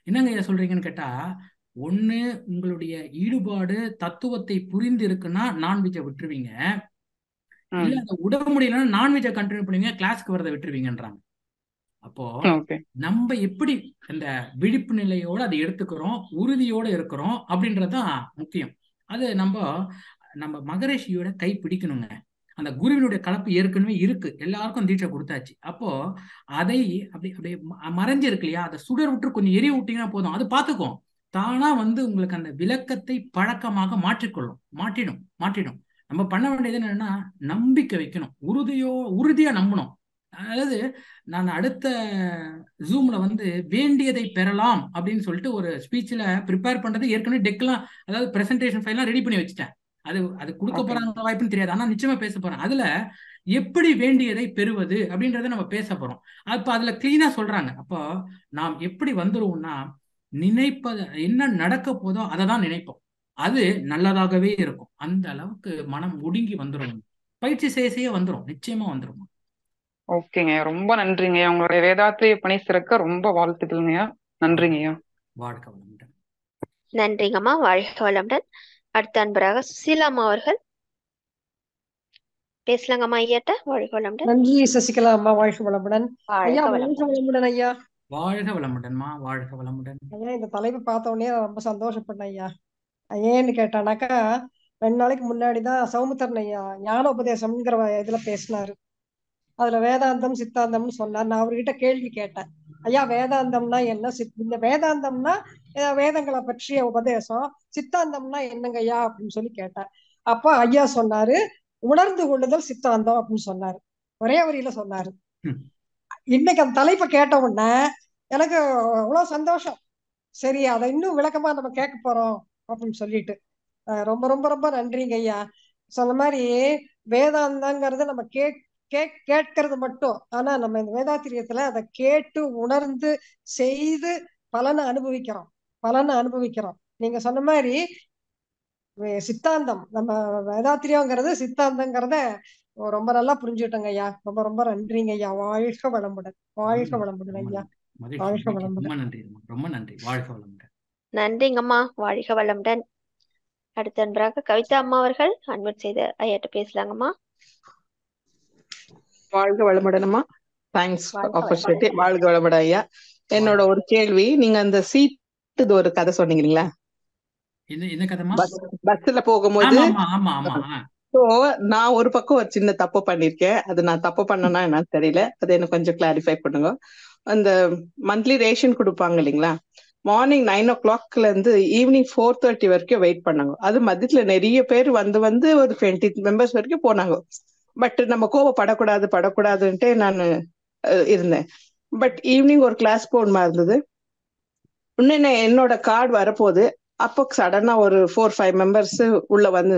என்னங்க ஐயா சொல்றீங்கன்னு கேட்டா, ஒண்ணு உங்களுடைய ஈடுபாடு தத்துவத்தை புரிந்து இருக்குன்னா நான்வெஜ்ஜை விட்டுருவீங்க, இல்ல அதை விட முடியலன்னா நான்வெஜ்ஜை கண்டினியூ பண்ணுவீங்க, கிளாஸ்க்கு வரதை விட்டுருவீங்கன்றாங்க. அப்போ ஓகே நம்ம எப்படி அந்த விழிப்பு நிலையோட அதை எடுத்துக்கிறோம், உறுதியோட இருக்கிறோம் அப்படின்றதுதான் முக்கியம். அது நம்ம மகரிஷியோட கை பிடிக்கணுங்க. அந்த குருவினுடைய கலப்பு ஏற்கனவே இருக்கு, எல்லாருக்கும் தீட்சை கொடுத்தாச்சு. அப்போ அதை அப்படியே மறைஞ்சு இருக்கு இல்லையா, அதை சுடர் விட்டு கொஞ்சம் எரிய விட்டீங்கன்னா போதும், அது பார்த்துக்கும். தானா உங்களுக்கு அந்த விளக்கத்தை பழக்கமாக மாற்றிடும். நம்ம பண்ண வேண்டியது என்னன்னா, நம்பிக்கை வைக்கணும், உறுதியா நம்பணும். அதாவது நான் அடுத்த ஜூம்ல வேண்டியதை பெறலாம் அப்படின்னு சொல்லிட்டு ஒரு ஸ்பீச்ல ப்ரிப்பேர் பண்றது ஏற்கனவே டெக்லாம், அதாவது பிரசன்டேஷன் ஃபைல்லாம் ரெடி பண்ணி வச்சுட்டேன். அது கொடுக்க போறாங்க வாய்ப்புன்னு தெரியாது, ஆனா நிச்சயமா பேச போறேன். அதுல எப்படி வேண்டியதை பெறுவது அப்படின்றத நம்ம பேச போறோம். அப்ப அதுல கிளீனா சொல்றாங்க. அப்போ நாம் எப்படி வந்துருவோம்னா, நினைப்பத என்ன நடக்க போதோ அதை தான் நினைப்போம், அது நல்லதாகவே இருக்கும். அந்த அளவுக்கு மனம் ஒடுங்கி வந்துடும், பயிற்சி செய்ய வந்துடும், நிச்சயமா வந்துடும். ஓகேங்க, ரொம்ப நன்றிங்கய்யா. உங்களுடைய வேதாத்திரிய பணி சிறக்க ரொம்ப வாழ்த்துக்கள்ங்கய்யா. நன்றிங்கய்யா. வாழ்க வளமுடன். நன்றிங்கம்மா, வாழ்க வளமுடன். அடுத்த அன்பராக சுசீலாம்மா அவர்கள் பேசலாங்கம்மா ஐயாட்ட. வாழ்க வளமுடன். நன்றி சசிகலா அம்மா, வாழ்க வளமுடன். ஐயா வாழ்க வாழ்க வளமுடன். வளமுடன் ஐயா. வாழ்க வளமுடன்மா, வாழ்க வளமுடன். ஐயா இந்த தலைப்பு பார்த்த உடனே நான் ரொம்ப சந்தோஷப்பட்டேன் ஐயா. ஏன்னு கேட்டானாக்கா, 2 நாளைக்கு முன்னாடிதான் சௌமித்திரன் ஐயா ஞான உபதேசம்ங்கிற இதுல பேசினாரு. அதுல வேதாந்தம் சித்தாந்தம்னு சொன்னார். நான் அவர்கிட்ட கேள்வி கேட்டேன், ஐயா வேதாந்தம்னா என்ன, இந்த வேதாந்தம்னா வேதங்களை பற்றிய உபதேசம், சித்தாந்தம்னா என்னங்க ஐயா அப்படின்னு சொல்லி கேட்டேன். அப்ப ஐயா சொன்னாரு, உணர்ந்து கொள்ளுதல் சித்தாந்தம் அப்படின்னு சொன்னாரு, ஒரே வரியில சொன்னாரு. இன்னைக்கு அந்த தலைப்பை கேட்ட உடனே எனக்கு அவ்வளவு சந்தோஷம். சரி, அதை இன்னும் விளக்கமா நம்ம கேட்க போறோம் அப்படின்னு சொல்லிட்டு ரொம்ப ரொம்ப ரொம்ப நன்றிங்க ஐயா. சொன்ன மாதிரி வேதாந்தங்கிறது நம்ம கேட்கறது மட்டும், ஆனா நம்ம இந்த வேதாத்திரியத்துல அதை கேட்டு உணர்ந்து செய்து பலனை அனுபவிக்கிறோம். நீங்க சொன்ன மாதிரி சித்தாந்தம், நம்ம வேதாத்திரியங்கிறது சித்தாந்தங்கிறத ரொம்ப நல்லா புரிஞ்சுட்டோங்க ஐயா. ரொம்ப ரொம்ப நன்றிங்க ஐயா. வாழ்க வளமுடன், வாழ்க வளமுடன் ஐயா. வாழ்க வளமுடன். ரொம்ப நன்றி. வாழ்க வளமுடன். நன்றிங்கம்மா, வாழ்க வளமுடன். அடுத்த அன்பராக கவிதா அம்மா அவர்கள் அன்வைட் செய்த ஐயாட்ட பேசலாங்கம்மா. வாழ்க வளமுடனம்மா. Thanks opportunity. வாழ்க வளமுடன் ஐயா. என்னோட ஒரு கேள்வி, நீங்க அந்த சீட்டு ஒரு கதை சொன்னீங்க இல்லைங்களா, என்ன கதைமா? பஸ்ல போகும்போது. ஆமா. ஸோ நான் ஒரு பக்கம் ஒரு சின்ன தப்பு பண்ணிருக்கேன். அது நான் தப்பு பண்ணனா என்னன்னு தெரியல, அது எனக்கு கொஞ்சம் கிளாரிஃபை பண்ணுங்க. அந்த மந்த்லி ரேஷன் கொடுப்பாங்க இல்லைங்களா, மார்னிங் 9 o'clock இருந்து ஈவினிங் 4:30 வரைக்கும் வெயிட் பண்ணாங்க. அது மத்தியத்துல நிறைய பேர் வந்து ஒரு 20 மெம்பர்ஸ் வரைக்கும் போனாங்க. பட் நம்ம படக்கூடாதுன்ட்டு நான் இருந்தேன். பட் ஈவினிங் ஒரு கிளாஸ் போகணுமா இருந்தது. இன்னும் என்னோட கார்டு வரப்போகுது. அப்போ சடனா ஒரு 4-5 மெம்பர்ஸ் உள்ள வந்து,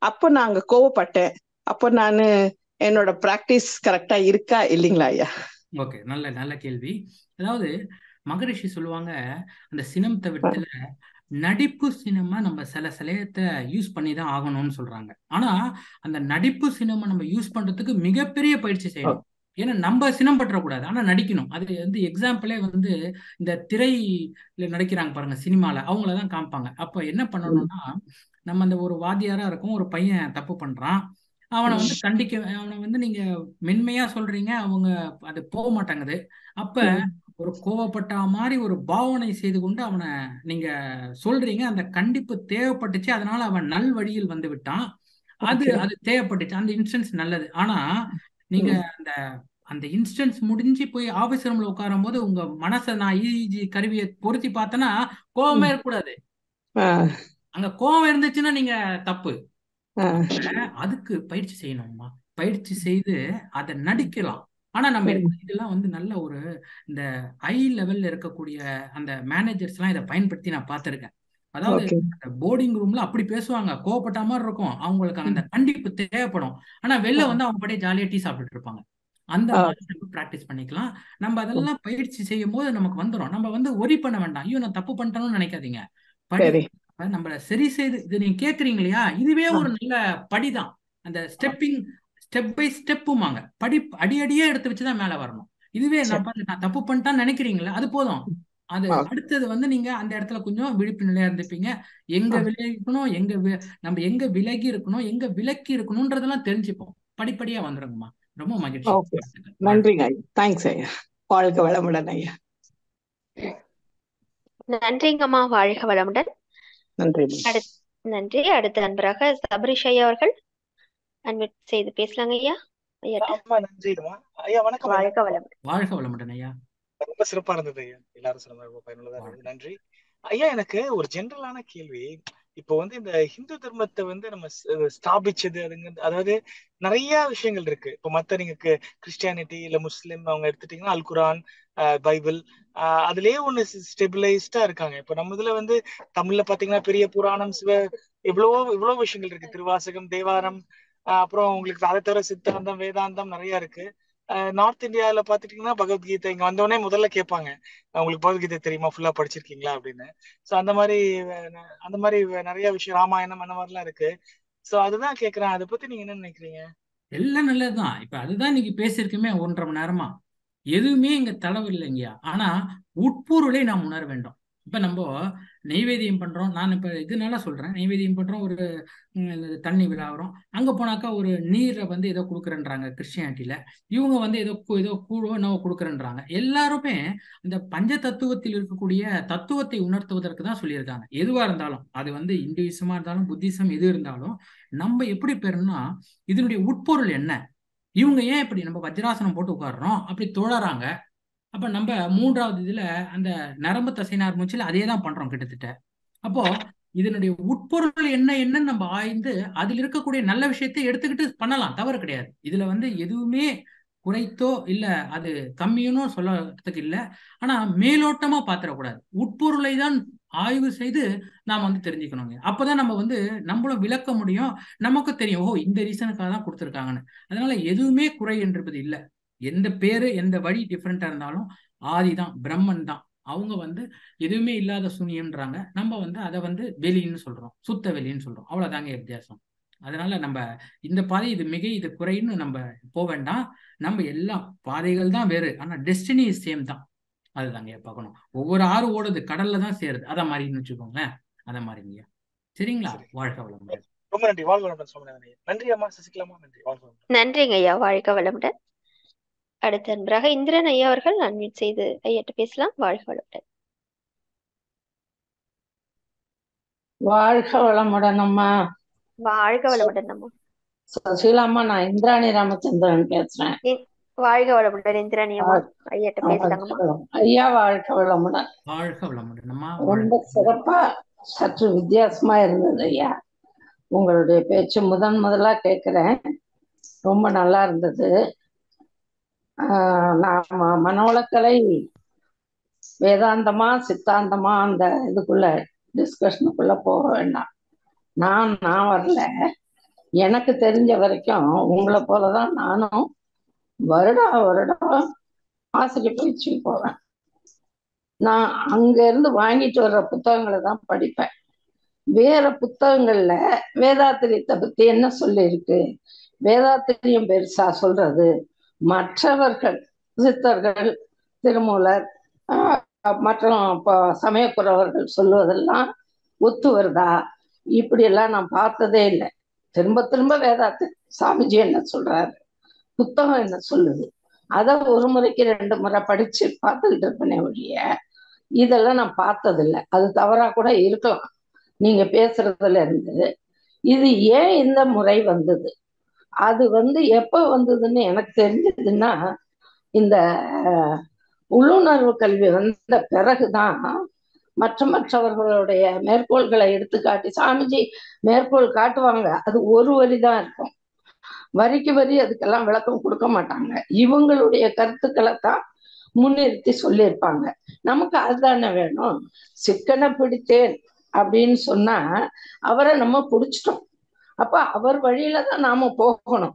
அப்போ நாங்க கோவப்பட்டேன். அப்போ நான் என்னோட பிராக்டிஸ் கரெக்டா இருக்கா இல்லைங்களா ஐயா? ஓகே, நல்ல கேள்வி. அதாவது மகரிஷி சொல்லுவாங்க, அந்த சினம் தவிர்த்துல நடிப்பு சினிமா நம்ம சில சமயத்தை யூஸ் பண்ணி தான் ஆகணும்னு சொல்றாங்க. ஆனா அந்த நடிப்பு சினிமா நம்ம யூஸ் பண்றதுக்கு மிகப்பெரிய பயிற்சி செய்யணும். ஏன்னா நம்ம சினம் பற்றக்கூடாது, ஆனா நடிக்கணும். அது எக்ஸாம்பிளே இந்த திரையில நடிக்கிறாங்க பாருங்க, சினிமால அவங்களதான் காமிப்பாங்க. அப்ப என்ன பண்ணணும்னா, நம்ம அந்த ஒரு வாத்தியாரா இருக்கும், ஒரு பையன் தப்பு பண்றான், அவனை அவனை நீங்க மென்மையா சொல்றீங்க, அவங்க அது போக மாட்டாங்குது. அப்ப ஒரு கோவப்பட்ட மாதிரி ஒரு பாவனை செய்து கொண்டு அவனை நீங்க சொல்றீங்க. அந்த கண்டிப்பு தேவைப்பட்டுச்சு, அதனால அவன் நல் வழியில் வந்து விட்டான். அது தேவைப்பட்டுச்சு, அந்த இன்ஸ்டன்ஸ் நல்லது. ஆனா நீங்க அந்த இன்ஸ்டன்ஸ் முடிஞ்சு போய் ஆபீஸ் ரூம்ல உட்காரும் போது உங்க மனசை நான் EEG கருவியை பொருத்தி பார்த்தேன்னா கோவமே இருக்கக்கூடாது. அங்க கோவம் இருந்துச்சுன்னா நீங்க தப்பு. அதுக்கு பயிற்சி செய்யணும்மா. பயிற்சி செய்து அதை நடிக்கலாம். ஆனா நம்ம இதெல்லாம் நல்ல ஒரு இந்த ஹை லெவல்ல இருக்கக்கூடிய அந்த மேனேஜர்ஸ் எல்லாம் இதை பயன்படுத்தி நான் பார்த்திருக்கேன். அதாவது ஓகே. போர்டிங் ரூம்ல அப்படி பேசுவாங்க, கோவப்பட்ட மாதிரி இருக்கும், அவங்களுக்கு அந்த கண்டிப்பு தேவைப்படும். ஆனா வெளில வந்து அவங்க பாட்டே ஜாலியா டீ சாப்பிட்டுட்டு இருப்பாங்க. அந்த மாதிரி நம்ம ப்ராக்டிஸ் பண்ணிக்கலாம். நம்ம அதெல்லாம் பயிற்சி செய்யும் போது நமக்கு வந்துடும். நம்ம வந்து ஒரி பண்ண வேண்டாம், ஐயோ நான் தப்பு பண்ணிட்டேன்னு நினைக்காதீங்க. படி சரி. நம்ம சரி செய்து இது நீங்க கேக்குறீங்க இல்லையா, இதுவே ஒரு நல்ல படிதான். அந்த ஸ்டெப் பை ஸ்டெப்புமாங்க, படி அடி அடியே எடுத்து வச்சுதான் மேல வரணும். இதுவே நான் தப்பு பண்ணிட்டான்னு நினைக்கிறீங்களா, அது போதும். அது அடுத்தது வந்து நீங்க அந்த இடத்துல கொஞ்சம் விழிப்பு நிலையா இருந்துப்பீங்க. எங்க விலகிக்கணும், நம்ம எங்க விலகி இருக்கணும், எங்க விலக்கி இருக்கணும்ன்றதெல்லாம் தெரிஞ்சுப்போம். படிப்படியா வந்துருங்கம்மா. ரொம்ப மகிழ்ச்சி. ஓகே. நன்றிங்க ஐயா. தேங்க்ஸ் ஐயா. வாழ்க வளமுடன் ஐயா. நன்றிங்கம்மா. வாழ்க வளமுடன். நன்றி. நன்றி. அடுத்த நண்பராக சபரிஷ் ஐயா அவர்கள் அன்மியூட் செய்து பேசலாங்க ஐயா. அம்மா நன்றிமா ஐயா. வணக்கம். வாழ்க வளமுடன். வாழ்க வளமுடன் ஐயா. ரொம்ப சிறப்பா இருந்தது ஐயா. எல்லாரும் சொன்ன ரொம்ப பயனுள்ளதா இருந்தது. நன்றி ஐயா. எனக்கு ஒரு ஜெனரலான கேள்வி. இப்போ வந்து இந்த ஹிந்து தர்மத்தை வந்து நம்ம ஸ்தாபிச்சது அதாவது நிறைய விஷயங்கள் இருக்கு. இப்போ மத்த நீங்க கிறிஸ்டியானிட்டி இல்ல முஸ்லிம் அவங்க எடுத்துட்டீங்கன்னா அல் குரான், பைபிள், அதுலயே ஒண்ணு ஸ்டெபிலைஸ்டா இருக்காங்க. இப்போ நம்ம இதுல வந்து தமிழ்ல பாத்தீங்கன்னா பெரிய புராணம், இவ்வளவு விஷயங்கள் இருக்கு. திருவாசகம், தேவாரம், அப்புறம் உங்களுக்கு அதை தவிர சித்தாந்தம், வேதாந்தம் நிறைய இருக்கு. நார்த் இந்தியாவில பாத்துட்டீங்கன்னா பகவத்கீதை இங்க வந்தோடனே முதல்ல கேட்பாங்க, உங்களுக்கு பகவத்கீதை தெரியுமா, ஃபுல்லா படிச்சிருக்கீங்களா அப்படின்னு. சோ அந்த மாதிரி நிறைய விஷயம், ராமாயணம் அந்த மாதிரிலாம் இருக்கு. சோ அதுதான் கேக்குறேன், அதை பத்தி நீங்க என்ன நினைக்கிறீங்க? எல்லாம் நல்லதுதான். இப்ப அதுதான் இன்னைக்கு பேசியிருக்குமே 1.5 மணி நேரமா. எதுவுமே இங்க தளவு இல்லைங்கயா. ஆனா உட்பொருளை நாம் உணர வேண்டும். இப்ப நம்ம நெய்வேதியம் பண்றோம். நான் இப்ப இதனால சொல்றேன், நெய்வேதியம் பண்றோம், ஒரு தண்ணி விழாவுறோம். அங்க போனாக்கா ஒரு நீரை வந்து ஏதோ கொடுக்குறேன்றாங்க கிறிஸ்டியானிட்டியில. இவங்க வந்து ஏதோ கூழோ என்னவோ கொடுக்குறேன்றாங்க. எல்லாருமே இந்த பஞ்ச தத்துவத்தில் இருக்கக்கூடிய தத்துவத்தை உணர்த்துவதற்கு தான் சொல்லியிருக்காங்க. எதுவா இருந்தாலும், அது வந்து இந்துயிசமா இருந்தாலும் புத்திசம் எது இருந்தாலும், நம்ம எப்படி பெறணும்னா இதனுடைய உட்பொருள் என்ன. இவங்க ஏன் இப்படி நம்ம வஜ்ராசனம் போட்டு உட்காடுறோம், அப்படி தொழறாங்க. அப்ப நம்ம 3வது இதுல அந்த நரம்பு தசைநார் மூச்சில் அதே தான் பண்றோம் கிட்டத்தட்ட. அப்போ இதனுடைய உட்பொருள் என்னன்னு நம்ம ஆய்ந்து அதில் இருக்கக்கூடிய நல்ல விஷயத்தை எடுத்துக்கிட்டு பண்ணலாம், தவறு கிடையாது. இதுல வந்து எதுவுமே குறைத்தோ இல்ல அது கம்மியனோ சொல்லறதுக்கு இல்லை. ஆனா மேலோட்டமா பாத்திரக்கூடாது. உட்பொருளை தான் ஆய்வு செய்து நாம் வந்து தெரிஞ்சுக்கணுங்க. அப்பதான் நம்ம வந்து நம்மளும் விளக்க முடியும், நமக்கு தெரியும், ஓ இந்த ரீசனுக்காக தான் கொடுத்துருக்காங்கன்னு. அதனால எதுவுமே குறை என்றது இல்லை. எந்த பேரு எந்த வழி டிஃப்ரெண்டா இருந்தாலும் ஆதிதான், பிரம்மன் தான். அவங்க வந்து எதுவுமே இல்லாத சூனியம்ன்றாங்க, நம்ம வந்து அதை வந்து வெளின்னு சொல்றோம், சுத்த வெளின்னு சொல்றோம். அவ்வளவுதாங்க வித்தியாசம். அதனால நம்ம இந்த பாதை இது மிக இது குறைன்னு நம்ம போக வேண்டாம். நம்ம எல்லா பாதைகள் தான் வேறு, ஆனா டெஸ்டினி சேம் தான். அதுதாங்க பார்க்கணும். ஒவ்வொரு ஆறு ஓடுது கடல்ல தான் சேருது, அத மாதிரின்னு வச்சுக்கோங்களேன். அத மாதிரிங்க. சரிங்களா? வாழ்க வளமுடன். ரொம்ப நன்றி. வாழ்க வளமுடன் சுவாமிநாதன் ஐயா. நன்றி அம்மா. சசிகலாமா நன்றி. வாழ்க வளமுடன். நன்றிங்க ஐயா. வாழ்க வளமுடன். அடுத்த நண்பராக இந்திரன் ஐயா அவர்கள் அன்மியூட் செய்து ஐயாட்ட பேசலாம். வாழ்க வளமுடன். வாழ்க வளமுடன் அம்மா. வாழ்க வளமுடன் அம்மா. சசிகலாமா, நான் இந்திராணி ராமச்சந்திரன் பேசுறேன். வாழ்க வளமுடன் இந்திராணி அம்மா. ஐயாட்ட பேசலாங்கம்மா. ஐயா வாழ்க வளமுடன். வாழ்க வளமுடன் அம்மா. ரொம்ப சிறப்பா, சற்று வித்தியாசமா இருந்தது ஐயா. உங்களுடைய பேச்சு முதலா கேட்கிறேன். ரொம்ப நல்லா இருந்தது. நான் மனவளக்கலை வேதாந்தமா சித்தாந்தமா அந்த இதுக்குள்ள டிஸ்கஷனுக்குள்ள போக வேண்டாம். நான் வரல. எனக்கு தெரிஞ்ச வரைக்கும் உங்களை போலதான் நானும் வருடம் ஆசிரியர் பயிற்சிக்கு போவேன். நான் அங்க இருந்து வாங்கிட்டு வர்ற புத்தகங்களை தான் படிப்பேன். வேற புத்தகங்கள்ல வேதாத்திரியத்தை பத்தி என்ன சொல்லியிருக்கு, வேதாத்திரியம் பெருசா சொல்றது, மற்றவர்கள் சித்தர்கள், திருமூலர் மற்றும் சமயக்குறவர்கள் சொல்லுவதெல்லாம் ஒத்து வருதா, இப்படி எல்லாம் நான் பார்த்ததே இல்லை. திரும்ப வேதாத்திரி சாமிஜி என்ன சொல்றாரு, புத்தகம் என்ன சொல்லுது, அதை ஒரு முறைக்கு 2 முறை படிச்சு பார்த்துக்கிட்டு இருப்பேனே ஒழிய இதெல்லாம் நான் பார்த்ததில்லை. அது தவறா கூட இருக்கலாம் நீங்க பேசுறதுல இருந்து. இது ஏன் இந்த முறை வந்தது, அது எப்ப வந்ததுன்னு எனக்கு தெரிஞ்சதுன்னா, இந்த உள்ளுணர்வு கல்வி வந்த பிறகுதான் மற்றவர்களுடைய மேற்கோள்களை எடுத்துக்காட்டி, சாமிஜி மேற்கோள் காட்டுவாங்க, அது ஒரு வரிதான் இருக்கும், வரிக்கு வரி அதுக்கெல்லாம் விளக்கம் கொடுக்க மாட்டாங்க. இவங்களுடைய கருத்துக்களை தான் முன்னிறுத்தி சொல்லியிருப்பாங்க. நமக்கு அதுதானே வேணும். சிக்கனை பிடித்தேன் அப்படின்னு சொன்னா அவரை நம்ம பிடிச்சிட்டோம். அப்ப அவர் வழியில தான் நாம போகணும்.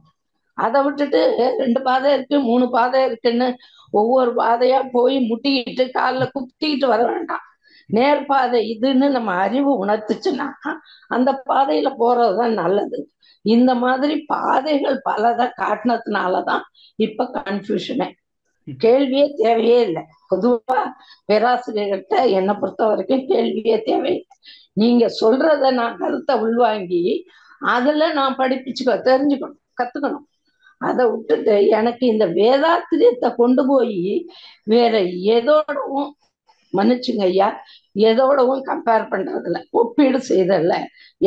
அதை விட்டுட்டு 2 பாதை இருக்கு 3 பாதை இருக்குன்னு ஒவ்வொரு பாதையா போய் முட்டிக்கிட்டு காலில் குத்திக்கிட்டு வர வேண்டாம். நேர் பாதை இதுன்னு நம்ம அறிவு உணர்த்துச்சுன்னா அந்த பாதையில போறதுதான் நல்லது. இந்த மாதிரி பாதைகள் பலதை காட்டினதுனாலதான் இப்ப கன்ஃபியூஷனே. கேள்வியே தேவையே இல்லை. பொதுவா பேராசிரியர்கிட்ட என்னை பொறுத்த வரைக்கும் கேள்வியே தேவையில்லை. நீங்க சொல்றத நான் கருத்தை உள்வாங்கி அதுல நான் தெரிஞ்சுக்கணும், கத்துக்கணும். அதை விட்டுட்டு எனக்கு இந்த வேதாத்திரியத்தை கொண்டு போய் வேற எதோடவும், மன்னிச்சுங்க ஐயா, எதோடவும் கம்பேர் பண்றதில்ல, ஒப்பீடு செய்ததில்ல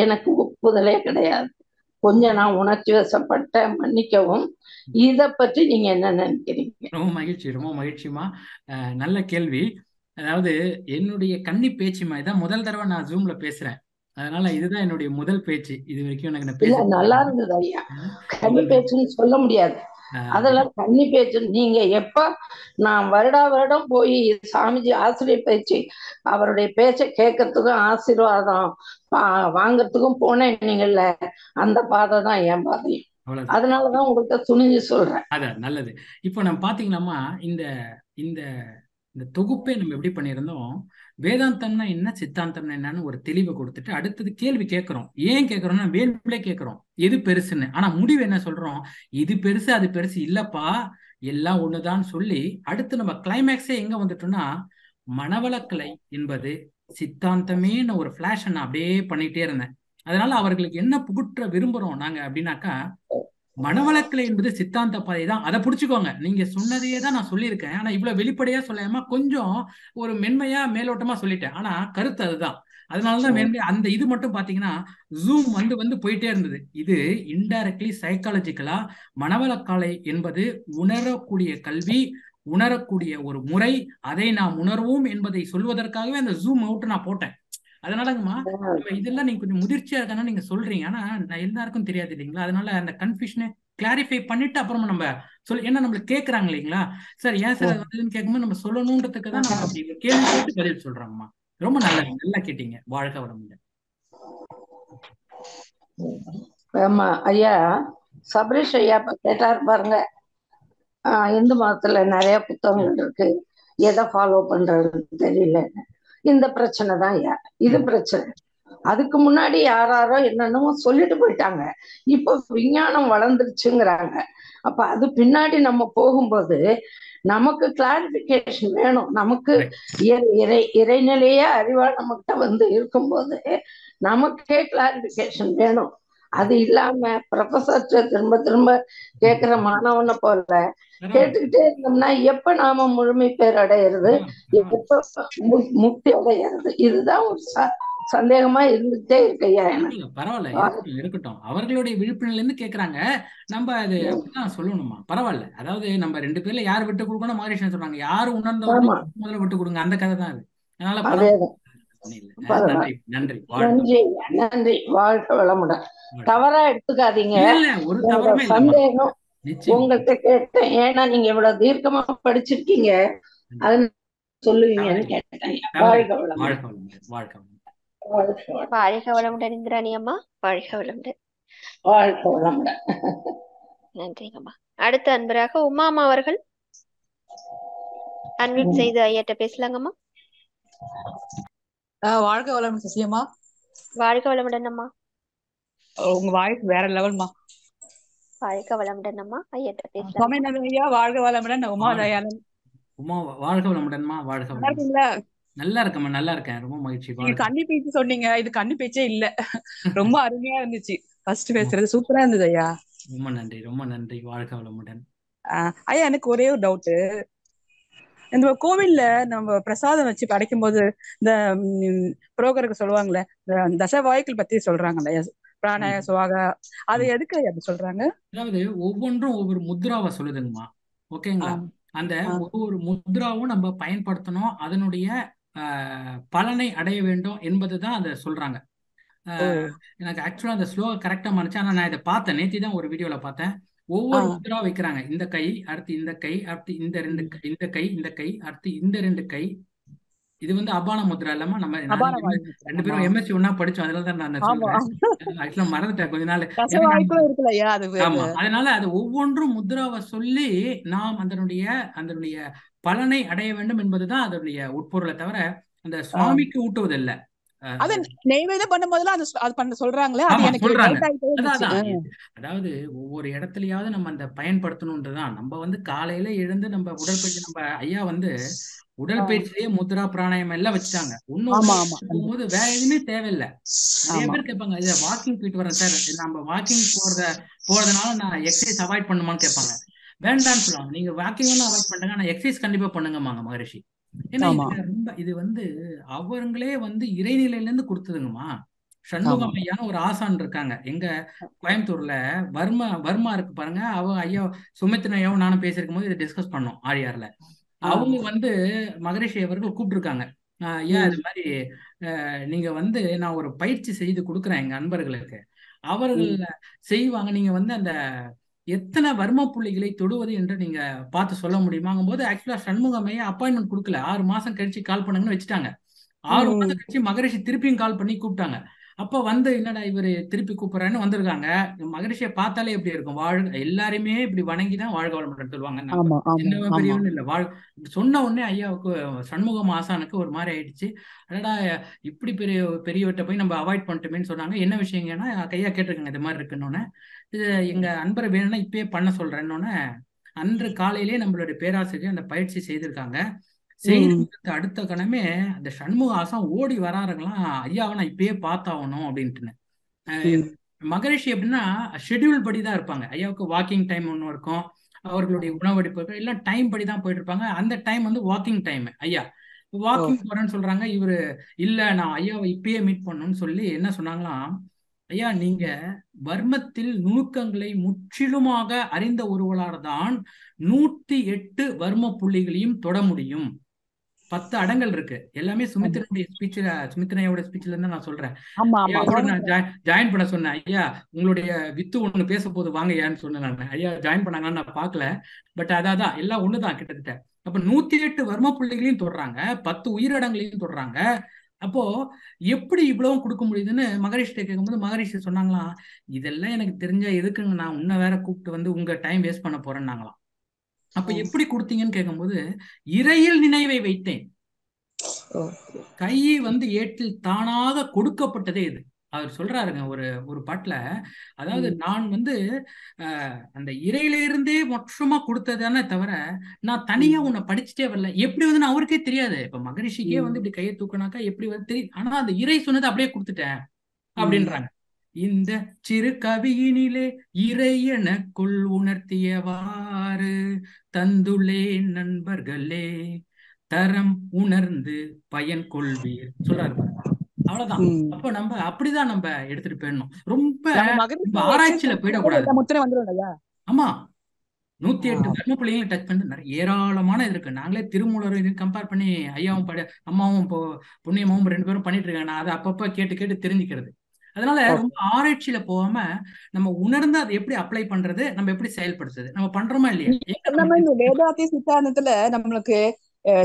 எனக்கு ஒப்புதலே கிடையாது. கொஞ்சம் நான் உணர்ச்சி வசப்பட்ட, மன்னிக்கவும். இத பற்றி நீங்க என்ன நினைக்கிறீங்க? ரொம்ப மகிழ்ச்சி, ரொம்ப மகிழ்ச்சிமா. நல்ல கேள்வி. அதாவது என்னுடைய கன்னி பேச்சுமா, இதான் முதல் தடவை நான் ஜூம்ல பேசுறேன். அதனால இதுதான் என்னுடைய முதல் பேச்சு. இது வரைக்கும் எனக்கு நான் இல்ல, பேச நல்லா இருந்தது ஐயா. கன்னி பேச்சுன்னு சொல்ல முடியாது, அதெல்லாம் கன்னி பேச்சு. நீங்க எப்ப நான் வருடம் போய் சாமிஜி ஆசிரியர் பேச்சு அவருடைய பேச்சை கேட்கறதுக்கும் ஆசீர்வாதம் வாங்கறதுக்கும் போனேன் நீங்கள்ல, அந்த பாதை தான் என் பாதையும். அவ்வளவுதான். அதனாலதான் உங்கள்கிட்ட துணிஞ்சு சொல்றேன். அதான் நல்லது. இப்போ நம்ம பாத்தீங்கன்னா இந்த இந்த இந்த தொகுப்பை நம்ம எப்படி பண்ணியிருந்தோம், வேதாந்தம்னா என்ன, சித்தாந்தம்னா என்னன்னு ஒரு தெளிவை கொடுத்துட்டு அடுத்தது கேள்வி கேட்கிறோம். ஏன் கேட்கறோம்னா வேணும்லே கேட்கிறோம் எது பெருசுன்னு. ஆனா முடிவு என்ன சொல்றோம், இது பெருசு அது பெருசு இல்லப்பா, எல்லாம் ஒண்ணுதான் சொல்லி அடுத்து நம்ம கிளைமேக்ஸே எங்க வந்துட்டோம்னா, மனவளக்கலை என்பது சித்தாந்தமே ஒரு ஃபிளாஷ் நான் அப்படியே பண்ணிட்டே இருந்தேன். அதனால அவர்களுக்கு என்ன புகுற்ற விரும்புறோம் நாங்க அப்படின்னாக்கா, மனவளக்கலை என்பது சித்தாந்த பாதை தான், அதை பிடிச்சுக்கோங்க. நீங்க சொன்னதையே தான் நான் சொல்லியிருக்கேன். ஆனா இவ்வளவு வெளிப்படையா சொல்லாம கொஞ்சம் ஒரு மென்மையா மேலோட்டமா சொல்லிட்டேன். ஆனா கருத்து அதுதான். அதனாலதான் மென்மையா அந்த இது மட்டும் பாத்தீங்கன்னா ஜூம் வந்து போயிட்டே இருந்தது. இது இன்டைரக்ட்லி சைக்காலஜிக்கலா மனவளக்கலை என்பது உணரக்கூடிய கல்வி, உணரக்கூடிய ஒரு முறை, அதை நாம் உணர்வோம் என்பதை சொல்வதற்காகவே அந்த ஜூம் அவுட் நான் போட்டேன். அதனாலங்கம்மா நம்ம இதெல்லாம் நீங்க கொஞ்சம் முதிர்ச்சியா இருக்கான்னு நீங்க சொல்றீங்க, ஆனா நான் எல்லாருக்கும் தெரியாது இல்லைங்களா. அதனால அந்த கன்ஃபியூஷனை கிளாரிஃபை பண்ணிட்டு அப்புறமா நம்ம ஏன்னா நம்மளுக்கு கேட்கறாங்க இல்லைங்களா, சார் ஏன் சார் அது வந்ததுன்னு கேட்கும்போது நம்ம சொல்லணுன்றதுக்கு தான் நம்ம அப்படி கேள்வி கேட்டு பதில் சொல்றாங்கம்மா. ரொம்ப நல்லா கேட்டீங்க. வாழ்க வளமுடன். ஆமா ஐயா, சபரீஷ் ஐயா இப்ப கேட்டாரு பாருங்க, இந்து மதத்துல நிறைய புத்தகங்கள் இருக்கு, எதை ஃபாலோ பண்றதுன்னு தெரியல. இந்த பிரச்சனை தான் ஐயா, இது பிரச்சனை. அதுக்கு முன்னாடி யாராரோ என்னென்னமோ சொல்லிட்டு போயிட்டாங்க, இப்போ விஞ்ஞானம் வளர்ந்துருச்சுங்கிறாங்க. அப்ப அது பின்னாடி நம்ம போகும்போது நமக்கு கிளாரிபிகேஷன் வேணும். நமக்கு இறைநிலையே அறிவா நம்மகிட்ட இருக்கும்போது நமக்கே கிளாரிபிகேஷன் வேணும். அது இல்லாம ப்ரொஃபசர் திரும்ப திரும்ப கேட்கிற மாணவனை போல கேட்டுக்கிட்டே இருந்தோம்னா எப்ப நாம முழுமை பேர் அடையிறது, எப்ப முக்தி அடையிறது, இதுதான் ஒரு சந்தேகமா இருந்துட்டே இருக்கு ஐயா எனக்கு. பரவாயில்ல, இருக்கட்டும். அவர்களுடைய விழிப்புணர்வுல இருந்து கேக்குறாங்க, நம்ம அது அப்படிதான் சொல்லணுமா. பரவாயில்ல. அதாவது நம்ம 2 பேர்ல யார் விட்டு கொடுக்கணும் மகரிஷி சொல்றாங்க, யாரு உணர்ந்தவங்க முதல்ல விட்டு கொடுங்க, அந்த கதை தான் அது. அதனால நன்றி நன்றி, வாழ்க வளமுடன். தவறா எடுத்துக்காதீங்க, ஒரு தவறுமே சந்தேகம் உங்கள்கிட்ட கேட்டேன். ஏன்னா நீங்க இவ்வளவு தீர்க்கமா படிச்சிருக்கீங்க, அது சொல்லுவீங்கன்னு கேட்டேன். வாழ்க வளமுடன். வாழ்க வளமுடன் இந்திராணி அம்மா, வாழ்க வளமுடன். வாழ்க வளமுடன். நன்றிங்கம்மா. அடுத்த அன்பராக உமா அம்மா அவர்கள் அன்மியூட் செய்து ஐயாட்ட பேசலாங்கம்மா. வாழ்க வளமுடன் சசியம்மா. வாழ்க வளமுடன் அம்மா. உங்க வாய்ஸ் வேற லெவல்மா. வாழ்க வளமுடன் அம்மா, ஐயாட்ட பேசலாம். சுவாமிநாதன் ஐயா வாழ்க வளமுடன். உமா தயாளன். உமா வாழ்க வளமுடன்மா. வாழ்க வளமுடன். நல்லா இருக்கேம்மா, நல்லா இருக்கேன். ரொம்ப மகிழ்ச்சி. நீங்க கன்னி பேச்சு சொன்னீங்க, இது கன்னி பேச்சே இல்ல, ரொம்ப அருமையா இருந்துச்சு. ஃபர்ஸ்ட் பேசுறது சூப்பரா இருந்தது ஐயா. ரொம்ப நன்றி, ரொம்ப நன்றி. வாழ்க வளமுடன். ஐயா எனக்கு ஒரே ஒரு டவுட். இந்த கோவில்ல நம்ம பிரசாதம் வச்சு படைக்கும் போது இந்த புரோகருக்கு சொல்லுவாங்களே, இந்த தசவாயுக்கள் பத்தி சொல்றாங்கல்ல, பிராணாய சுவாக, அது எதுக்கு அப்படி சொல்றாங்க? அதாவது ஒவ்வொன்றும் ஒவ்வொரு முத்ராவை சொல்லுதுங்கம்மா. ஓகேங்களா? அந்த ஒவ்வொரு முத்ராவும் நம்ம பயன்படுத்தணும், அதனுடைய பலனை அடைய வேண்டும் என்பதுதான் அதை சொல்றாங்க. எனக்கு ஆக்சுவலா அந்த ஸ்லோகம் கரெக்டா மனுச்சு, ஆனா நான் இதை பார்த்தேன், நேத்தி தான் ஒரு வீடியோல பார்த்தேன். ஒவ்வொரு முத்ரா வைக்கிறாங்க. இந்த கை, அடுத்து இந்த கை, அடுத்து இந்த 2 இந்த கை, இந்த கை, அடுத்து இந்த 2 கை, இது வந்து அபான முத்ரா இல்லாம நம்ம அபான நானும் வாயு முத்ரா. ரெண்டு ஆமா பேரும் எம்எஸ்சி ஒன்னா படிச்சோம். அதனால தான் நான் ஆமா சொல்றேன். ஆக்சுவலா மறந்துட்டேன் கொஞ்ச நாள். ஏன்னா நான் தசவாய்க்குள்ள இருக்குல்ல ஐயா அது ஆமா, அதனால அது ஒவ்வொன்றும் முத்ராவை சொல்லி நாம் அதனுடைய அதனுடைய பலனை அடைய வேண்டும் என்பதுதான் அதனுடைய உட்பொருளை தவிர அந்த சுவாமிக்கு ஊட்டுவதில்லை. அது நெய்வேதம் பண்ணும்போதெல்லாம் அது பண்ண சொல்றாங்களே, அது ஆமா எனக்கு சொல்றாங்க. டவுட் ஆயிட்டே இருந்துச்சு. அதான் அதாவது ஒவ்வொரு இடத்துலயாவது நம்ம அந்த பயன்படுத்தணும்ன்றதுதான். நம்ம வந்து காலையில எழுந்து நம்ம உடற்பயிற்சி, நம்ம ஐயா வந்து உடற்பயிற்சியிலேயே முத்ரா பிராணாயாமம் எல்லாம் வச்சுட்டாங்க. ஆமா ஒன்னும் ஆமா போகும்போது வேற எதுவுமே தேவையில்லை. நிறைய ஆமா பேர் கேட்பாங்க, இதை வாக்கிங் போயிட்டு வரேன் சார், நம்ம வாக்கிங் போறதுனால நான் எக்ஸசைஸ் அவாய்ட் பண்ணுமான்னு கேட்பாங்க. வேண்டான்னு சொல்லுவாங்க. நீங்க வாக்கிங் ஒன்றும் அவாய்ட் பண்ணுங்க, ஆனா எக்ஸசைஸ் கண்டிப்பா பண்ணுங்கம்மாங்க மகரிஷி. ஏன்னா ஆமா இதுல ரொம்ப இது வந்து அவங்களே வந்து இறைநிலையில இருந்து கொடுத்ததுங்கம்மா. சண்முகம் ஆமா ஐயான்னு ஒரு ஆசான் இருக்காங்க எங்க கோயம்புத்தூர்ல. வர்மா இருக்கு பாருங்க, அவங்க ஐயா சுமித்ரன் ஐயாவும் நானும் பேசியிருக்கும் போது இதை டிஸ்கஸ் பண்ணோம் ஆழியார்ல. அவங்க வந்து மகரிஷி அவர்கள் கூப்பிட்டுருக்காங்க. ஐயா இது மாதிரி நீங்க வந்து நான் ஒரு பயிற்சி செய்து கொடுக்குறேன் எங்க அன்பர்களுக்கு, அவர்கள் செய்வாங்க. நீங்க வந்து அந்த எத்தனை வர்ம புள்ளிகளை தொடுவது என்று நீங்க பார்த்து சொல்ல முடியுமாங்கும் போது ஆக்சுவலா சண்முகமையா அப்பாயின்மெண்ட் கொடுக்கல. 6 மாசம் கழிச்சு கால் பண்ணுங்கன்னு வச்சுட்டாங்க. 6 மாசம் கழிச்சு மகரிஷி திருப்பியும் கால் பண்ணி கூப்பிட்டாங்க. அப்ப வந்து என்னடா இவரு திருப்பி கூப்பிடுறான்னு வந்திருக்காங்க. மகரிஷியை பார்த்தாலே எப்படி இருக்கும், எல்லாருமே இப்படி வணங்கிதான் வாழ்க வளமுடன் சொல்லுவாங்க. நம்ம சின்னவன் ஆமா பெரியவன் இல்லை, சொன்ன உடனே ஐயாவுக்கு சண்முகம் ஆசானுக்கு ஒரு மாதிரி ஆயிடுச்சு. அடடா இப்படி பெரியவர்கிட்ட போய் நம்ம அவாய்ட் பண்ணிட்டோமேன்னு சொன்னாங்க. என்ன விஷயங்கன்னா கையா கேட்டிருக்காங்க இது மாதிரி இருக்குன்னு. இது எங்க அன்பரை வேணும்னா இப்பயே பண்ண சொல்றேன்னு அன்று காலையிலே நம்மளுடைய பேராசிரியர் அந்த பயிற்சி செய்திருக்காங்க. செய்து அடுத்த கணமே அந்த சண்முக ஆசம் ஓடி வராருங்களாம், ஐயாவை நான் இப்பயே பார்த்தாகணும் அப்படின்ட்டுன்னு. மகரிஷி எப்படின்னா ஷெட்யூல் படி தான் இருப்பாங்க. ஐயாவுக்கு வாக்கிங் டைம் ஒன்று இருக்கும், அவர்களுடைய உணவெடுப்பு எல்லாம் டைம் படி தான் போயிட்டு இருப்பாங்க. அந்த டைம் வந்து வாக்கிங் டைம். ஐயா வாக்கிங் போறேன்னு சொல்றாங்க. இவரு இல்ல நான் ஐயாவை இப்பயே மீட் பண்ணணும்னு சொல்லி என்ன சொன்னாங்களாம், ஐயா நீங்க வர்மத்தில் நுணுக்கங்களை முற்றிலுமாக அறிந்த ஒருவரால் தான் 108 வர்ம புள்ளிகளையும் தொட முடியும். 10 அடங்கள் இருக்கு. எல்லாமே சுமித்ரனுடைய ஸ்பீச்ல, சுமித்ரையோட ஸ்பீச்ல இருந்து நான் சொல்றேன். நான் ஜாயின் பண்ண சொன்னேன். ஐயா உங்களுடைய வித்து ஒண்ணு பேச போது வாங்க ஐயான்னு சொன்னேன் நான். ஐயா ஜாயின் பண்ணாங்கன்னு நான் பார்க்கல, பட் அதான் எல்லாம் ஒண்ணுதான் கிட்டத்தட்ட. அப்ப 108 வர்ம புள்ளிகளையும் தொடுறாங்க, 10 உயிரடங்களையும் தொடுறாங்க. அப்போ எப்படி இவ்வளவும் கொடுக்க முடியுதுன்னு மகரிஷிட்ட கேட்கும்போது மகரிஷி சொன்னாங்களாம், இதெல்லாம் எனக்கு தெரிஞ்சா எதுக்குங்க நான் உன்னை வேற கூப்பிட்டு வந்து உங்க டைம் வேஸ்ட் பண்ண போறேன்னாங்களாம். அப்ப எப்படி கொடுத்தீங்கன்னு கேட்கும்போது, இறையில் நினைவை வைத்தேன், கை வந்து ஏட்டில் தானாக கொடுக்கப்பட்டதே இது. அவர் சொல்றாருங்க ஒரு பாட்டுல, அதாவது நான் வந்து அந்த இறையிலிருந்தே மொற்றமா கொடுத்ததானே தவிர நான் தனியா உன்னை படிச்சுட்டே வரல. எப்படி வந்து அவருக்கே தெரியாது. இப்ப மகரிஷிக்கே வந்து இப்படி கையை தூக்கினாக்கா எப்படி வந்து தெரியும், ஆனா அந்த இறை சொன்னதை அப்படியே கொடுத்துட்டேன் அப்படின்றாங்க. இந்த சிறு கவியினிலே இறை எனக்குள் உணர்த்தியவாறு தந்துள்ளே நண்பர்களே தரம் உணர்ந்து பயன் கொள்வீர் சொல்றாரு பாருங்க. அவ்வளவுதான். அப்ப நம்ம அப்படிதான் நம்ம எடுத்துட்டு போயிடணும். ரொம்ப ஆராய்ச்சியில போயிடக்கூடாது. ஆமா 108 வர்ம புள்ளிகளை டச் பண்ணிட்டு நிறைய ஏராளமான இது இருக்கு. நாங்களே திருமூலர் இது கம்பேர் பண்ணி ஐயாவும் அம்மாவும் புண்ணியமாவும் 2 பேரும் பண்ணிட்டு இருக்காங்க. நான் அதை அப்பப்ப கேட்டு தெரிஞ்சுக்கிறது. அதனால ரொம்ப ஆராய்ச்சியில போகாம நம்ம உணர்ந்து அதை எப்படி அப்ளை பண்றது, நம்ம எப்படி செயல்படுத்துறது, நம்ம பண்றோமா இல்லையா. வேதாந்தி சித்தாந்தத்துல நம்மளுக்கு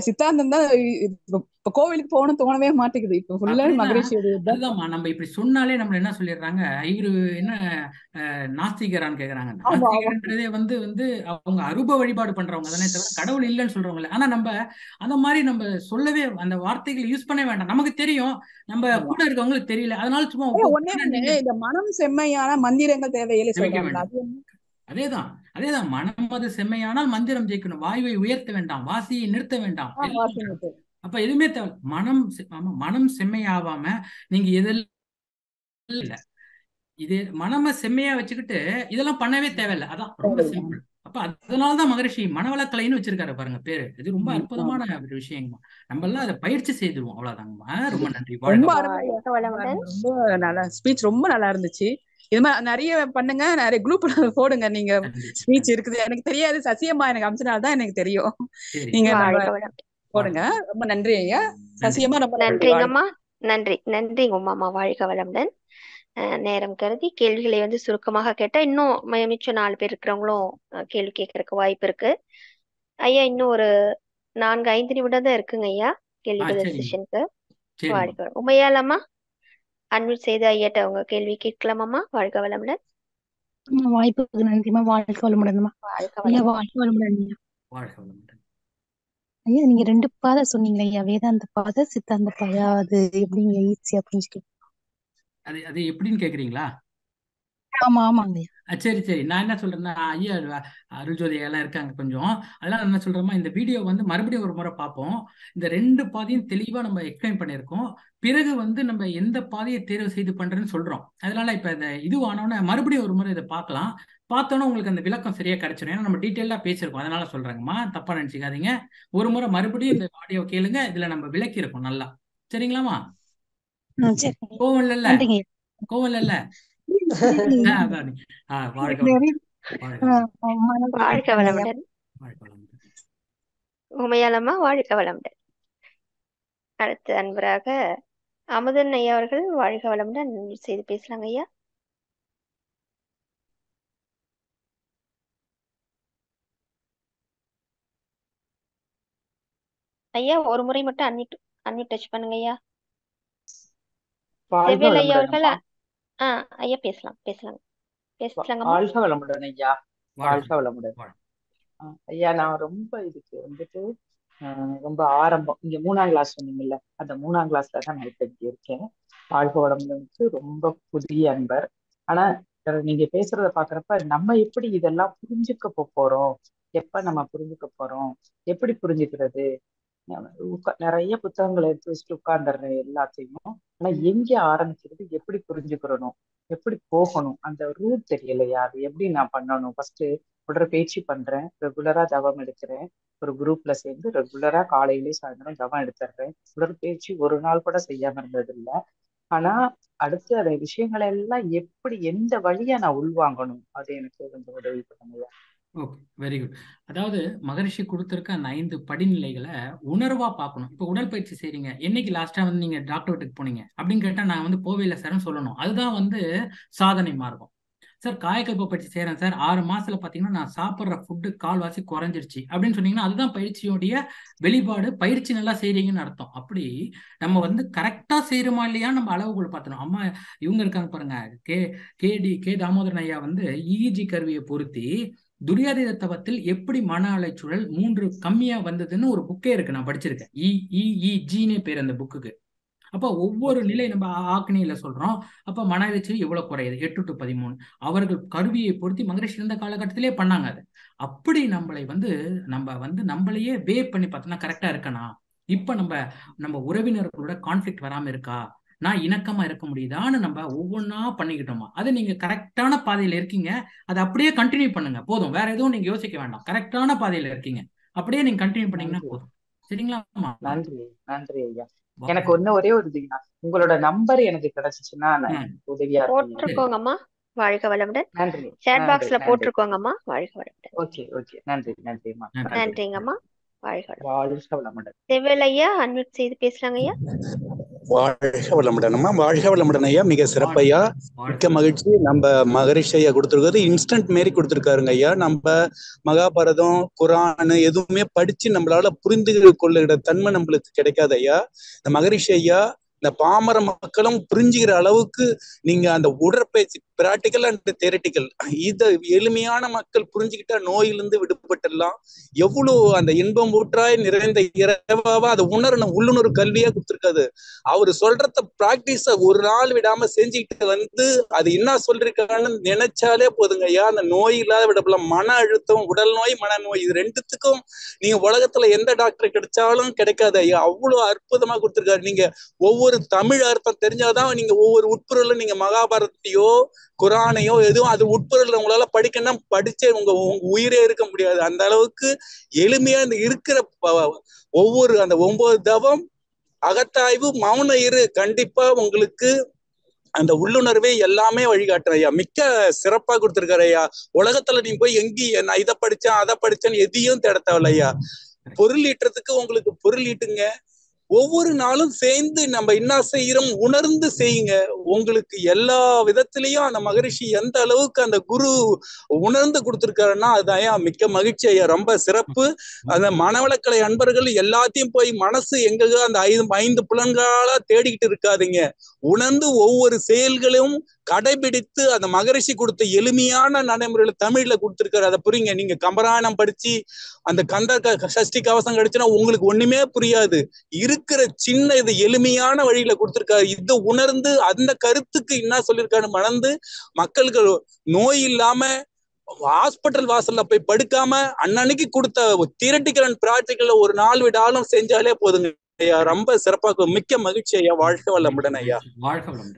சித்தாந்தம் தான் இப்ப கோவிலுக்கு போகணும் தோணவே மாட்டேங்குது. இப்ப ஃபுல்லா மகரிஷி. அதுதான்மா நம்ம இப்படி சொன்னாலே நம்ம என்ன சொல்லிடுறாங்க, இவரு என்ன நாஸ்திகரான்னு கேக்குறாங்க. நாஸ்திகர்ன்றதே வந்து அவங்க அரூப வழிபாடு பண்றவங்க தானே தவிர கடவுள் இல்லைன்னு சொல்றவங்க இல்லை. ஆனா நம்ம அந்த மாதிரி நம்ம சொல்லவே அந்த வார்த்தைகளை யூஸ் பண்ணவே வேண்டாம். நமக்கு தெரியும், நம்ம கூட இருக்கவங்களுக்கு தெரியல, அதனால சும்மா இந்த மனம் செம்மையான மந்திரங்கள் தேவையில்லை சொல்றாங்க. அதேதான் மனம் அது செம்மையானால் மந்திரம் ஜெயிக்கணும். வாயுவை உயர்த்த வேண்டாம், வாசியை நிறுத்த வேண்டாம். அப்ப எதுவுமே தேவை. மனம் செம்மையாவாம நீங்க எதெல்லாம் இல்ல, இது மனம செம்மையா வச்சுக்கிட்டு இதெல்லாம் பண்ணவே தேவையில்லை. அதான் ரொம்ப சிம்பிள். அப்ப அதனாலதான் மகரிஷி மனவளக்கலைன்னு வச்சிருக்காரு பாருங்க பேரு. இது ரொம்ப அற்புதமான ஒரு விஷயமா. நம்ம எல்லாம் அதை பயிற்சி செய்திருவோம். அவ்வளவுதாங்கம்மா. ரொம்ப நன்றி. ரொம்ப நல்லா ஸ்பீச், ரொம்ப நல்லா இருந்துச்சு. இது மாதிரி நிறைய பண்ணுங்க, நிறைய குரூப் போடுங்க. நீங்க ஸ்பீச் இருக்குது எனக்கு தெரியாது, சசியம்மா எனக்கு அமிச்சனால்தான் எனக்கு தெரியும். நீங்க போடுங்க. ரொம்ப நன்றி ஐயா. சசியம்மா ரொம்ப நன்றிங்கம்மா. நன்றிங்க உமாமா. வாழ்க வளமுடன். நேரம் கருதி கேள்விகளை வந்து சுருக்கமாக கேட்டா இன்னும் மிச்சம் 4 பேர் இருக்கிறவங்களும் கேள்வி கேட்கறதுக்கு வாய்ப்பு இருக்கு. ஐயா இன்னும் ஒரு 4-5 நிமிடம் தான் இருக்குங்க ஐயா. கேள்வி பதில் சரிங்க செஷனுக்கு. சரிம்மா. வாழ்க. உமையாலம்மா அன்மியூட் செய்து ஐயாட்ட உங்க கேள்வி கேட்கலாமாம்மா? வாழ்க வளமுடன். வாய்ப்புக்கு நன்றிம்மா. வாழ்க வளமுடன்மா. வாழ்க ஐயா வளமுடன். வாழ்க வளமுடன் ஐயா. வாழ்க வளமுடன். ஐயா நீங்க 2 பாதை சொன்னீங்க ஐயா, வேதாந்த பாதை சித்தாந்த பாதை, அது எப்படிங்க ஈஸியா புரிஞ்சுக்கலாம்? அது அது எப்படின்னு கேக்குறீங்களா? ஆமா ஆமாங்க ஐயா. சரி சரி, நான் என்ன சொல்றேன்னா ஐயா அருள்ஜோதி எல்லாம் இருக்காங்க கொஞ்சம், அதெல்லாம் என்ன சொல்றேமா, இந்த வீடியோ வந்து மறுபடியும் ஒரு முறை பார்ப்போம். இந்த 2 பாதையும் தெளிவா நம்ம எக்ஸ்பிளைன் பண்ணியிருக்கோம். பிறகு வந்து நம்ம எந்த பாதையை தேர்வு செய்து பண்றேன்னு சொல்றோம். அதனால இப்ப இந்த இது ஆனோடனே மறுபடியும் ஒரு முறை இதை பார்க்கலாம். பார்த்தோன்னா உங்களுக்கு அந்த விளக்கம் சரியா கிடைச்சிடும். ஏன்னா நம்ம டீட்டெயிலா பேசியிருக்கோம், அதனால சொல்றேங்கம்மா, தப்பா நினைச்சுக்காதீங்க. ஒரு முறை மறுபடியும் இந்த ஆடியோ கேளுங்க, இதுல நம்ம விளக்கி இருக்கோம் நல்லா. சரிங்களாமா? சரி. கோவம் இல்லைல்ல? நன்றிங்க. கோவம் இல்லைல்ல? அதான். வாழ்க வாழ்க வளமுடன். உமையாலம்மா வாழ்க வளமுடன். அடுத்த அன்பராக அமுதன் ஐயா அவர்கள் வாழ்க வளமுடன் செய்து பேசலாங்க ஐயா. ஐயா ஒரு முறை மட்டும் அன்மியூட் டச் பண்ணுங்க ஐயா. செவ்வேல் ஐயா அவர்கள் ஐயா பேசலாங்க. வாழ்க வளமுடன் ஐயா. வாழ்க வளமுடன் ஐயா. நான் ரொம்ப இதுக்கு வந்துட்டு ரொம்ப ஆரம்பம், இங்க 3ஆம் கிளாஸ் சொன்னீங்கல்ல, அந்த 3ஆம் கிளாஸ்ல தான் நான் இப்ப இங்க இருக்கேன். வாழ்க வளமுடனுக்கு ரொம்ப புதிய அன்பர். ஆனா நீங்க பேசுறத பாக்குறப்ப நம்ம எப்படி இதெல்லாம் புரிஞ்சுக்க போறோம், எப்ப நம்ம புரிஞ்சுக்க போறோம், எப்படி புரிஞ்சுக்கிறது, நிறைய புத்தகங்களை எடுத்து வச்சுட்டு உட்கார்ந்துடுறேன் எல்லாத்தையும். ஆனா எங்க ஆரம்பிக்கிறது, எப்படி புரிஞ்சுக்கிறணும், எப்படி போகணும், அந்த ரூட் தெரியலையா. அது எப்படி நான் பண்ணணும்? ஃபர்ஸ்ட் உடற்பயிற்சி பண்றேன், ரெகுலரா தவம் எடுக்கிறேன், ஒரு குரூப்ல சேர்ந்து ரெகுலரா காலையிலேயே சாயந்தரம் தவம் எடுத்துடுறேன். உடற்பயிற்சி ஒரு நாள் கூட செய்யாம இருந்தது இல்லை. ஆனா அடுத்து அந்த விஷயங்களை எல்லாம் எப்படி எந்த வழியா நான் உள்வாங்கணும், அது எனக்கு கொஞ்சம் உதவி பண்ணுங்க. Okay, very good. அதாவது மகரிஷி கொடுத்துருக்க அந்த 5 படிநிலைகளை உணர்வா பார்க்கணும். இப்போ உடற்பயிற்சி செய்றீங்க, என்னைக்கு லாஸ்டா வந்து நீங்க டாக்டர் வீட்டுக்கு போனீங்க அப்படின்னு கேட்டா நான் வந்து போவே இல்லை சார்னு சொல்லணும். அதுதான் வந்து சாதனை மார்க்கம். சார் காயக்கல்ப பயிற்சி செய்யறேன் சார், 6 மாசத்துல பாத்தீங்கன்னா நான் சாப்பிட்ற ஃபுட்டு கால்வாசி குறைஞ்சிருச்சு அப்படின்னு சொன்னீங்கன்னா அதுதான் பயிற்சியோடைய வெளிப்பாடு. பயிற்சி நல்லா செய்றீங்கன்னு அர்த்தம். அப்படி நம்ம வந்து கரெக்டா செய்யறோமா இல்லையா நம்ம அளவுகள் பார்த்தணும். அம்மா இவங்க இருக்காங்க பாருங்க, கே தாமோதரன் ஐயா வந்து இஇஜி கருவியை பொருத்தி துரியாதீத தவத்தில் எப்படி மன அலைச்சூழல் 3 கம்மியா வந்ததுன்னு ஒரு புக்கே இருக்கு, நான் படிச்சிருக்கேன். இஇஜின்னு பேர் அந்த புக்குக்கு. அப்ப ஒவ்வொரு நிலை நம்ம ஆக்னியில சொல்றோம். அப்ப மன அலைச்சல் எவ்வளவு குறையுது, 8 to 13. அவர்கள் கருவியை பொருத்தி மகரிஷி இருந்த காலகட்டத்திலே பண்ணாங்க. அது அப்படி நம்மளை வந்து நம்மளையே வே பண்ணி பார்த்தோம்னா கரெக்டா இருக்கனா, இப்ப நம்ம உறவினர்களோட கான்ஃபிளிக்ட் வராம இருக்கா, நான் இணக்கமா இருக்க முடியுதான்னு நம்ம ஒவ்வொன்றா பண்ணிக்கிட்டோமா, அது நீங்க கரெக்டான பாதையில இருக்கீங்க. அதை அப்படியே கண்டினியூ பண்ணுங்க போதும். வேற எதுவும் நீங்க யோசிக்க வேண்டாம். கரெக்டான பாதையில இருக்கீங்க, அப்படியே நீங்க கண்டினியூ பண்ணீங்கன்னா போதும். சரிங்களா? நன்றி நன்றி ஐயா. எனக்கு ஒரே ஒரு இதுங்க, உங்களோட நம்பர் எனக்கு கிடைச்சிச்சுன்னா உதவியா போட்டுருக்கோங்கம்மா. வாழ்க வளமுடன். நன்றி. சாட் பாக்ஸ்ல போட்டுருக்கோங்கம்மா. வாழ்க வளமுடன். ஓகே ஓகே, நன்றி நன்றிம்மா. நன்றிங்கம்மா. வாழ்க வளமுடன். செவ்வேல் ஐயா அன்மியூட் செய்து பேசலாங்க ஐயா. வாழ்க வளமுடன்மா. வாழ்க வளமுடன் ஐயா. மிக சிறப்பையா, மிக்க மகிழ்ச்சி. நம்ம மகரிஷி ஐயா கொடுத்துருக்கிறது இன்ஸ்டன்ட் மாரி கொடுத்துருக்காருங்க ஐயா. நம்ம மகாபாரதம் குரான் எதுவுமே படிச்சு நம்மளால புரிந்து கொள்ளுகிற தன்மை நம்மளுக்கு கிடைக்காது ஐயா. இந்த மகரிஷி ஐயா இந்த பாமர மக்களும் புரிஞ்சுக்கிற அளவுக்கு நீங்க அந்த உடற்பயிற்சி பிராக்டிக்கல் அண்ட் தியரிட்டிக்கல் இத எளிமையான மக்கள் புரிஞ்சுக்கிட்டா நோயிலிருந்து விடுபட்டுடலாம். எவ்வளவு அந்த இன்பம் ஊற்றாய் நிறைந்த இரவாவா அதை உணரணும். உள்ளுணர்வு கல்வியா கொடுத்துருக்காது. அவரு சொல்றத பிராக்டிஸ ஒரு நாள் விடாம செஞ்சுக்கிட்டு வந்து அது என்ன சொல்லிருக்கான்னு நினைச்சாலே போதுங்க ஐயா, அந்த நோய் இல்லாத விடப்படலாம். மன அழுத்தம், உடல் நோய், மனநோய், இது ரெண்டுத்துக்கும் நீங்க உலகத்துல எந்த டாக்டர் கிடைச்சாலும் கிடைக்காது ஐயா. அவ்வளவு அற்புதமா கொடுத்துருக்காரு. நீங்க ஒவ்வொரு தமிழ் அர்த்தம் தெரிஞ்சாதான் நீங்க ஒவ்வொரு உட்பொருளும் நீங்க மகாபாரதத்தையோ குரானையோ எதுவும் அது உட்பொருள் உங்களால படிக்கணும். படிச்சே உங்க உயிரே இருக்க முடியாது. அந்த அளவுக்கு எளிமையா இந்த இருக்கிற ஒவ்வொரு அந்த 9 தவம், அகத்தாய்வு, மௌன இரு, கண்டிப்பா உங்களுக்கு அந்த உள்ளுணர்வே எல்லாமே வழிகாட்டுற ஐயா. மிக்க சிறப்பா கொடுத்துருக்காரு ஐயா. உலகத்துல நீங்க போய் எங்கேயும் நான் இதை படிச்சேன் அதை படிச்சேன்னு எதையும் தேட தேவையில்ல ஐயா. பொருள் ஈட்டுறதுக்கு உங்களுக்கு பொருள் ஈட்டுங்க, ஒவ்வொரு நாளும் சேர்ந்து நம்ம என்ன செய்யறோம் உணர்ந்து செய்யுங்க. உங்களுக்கு எல்லா விதத்திலையும் அந்த மகரிஷி எந்த அளவுக்கு அந்த குரு உணர்ந்து கொடுத்திருக்காருன்னா அதான் மிக்க மகிழ்ச்சி ஐயா. ரொம்ப சிறப்பு. அந்த மனவளக்கலை அன்பர்கள் எல்லாத்தையும் போய் மனசு எங்க அந்த 5 புலன்களா தேடிக்கிட்டு இருக்காதீங்க. உணர்ந்து ஒவ்வொரு செயல்களையும் கடைபிடித்து அந்த மகரிஷி கொடுத்த எளிமையான நடைமுறையில தமிழ்ல கொடுத்திருக்காரு. அதை புரியுங்க. நீங்க கம்பராயணம் படிச்சு அந்த கந்த சஷ்டி கவசம் கிடைச்சுன்னா உங்களுக்கு ஒண்ணுமே புரியாது. இருக்கிற சின்ன இது எளிமையான வழியில கொடுத்திருக்காரு. இதை உணர்ந்து அந்த கருத்துக்கு என்ன சொல்லியிருக்காரு மணந்து மக்களுக்கு நோய் இல்லாம ஹாஸ்பிட்டல் வாசல்ல போய் படுக்காம அன்னன்னைக்கு கொடுத்த தியரட்டிக்கல் அண்ட் பிராக்டிக்கல்ல ஒரு நாள் விடாலும் செஞ்சாலே போதுங்க ஐயா. ரொம்ப சிறப்பாக மிக்க மகிழ்ச்சி ஐயா. வாழ்க வளமுடன் ஐயா.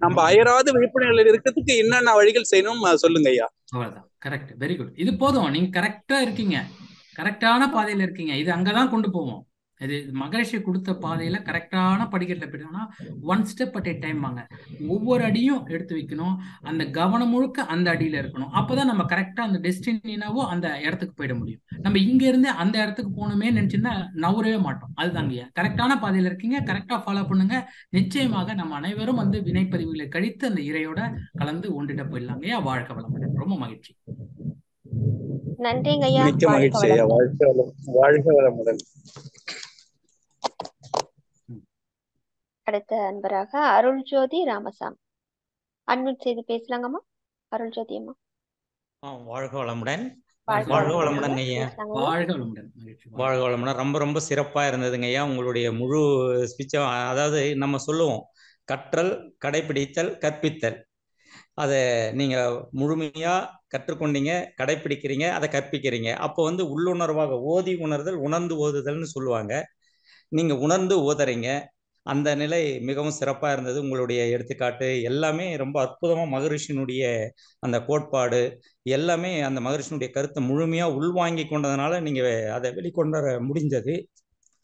நம்ம அயராது விழிப்புணர்வு இருக்கிறதுக்கு என்னென்ன வழிகள் செய்யணும் சொல்லுங்க ஐயா. அவ்வளவுதான். கரெக்ட். Very good. இது போதும். நீங்க கரெக்டா இருக்கீங்க. கரெக்டான பாதையில இருக்கீங்க. இது அங்கதான் கொண்டு போவோம். இது மகரிஷி கொடுத்த பாதையில கரெக்டான படிக்கட்டுல போயிட்டோம்னா 1 ஸ்டெப் அட் ஏ டைம் வாங்க. ஒவ்வொரு அடியும் எடுத்து வைக்கணும். அந்த கவனம் முழுக்க அந்த அடியில இருக்கணும். அப்பதான் நம்ம கரெக்டா அந்த டெஸ்டினாவோ அந்த இடத்துக்கு போயிட முடியும். நம்ம இங்க இருந்து அந்த இடத்துக்கு போகணுமே நினைச்சுன்னா நவரவே மாட்டோம். அதுதாங்க கரெக்டான பாதையில இருக்கீங்க. கரெக்டா ஃபாலோ பண்ணுங்க. நிச்சயமாக நம்ம அனைவரும் வந்து வினைப்பதிவுகளை கழித்து அந்த இறையோட கலந்து ஒன்றிட போயிடலாங்க. வாழ்க வளமுடன். ரொம்ப மகிழ்ச்சி. நன்றிங்க ஐயா. மிக்க மகிழ்ச்சி ஐயா. வாழ்க வளமுடன். அடுத்த அன்பராக அருள் ஜோதி ராமசாமி அன்மியூட் செய்து பேசலாங்கம்மா. அருள் ஜோதி அம்மா. வாழ்க வளமுடன். வாழ்க வாழ்க வளமுடன் வளமுடன் ஐயா. ஐயா. பேசலாங்க ஐயா. வாழ்க வளமுடன். மகிழ்ச்சி. வாழ்க வளமுடன். ரொம்ப ரொம்ப சிறப்பா இருந்ததுங்க ஐயா. உங்களுடைய முழு ஸ்பீச்சும், அதாவது நம்ம சொல்லுவோம் கற்றல், கடைபிடித்தல், கற்பித்தல். அதை நீங்க முழுமையா கற்றுக்கொண்டீங்க, கடைபிடிக்கிறீங்க, அதை கற்பிக்கிறீங்க. அப்போ வந்து உள்ளுணர்வாக ஓதி உணர்தல், உணர்ந்து ஓதுதல்னு சொல்லுவாங்க. நீங்க உணர்ந்து ஓதுறீங்க. அந்த நிலை மிகவும் சிறப்பா இருந்தது. உங்களுடைய எடுத்துக்காட்டு எல்லாமே ரொம்ப அற்புதமா மகரிஷினுடைய அந்த கோட்பாடு எல்லாமே அந்த மகரிஷினுடைய கருத்தை முழுமையா உள்வாங்கி கொண்டதுனால நீங்க அதை வெளிக்கொண்டு முடிஞ்சது.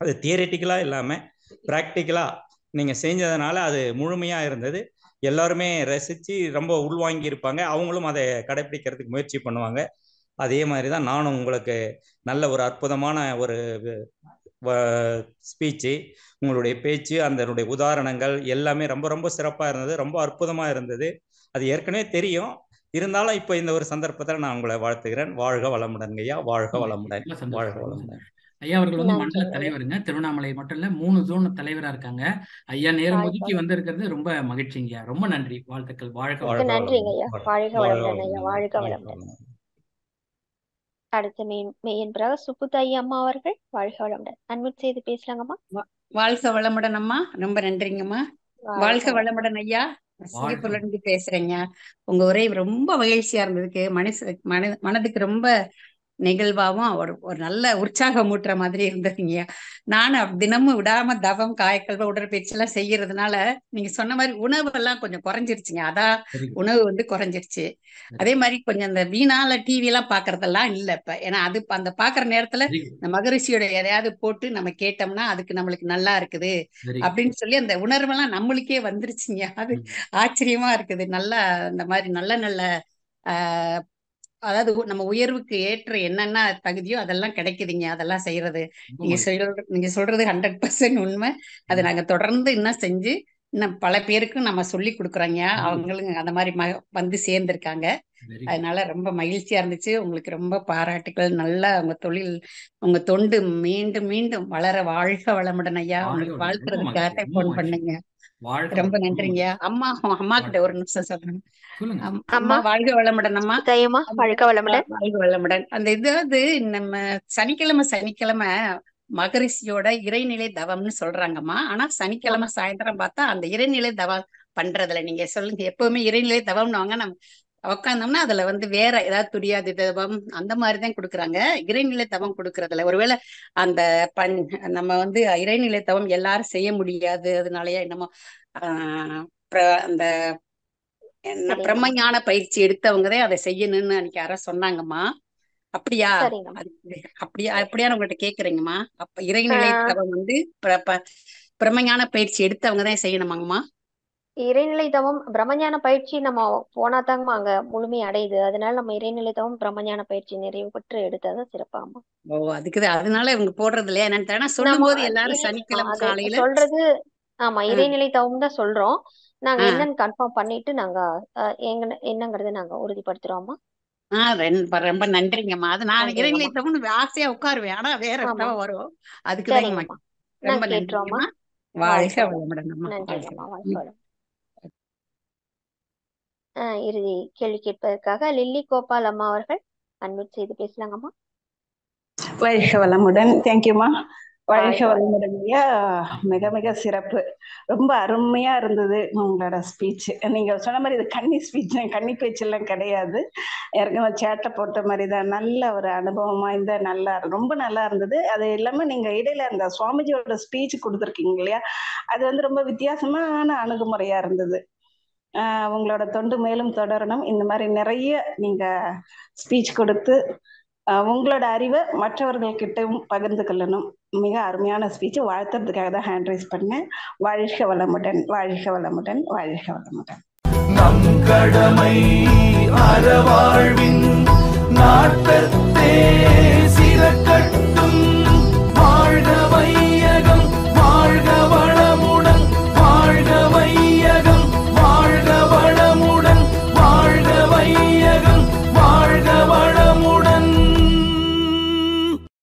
அது தியரிட்டிக்கலா இல்லாம பிராக்டிக்கலா நீங்க செஞ்சதுனால அது முழுமையா இருந்தது. எல்லாருமே ரசிச்சு ரொம்ப உள்வாங்கி இருப்பாங்க. அவங்களும் அதை கடைபிடிக்கிறதுக்கு முயற்சி பண்ணுவாங்க. அதே மாதிரி தான் நானும் உங்களுக்கு நல்ல ஒரு அற்புதமான ஒரு ஸ்பீச்சு, உங்களுடைய பேச்சு, அதனுடைய உதாரணங்கள் எல்லாமே ரொம்ப ரொம்ப சிறப்பாக இருந்தது. ரொம்ப அற்புதமாக இருந்தது. அது ஏற்கனவே தெரியும். இருந்தாலும் இப்போ இந்த ஒரு சந்தர்ப்பத்தில் நான் உங்களை வாழ்த்துகிறேன். வாழ்க வளமுடன் ஐயா. வாழ்க வளமுடன். வாழ்க வளமுடன். ஐயா அவர்கள் வந்து மண்டல தலைவருங்க. திருவண்ணாமலை மட்டும் இல்ல 3 ஜோன் தலைவரா இருக்காங்க. ஐயா நேரம் ஒதுக்கி வந்திருக்கிறது ரொம்ப மகிழ்ச்சிங்க. ரொம்ப நன்றி. வாழ்த்துக்கள். வாழ்க நன்றிங்க ஐயா. வாழ்க வளமுடன் ஐயா. வாழ்க வளமுடன். அடுத்த மெய்யன்பராக சுப்புதாயி அம்மா அவர்கள். வாழ்க வளமுடன். அன்மியூட் செய்து பேசலாங்கம்மா. வாழ்க வளமுடன் அம்மா. ரொம்ப நன்றிங்கம்மா. வாழ்க வளமுடன் ஐயா. சிங்கப்பூர்ல இருந்து பேசுறேங்க. உங்க உரை ரொம்ப மகிழ்ச்சியா இருந்ததுக்கு மனதுக்கு ரொம்ப நிகழ்வாவும் ஒரு நல்ல உற்சாகம் ஊட்டுற மாதிரி இருந்ததுங்க. நானும் தினமும் விடாம தவம், காயக்கல்வ, உடற்பயிற்சி எல்லாம் செய்யறதுனால நீங்க சொன்ன மாதிரி உணவு எல்லாம் கொஞ்சம் குறைஞ்சிருச்சுங்க. அதான் உணவு வந்து குறைஞ்சிருச்சு. அதே மாதிரி கொஞ்சம் அந்த வீணால டிவி எல்லாம் பாக்குறதெல்லாம் இல்ல இப்ப. ஏன்னா அது அந்த பாக்குற நேரத்துல இந்த மகரிஷியோட எதையாவது போட்டு நம்ம கேட்டோம்னா அதுக்கு நம்மளுக்கு நல்லா இருக்குது அப்படின்னு சொல்லி அந்த உணர்வெல்லாம் நம்மளுக்கே வந்துருச்சுங்க. அது ஆச்சரியமா இருக்குது. நல்லா இந்த மாதிரி நல்ல நல்ல அதாவது நம்ம உயர்வுக்கு ஏற்ற என்னென்ன தகுதியோ அதெல்லாம் கிடைக்குதுங்க. அதெல்லாம் செய்யறது நீங்க சொல்றது 100% உண்மை. அதை நாங்க தொடர்ந்து இன்னும் செஞ்சு இன்னும் பல பேருக்கும் நம்ம சொல்லி கொடுக்குறோங்க. அவங்களும் அந்த மாதிரி வந்து சேர்ந்திருக்காங்க. அதனால ரொம்ப மகிழ்ச்சியா இருந்துச்சு. உங்களுக்கு ரொம்ப பாராட்டுகள். நல்லா உங்க தொழில், உங்க தொண்டு மீண்டும் மீண்டும் வளர வாழ்க வளமுடன் ஐயா. உங்களுக்கு வாழ்த்துறதுக்காக போன் பண்ணுங்க. ரொம்ப நன்றிங்க. அம்மா கிட்ட ஒரு நிமிஷம் சொல்றேன். அம்மா வாழ்க வளமுடன் அம்மா. வாழ்க வளமுடன். வாழ்க வளமுடன். அந்த இதாவது நம்ம சனிக்கிழமை மகரிஷியோட இறைநிலை தவம்னு சொல்றாங்கம்மா. ஆனா சனிக்கிழமை சாயந்தரம் பார்த்தா அந்த இறைநிலை தவம் பண்றதுல நீங்க சொல்லுங்க. எப்பவுமே இறைநிலை தவம்னு வாங்க நம்ம உக்காந்தோம்னா அதுல வந்து வேற ஏதாவது துரியாதி தவம் அந்த மாதிரிதான் கொடுக்குறாங்க. இறைநிலை தவம் கொடுக்கறதுல ஒருவேளை அந்த நம்ம வந்து இறைநிலை தவம் எல்லாரும் செய்ய முடியாது. அதனாலயே என்னமோ அந்த பிரம்மஞான பயிற்சி எடுத்தவங்கதான் அதை செய்யணும்னு அன்னைக்கு யாரோ சொன்னாங்கம்மா. அப்படியா? அப்படியா உங்கள்கிட்ட கேக்குறீங்கம்மா. அப்ப இறைநிலை தவம் வந்து பிரம்மஞான பயிற்சி எடுத்தவங்கதான் செய்யணுமாங்கம்மா? இறைநிலை தவம் பிரம்மஞான பயிற்சி நம்ம போனாதாங்கம்மா அங்க முழுமை அடையுது. அதனால நம்ம இறைநிலை தவம் பிரம்மஞான பயிற்சி நிறைவு பெற்று எடுத்தாதான் சிறப்பாமா. ஓ அதுக்குதான் அதனால இவங்க போடுறது இல்லையா என்னன்னு தெரியல. நம்ம சொல்லும் போது எல்லாரும் சனிக்கிழமை அது காலையில சொல்றது ஆமா ஆ, இறைநிலை தவம் தான் சொல்றோம். நாங்க ஆ, என்னன்னு கன்ஃபார்ம் பண்ணிட்டு நாங்க என்னங்கறத நாங்க உறுதிப்படுத்துறோமா. ரொம்ப நன்றிங்கம்மா. அது நான் நன்றிங்கம்மா. இறைநிலை தவம்னு ஆசையா உட்காருவேன். ஆனா வேற ஆமா இடத்துல வரும். அதுக்குதாங்கம்மா. சரிங்கம்மா. ரொம்ப நாங்க கேட்டுறோம்மா. நன்றிங்கம்மா. வாழ்க வாழ்க வளம். வளமுடன்ம்மா. வாழ்க நன்றிங்கம்மா. வாழ்க வளம். வளம். இறுதி கேள்வி கேட்பதற்காக லில்லி கோபால் அம்மா அவர்கள் அன்மியூட் செய்து பேசலாங்கம்மா. வாழ்க வளமுடன். தேங்க்யூமா. வாழ்க வாழ்க வளம். வளமுடன் ஐயா. மிக மிக சிறப்பு. ரொம்ப அருமையா இருந்தது உங்களோட ஸ்பீச். நீங்க சொன்ன மாதிரி இது கன்னி ஸ்பீச், கன்னி பேச்செல்லாம் கிடையாது. ஏற்கனவே சேட்டை போட்ட மாதிரி தான். நல்ல ஒரு அனுபவம் வாய்ந்த நல்லா ரொம்ப நல்லா இருந்தது. அது இல்லாம நீங்க இடையில அந்த சுவாமிஜியோட ஸ்பீச் கொடுத்துருக்கீங்க இல்லையா, அது வந்து ரொம்ப வித்தியாசமான அணுகுமுறையா இருந்தது. உங்களோட தொண்டு மேலும் தொடரணும். இந்த மாதிரி நிறைய நீங்க ஸ்பீச் கொடுத்து உங்களோட அறிவை மற்றவர்கள்கிட்டவும் பகிர்ந்து கொள்ளணும். மிக அருமையான ஸ்பீச். வாழ்த்துறதுக்காக தான் ஹேண்ட் ரைஸ் பண்ணேன். வாழ்க வளமுடன். வாழ்க வளமுடன். வாழ்க வளமுடன். நம் கடமை அறவா